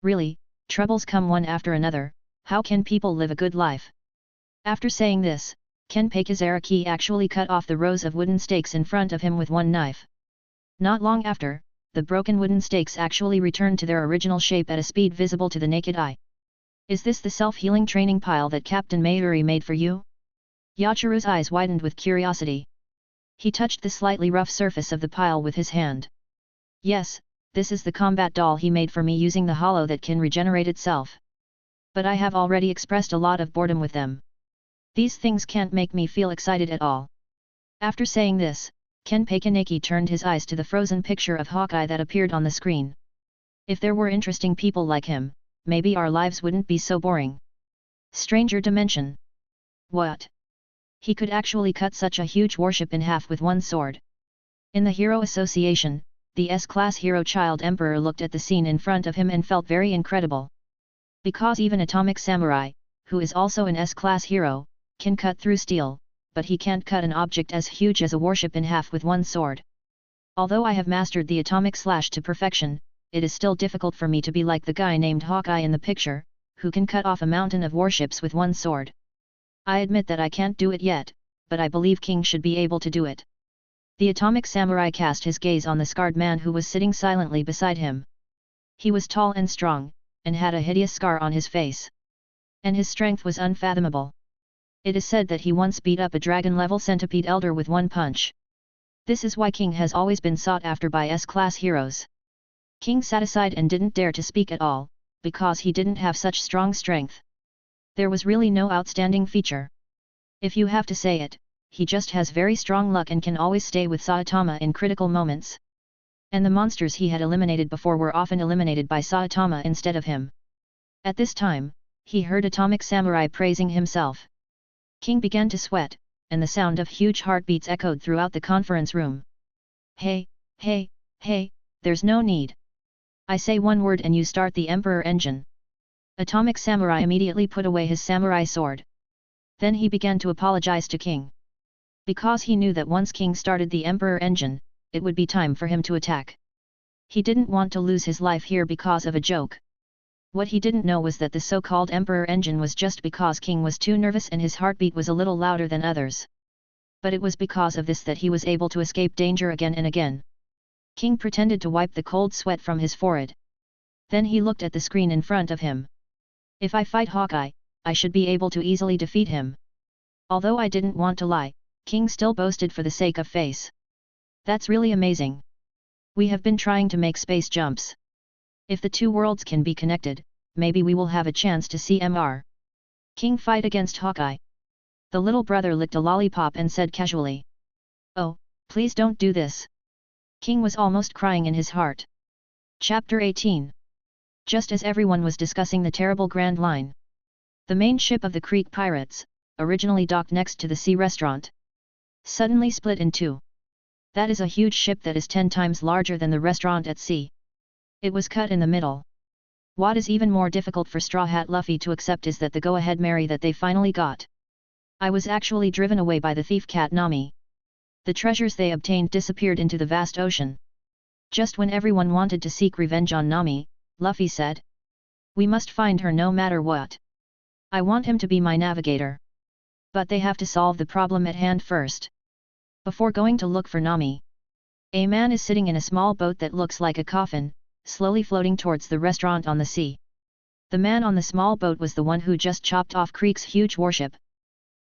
Really, troubles come one after another, how can people live a good life? After saying this, Kenpeiga Zaraki actually cut off the rows of wooden stakes in front of him with one knife. Not long after, the broken wooden stakes actually returned to their original shape at a speed visible to the naked eye. Is this the self-healing training pile that Captain Mayuri made for you? Yachiru's eyes widened with curiosity. He touched the slightly rough surface of the pile with his hand. Yes, this is the combat doll he made for me using the hollow that can regenerate itself. But I have already expressed a lot of boredom with them. These things can't make me feel excited at all. After saying this, Kenpeiga Neki turned his eyes to the frozen picture of Hawkeye that appeared on the screen. If there were interesting people like him, maybe our lives wouldn't be so boring. Stranger dimension. What? He could actually cut such a huge warship in half with one sword. In the Hero Association, the S-Class Hero Child Emperor looked at the scene in front of him and felt very incredible. Because even Atomic Samurai, who is also an S-Class hero, can cut through steel, but he can't cut an object as huge as a warship in half with one sword. Although I have mastered the atomic slash to perfection, it is still difficult for me to be like the guy named Hawkeye in the picture, who can cut off a mountain of warships with one sword. I admit that I can't do it yet, but I believe King should be able to do it. The atomic samurai cast his gaze on the scarred man who was sitting silently beside him. He was tall and strong, and had a hideous scar on his face. And his strength was unfathomable. It is said that he once beat up a dragon-level centipede elder with one punch. This is why King has always been sought after by S-class heroes. King sat aside and didn't dare to speak at all, because he didn't have such strong strength. There was really no outstanding feature. If you have to say it, he just has very strong luck and can always stay with Saitama in critical moments. And the monsters he had eliminated before were often eliminated by Saitama instead of him. At this time, he heard Atomic Samurai praising himself. King began to sweat, and the sound of huge heartbeats echoed throughout the conference room. Hey, there's no need. I say one word and you start the Emperor engine. Atomic Samurai immediately put away his samurai sword. Then he began to apologize to King. Because he knew that once King started the Emperor engine, it would be time for him to attack. He didn't want to lose his life here because of a joke. What he didn't know was that the so-called Emperor engine was just because King was too nervous and his heartbeat was a little louder than others. But it was because of this that he was able to escape danger again and again. King pretended to wipe the cold sweat from his forehead. Then he looked at the screen in front of him. If I fight Hawkeye, I should be able to easily defeat him. Although I didn't want to lie, King still boasted for the sake of face. That's really amazing. We have been trying to make space jumps. If the two worlds can be connected, maybe we will have a chance to see Mr. King fight against Hawkeye. The little brother licked a lollipop and said casually. Oh, please don't do this. King was almost crying in his heart. Chapter 18. Just as everyone was discussing the terrible Grand Line, the main ship of the Creek Pirates, originally docked next to the sea restaurant, suddenly split in two. That is a huge ship that is 10 times larger than the restaurant at sea. It was cut in the middle. What is even more difficult for Straw Hat Luffy to accept is that the go-ahead Mary that they finally got. I was actually driven away by the thief cat Nami. The treasures they obtained disappeared into the vast ocean. Just when everyone wanted to seek revenge on Nami, Luffy said. We must find her no matter what. I want him to be my navigator. But they have to solve the problem at hand first. Before going to look for Nami, a man is sitting in a small boat that looks like a coffin, slowly floating towards the restaurant on the sea. The man on the small boat was the one who just chopped off Creek's huge warship.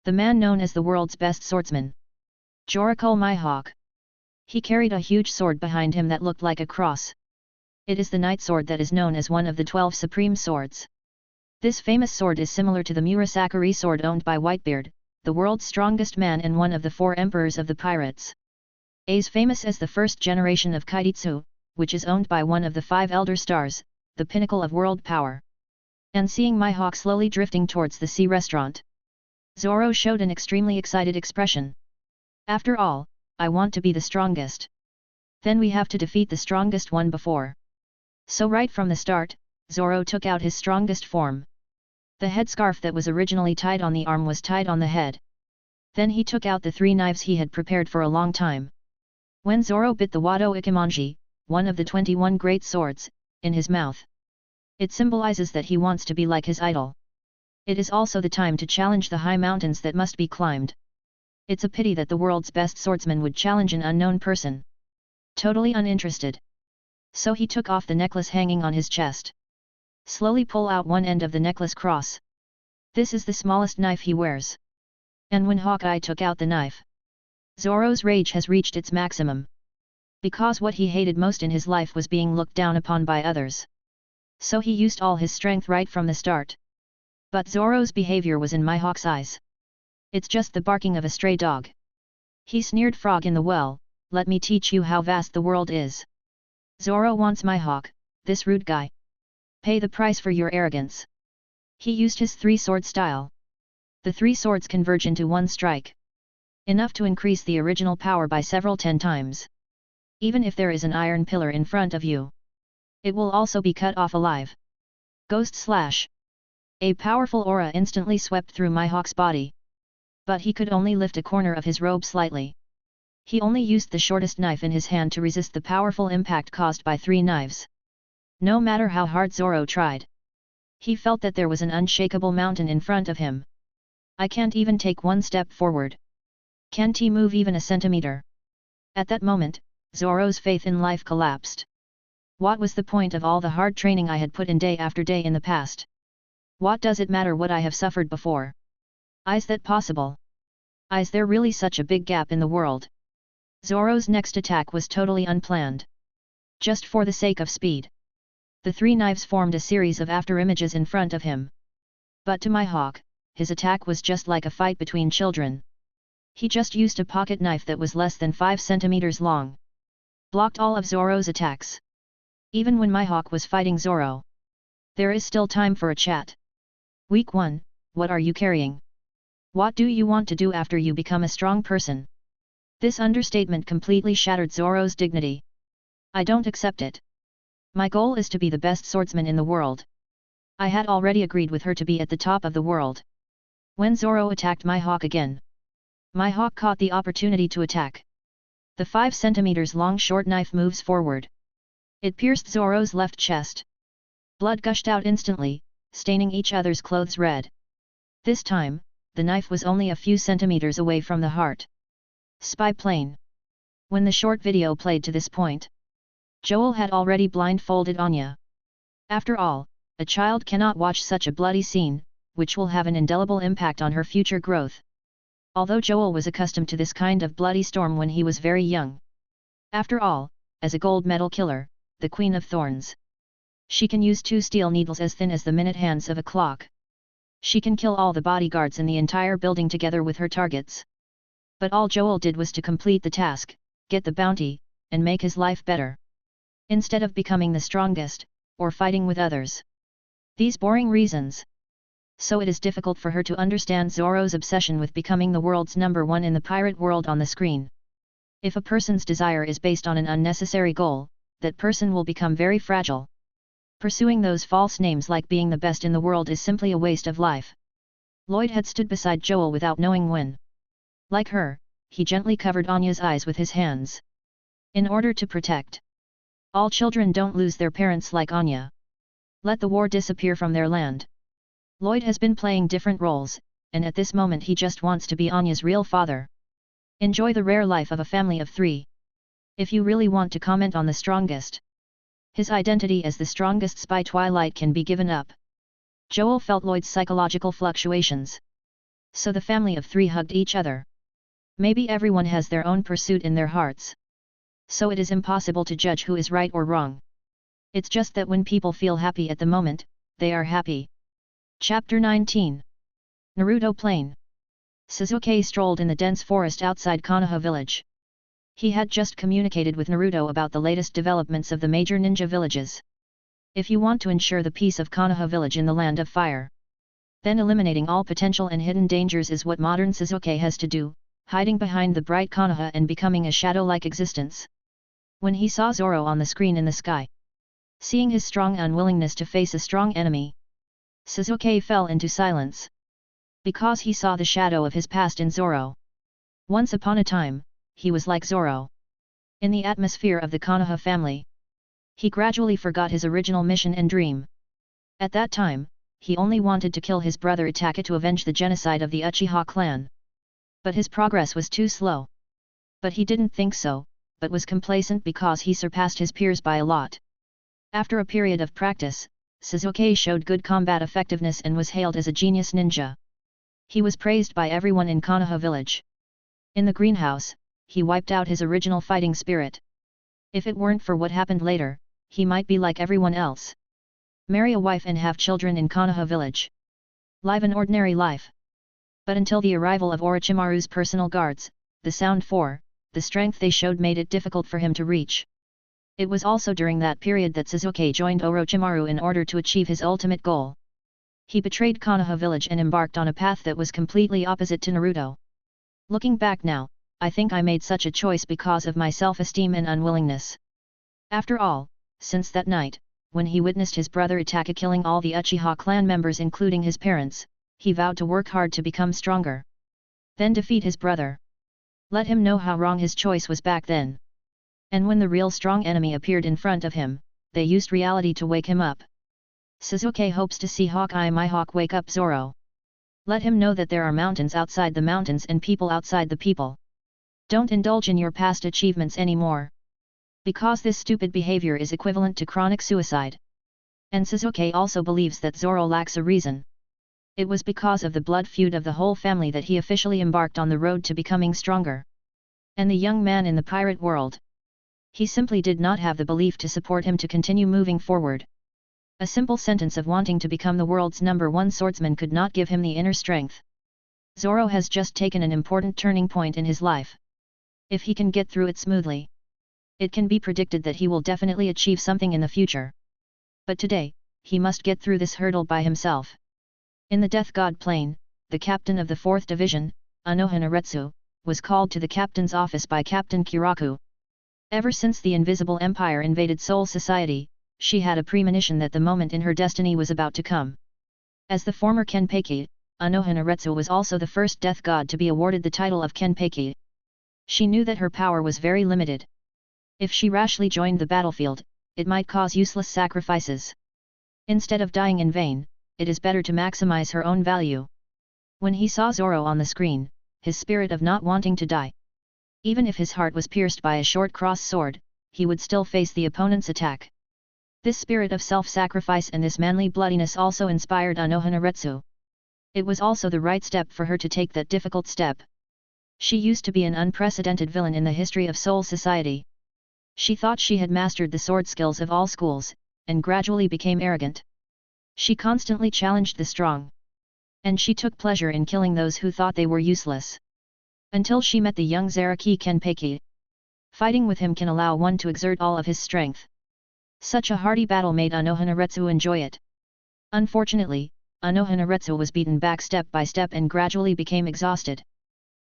The man known as the world's best swordsman, Jorakul Mihawk. He carried a huge sword behind him that looked like a cross. It is the Night Sword that is known as one of the 12 supreme swords. This famous sword is similar to the Murasakuri sword owned by Whitebeard, the world's strongest man and one of the 4 emperors of the pirates. As famous as the first generation of Kaititsu, which is owned by one of the 5 elder stars, the pinnacle of world power. And seeing Mihawk slowly drifting towards the sea restaurant, Zoro showed an extremely excited expression. After all, I want to be the strongest. Then we have to defeat the strongest one before. So right from the start, Zoro took out his strongest form. The headscarf that was originally tied on the arm was tied on the head. Then he took out the 3 knives he had prepared for a long time. When Zoro bit the Wado Ikimonji, one of the 21 great swords, in his mouth, it symbolizes that he wants to be like his idol. It is also the time to challenge the high mountains that must be climbed. It's a pity that the world's best swordsman would challenge an unknown person. Totally uninterested. So he took off the necklace hanging on his chest. Slowly pull out one end of the necklace cross. This is the smallest knife he wears. And when Hawkeye took out the knife, Zoro's rage has reached its maximum. Because what he hated most in his life was being looked down upon by others. So he used all his strength right from the start. But Zoro's behavior was in Mihawk's eyes. It's just the barking of a stray dog. He sneered, frog in the well, let me teach you how vast the world is. Zoro wants Mihawk, this rude guy. Pay the price for your arrogance. He used his 3-sword style. The 3 swords converge into one strike. Enough to increase the original power by several 10 times. Even if there is an iron pillar in front of you, it will also be cut off alive. Ghost slash. A powerful aura instantly swept through Mihawk's body. But he could only lift a corner of his robe slightly. He only used the shortest knife in his hand to resist the powerful impact caused by 3 knives. No matter how hard Zoro tried, he felt that there was an unshakable mountain in front of him. I can't even take 1 step forward. Can't he move even a centimeter? At that moment, Zoro's faith in life collapsed. What was the point of all the hard training I had put in day after day in the past? What does it matter what I have suffered before? Is that possible? Is there really such a big gap in the world? Zoro's next attack was totally unplanned. Just for the sake of speed. The 3 knives formed a series of afterimages in front of him. But to my hawk, his attack was just like a fight between children. He just used a pocket knife that was less than 5 centimeters long. Blocked all of Zoro's attacks. Even when my hawk was fighting Zoro. There is still time for a chat. Week 1, what are you carrying? What do you want to do after you become a strong person? This understatement completely shattered Zoro's dignity. I don't accept it. My goal is to be the best swordsman in the world. I had already agreed with her to be at the top of the world. When Zoro attacked my hawk again, my hawk caught the opportunity to attack. The 5 centimeters long short knife moves forward. It pierced Zoro's left chest. Blood gushed out instantly, staining each other's clothes red. This time, the knife was only a few centimeters away from the heart. Spy plane. When the short video played to this point, Joel had already blindfolded Anya. After all, a child cannot watch such a bloody scene, which will have an indelible impact on her future growth. Although Joel was accustomed to this kind of bloody storm when he was very young. After all, as a gold medal killer, the Queen of Thorns, she can use 2 steel needles as thin as the minute hands of a clock. She can kill all the bodyguards in the entire building together with her targets. But all Joel did was to complete the task, get the bounty, and make his life better. Instead of becoming the strongest, or fighting with others. These boring reasons. So it is difficult for her to understand Zoro's obsession with becoming the world's #1 in the pirate world on the screen. If a person's desire is based on an unnecessary goal, that person will become very fragile. Pursuing those false names like being the best in the world is simply a waste of life. Lloyd had stood beside Joel without knowing when. Like her, he gently covered Anya's eyes with his hands. In order to protect. All children don't lose their parents like Anya. Let the war disappear from their land. Lloyd has been playing different roles, and at this moment he just wants to be Anya's real father. Enjoy the rare life of a family of 3. If you really want to comment on the strongest, his identity as the strongest spy Twilight can be given up. Joel felt Lloyd's psychological fluctuations. So the family of 3 hugged each other. Maybe everyone has their own pursuit in their hearts. So it is impossible to judge who is right or wrong. It's just that when people feel happy at the moment, they are happy. Chapter 19. Naruto Plain. Sasuke strolled in the dense forest outside Konoha village. He had just communicated with Naruto about the latest developments of the major ninja villages. If you want to ensure the peace of Konoha village in the Land of Fire, then eliminating all potential and hidden dangers is what modern Sasuke has to do, hiding behind the bright Konoha and becoming a shadow-like existence. When he saw Zoro on the screen in the sky, seeing his strong unwillingness to face a strong enemy, Sasuke fell into silence. Because he saw the shadow of his past in Zoro. Once upon a time, he was like Zoro. In the atmosphere of the Konoha family, he gradually forgot his original mission and dream. At that time, he only wanted to kill his brother Itachi to avenge the genocide of the Uchiha clan. But his progress was too slow. But he didn't think so, but was complacent because he surpassed his peers by a lot. After a period of practice, Sasuke showed good combat effectiveness and was hailed as a genius ninja. He was praised by everyone in Konoha village. In the greenhouse, he wiped out his original fighting spirit. If it weren't for what happened later, he might be like everyone else. Marry a wife and have children in Konoha village. Live an ordinary life. But until the arrival of Orochimaru's personal guards, the Sound Four, the strength they showed made it difficult for him to reach. It was also during that period that Sasuke joined Orochimaru in order to achieve his ultimate goal. He betrayed Konoha village and embarked on a path that was completely opposite to Naruto. Looking back now, I think I made such a choice because of my self-esteem and unwillingness. After all, since that night, when he witnessed his brother Itachi killing all the Uchiha clan members including his parents, he vowed to work hard to become stronger. Then defeat his brother. Let him know how wrong his choice was back then. And when the real strong enemy appeared in front of him, they used reality to wake him up. Sasuke hopes to see Hawkeye my hawk wake up Zoro. Let him know that there are mountains outside the mountains and people outside the people. Don't indulge in your past achievements anymore. Because this stupid behavior is equivalent to chronic suicide. And Sasuke also believes that Zoro lacks a reason. It was because of the blood feud of the whole family that he officially embarked on the road to becoming stronger. And the young man in the pirate world. He simply did not have the belief to support him to continue moving forward. A simple sentence of wanting to become the world's #1 swordsman could not give him the inner strength. Zoro has just taken an important turning point in his life. If he can get through it smoothly, it can be predicted that he will definitely achieve something in the future. But today, he must get through this hurdle by himself. In the Death God Plane, the captain of the 4th Division, Anohanaretsu, was called to the captain's office by Captain Kiraku. Ever since the Invisible Empire invaded Soul Society, she had a premonition that the moment in her destiny was about to come. As the former Kenpeki, Anohanaretsu was also the first death god to be awarded the title of Kenpeki. She knew that her power was very limited. If she rashly joined the battlefield, it might cause useless sacrifices. Instead of dying in vain, it is better to maximize her own value. When he saw Zoro on the screen, his spirit of not wanting to die. Even if his heart was pierced by a short cross sword, he would still face the opponent's attack. This spirit of self-sacrifice and this manly bloodiness also inspired Anohanaretsu. It was also the right step for her to take that difficult step. She used to be an unprecedented villain in the history of Soul Society. She thought she had mastered the sword skills of all schools, and gradually became arrogant. She constantly challenged the strong. And she took pleasure in killing those who thought they were useless. Until she met the young Zaraki Kenpeki. Fighting with him can allow one to exert all of his strength. Such a hardy battle made Anohanaretsu enjoy it. Unfortunately, Anohanaretsu was beaten back step by step and gradually became exhausted.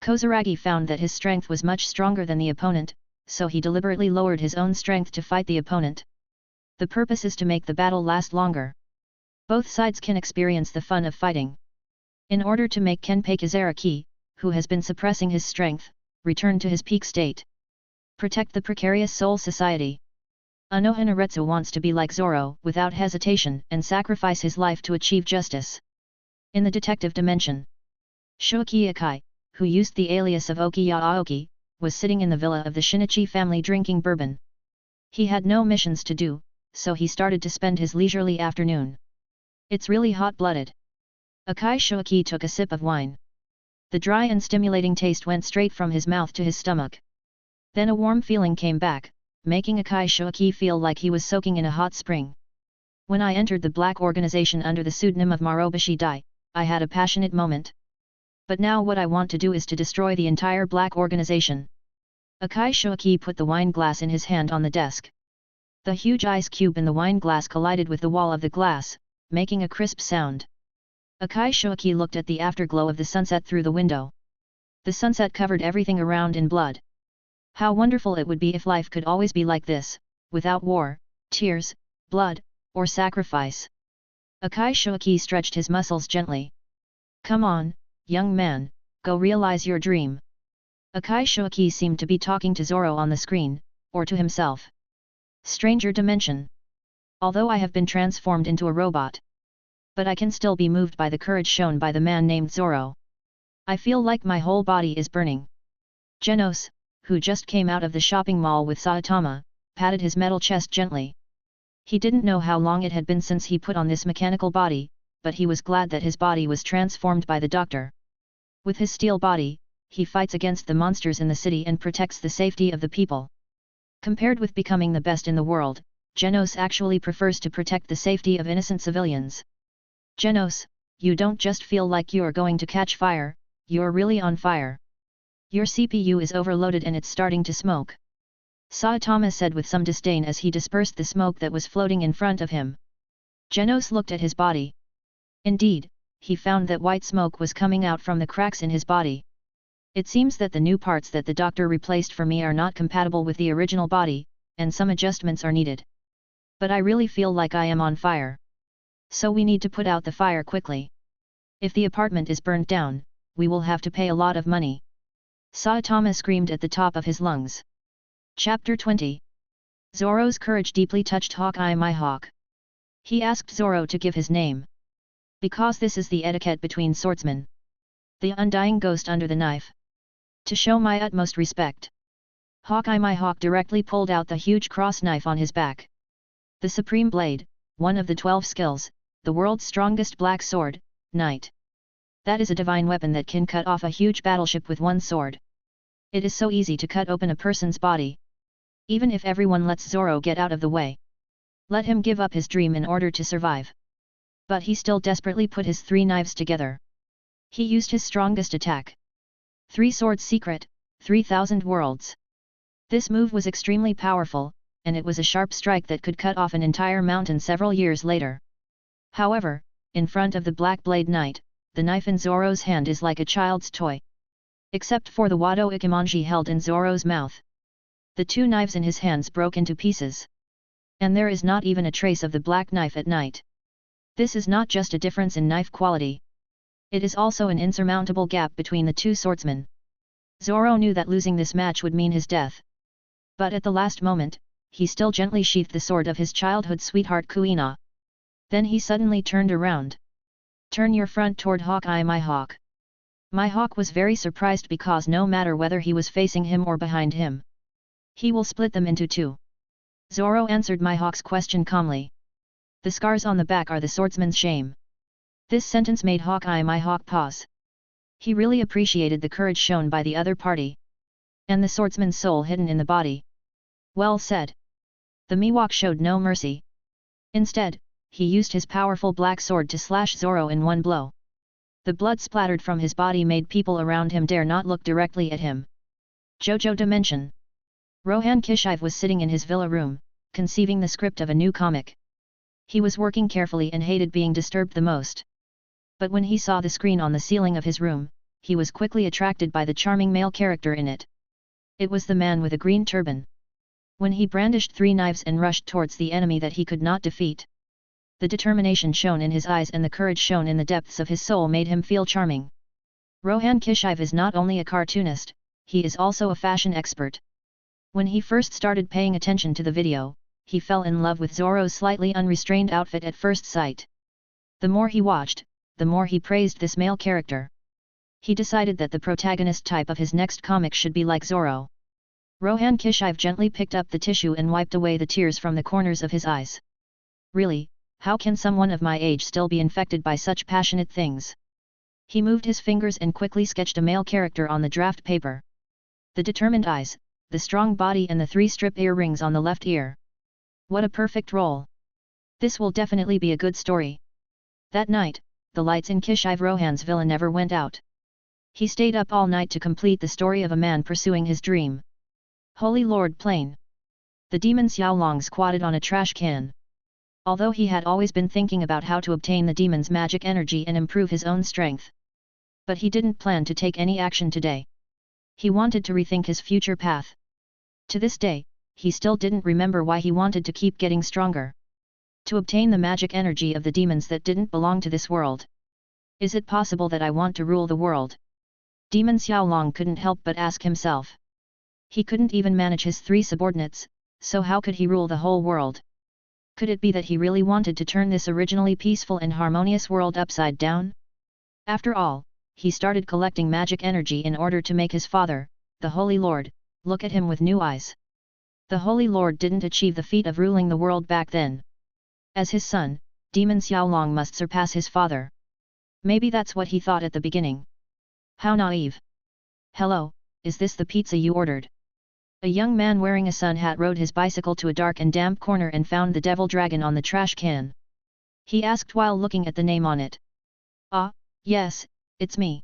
Kozaragi found that his strength was much stronger than the opponent, so he deliberately lowered his own strength to fight the opponent. The purpose is to make the battle last longer. Both sides can experience the fun of fighting. In order to make Kenpeki Zaraki, who has been suppressing his strength, return to his peak state. Protect the precarious Soul Society. Anohanaretsu wants to be like Zoro without hesitation and sacrifice his life to achieve justice. In the detective dimension, Shoki Akai, who used the alias of Okiya Aoki, was sitting in the villa of the Shinichi family drinking bourbon. He had no missions to do, so he started to spend his leisurely afternoon. It's really hot-blooded. Akai Shoki took a sip of wine. The dry and stimulating taste went straight from his mouth to his stomach. Then a warm feeling came back, making Akai Shoki feel like he was soaking in a hot spring. When I entered the black organization under the pseudonym of Marobushi Dai, I had a passionate moment. But now what I want to do is to destroy the entire black organization. Akai Shoki put the wine glass in his hand on the desk. The huge ice cube in the wine glass collided with the wall of the glass, making a crisp sound. Akai Shoki looked at the afterglow of the sunset through the window. The sunset covered everything around in blood. How wonderful it would be if life could always be like this, without war, tears, blood, or sacrifice. Akai Shoki stretched his muscles gently. Come on, young man, go realize your dream. Akai Shoki seemed to be talking to Zoro on the screen, or to himself. Stranger dimension. Although I have been transformed into a robot, but I can still be moved by the courage shown by the man named Zoro. I feel like my whole body is burning. Genos, who just came out of the shopping mall with Saitama, patted his metal chest gently. He didn't know how long it had been since he put on this mechanical body, but he was glad that his body was transformed by the doctor. With his steel body, he fights against the monsters in the city and protects the safety of the people. Compared with becoming the best in the world, Genos actually prefers to protect the safety of innocent civilians. Genos, you don't just feel like you're going to catch fire, you're really on fire. Your CPU is overloaded and it's starting to smoke. Saitama said with some disdain as he dispersed the smoke that was floating in front of him. Genos looked at his body. Indeed, he found that white smoke was coming out from the cracks in his body. It seems that the new parts that the doctor replaced for me are not compatible with the original body, and some adjustments are needed. But I really feel like I am on fire. So we need to put out the fire quickly. If the apartment is burnt down, we will have to pay a lot of money. Saitama screamed at the top of his lungs. Chapter 20. Zoro's courage deeply touched Hawkeye my hawk. He asked Zoro to give his name. Because this is the etiquette between swordsmen. The undying ghost under the knife. To show my utmost respect. Hawkeye my hawk directly pulled out the huge cross knife on his back. The supreme blade, one of the 12 skills, the world's strongest black sword, knight. That is a divine weapon that can cut off a huge battleship with one sword. It is so easy to cut open a person's body. Even if everyone lets Zoro get out of the way. Let him give up his dream in order to survive. But he still desperately put his 3 knives together. He used his strongest attack. 3 swords secret, 3,000 worlds. This move was extremely powerful, and it was a sharp strike that could cut off an entire mountain several years later. However, in front of the Black Blade Knight, the knife in Zoro's hand is like a child's toy. Except for the Wado Ikimonji held in Zoro's mouth. The 2 knives in his hands broke into pieces. And there is not even a trace of the black knife at night. This is not just a difference in knife quality. It is also an insurmountable gap between the 2 swordsmen. Zoro knew that losing this match would mean his death. But at the last moment, he still gently sheathed the sword of his childhood sweetheart Kuina. Then he suddenly turned around. Turn your front toward Hawkeye my hawk. My hawk was very surprised because no matter whether he was facing him or behind him. He will split them into 2. Zoro answered my hawk's question calmly. The scars on the back are the swordsman's shame. This sentence made Hawkeye my hawk pause. He really appreciated the courage shown by the other party. And the swordsman's soul hidden in the body. Well said. The Miwok showed no mercy. Instead, he used his powerful black sword to slash Zoro in one blow. The blood splattered from his body made people around him dare not look directly at him. JoJo Dimension. Rohan Kishive was sitting in his villa room, conceiving the script of a new comic. He was working carefully and hated being disturbed the most. But when he saw the screen on the ceiling of his room, he was quickly attracted by the charming male character in it. It was the man with a green turban. When he brandished 3 knives and rushed towards the enemy that he could not defeat. The determination shown in his eyes and the courage shown in the depths of his soul made him feel charming. Rohan Kishive is not only a cartoonist, he is also a fashion expert. When he first started paying attention to the video, he fell in love with Zoro's slightly unrestrained outfit at first sight. The more he watched, the more he praised this male character. He decided that the protagonist type of his next comic should be like Zoro. Rohan Kishive gently picked up the tissue and wiped away the tears from the corners of his eyes. Really, how can someone of my age still be infected by such passionate things? He moved his fingers and quickly sketched a male character on the draft paper. The determined eyes, the strong body and the 3 strip earrings on the left ear. What a perfect role! This will definitely be a good story. That night, the lights in Kishive Rohan's villa never went out. He stayed up all night to complete the story of a man pursuing his dream. Holy Lord Plain. The demon Xiaolong squatted on a trash can. Although he had always been thinking about how to obtain the demon's magic energy and improve his own strength. But he didn't plan to take any action today. He wanted to rethink his future path. To this day, he still didn't remember why he wanted to keep getting stronger. To obtain the magic energy of the demons that didn't belong to this world. Is it possible that I want to rule the world? Demon Xiaolong couldn't help but ask himself. He couldn't even manage his 3 subordinates, so how could he rule the whole world? Could it be that he really wanted to turn this originally peaceful and harmonious world upside down? After all, he started collecting magic energy in order to make his father, the Holy Lord, look at him with new eyes. The Holy Lord didn't achieve the feat of ruling the world back then. As his son, Demon Xiaolong must surpass his father. Maybe that's what he thought at the beginning. How naive. Hello, is this the pizza you ordered? A young man wearing a sun hat rode his bicycle to a dark and damp corner and found the devil dragon on the trash can. He asked while looking at the name on it. Ah, yes, it's me.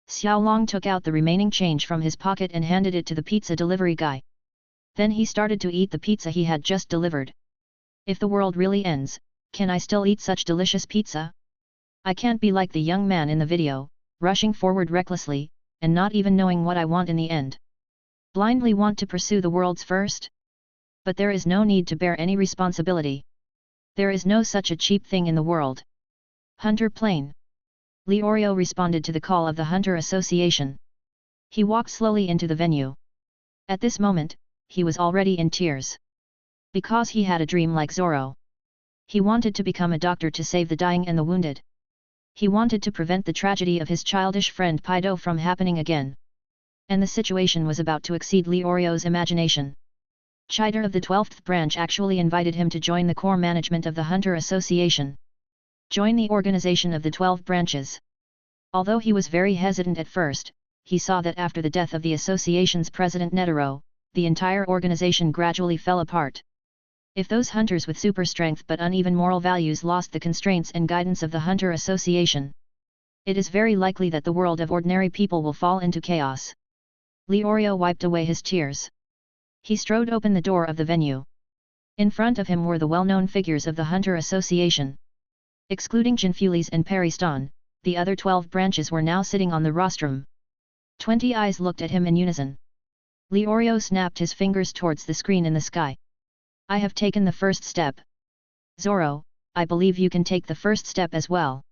Xiaolong took out the remaining change from his pocket and handed it to the pizza delivery guy. Then he started to eat the pizza he had just delivered. If the world really ends, can I still eat such delicious pizza? I can't be like the young man in the video, rushing forward recklessly, and not even knowing what I want in the end. Blindly want to pursue the world's first? But there is no need to bear any responsibility. There is no such a cheap thing in the world. Hunter Plain. Leorio responded to the call of the Hunter Association. He walked slowly into the venue. At this moment, he was already in tears. Because he had a dream like Zoro. He wanted to become a doctor to save the dying and the wounded. He wanted to prevent the tragedy of his childish friend Pido from happening again. And the situation was about to exceed Leorio's imagination. Chider of the 12th branch actually invited him to join the core management of the Hunter Association. Join the organization of the 12 branches. Although he was very hesitant at first, he saw that after the death of the association's president Netero, the entire organization gradually fell apart. If those hunters with super strength but uneven moral values lost the constraints and guidance of the Hunter Association, it is very likely that the world of ordinary people will fall into chaos. Leorio wiped away his tears. He strode open the door of the venue. In front of him were the well-known figures of the Hunter Association. Excluding Jinfulis and Paristan, the other 12 branches were now sitting on the rostrum. 20 eyes looked at him in unison. Leorio snapped his fingers towards the screen in the sky. I have taken the first step. Zoro, I believe you can take the first step as well.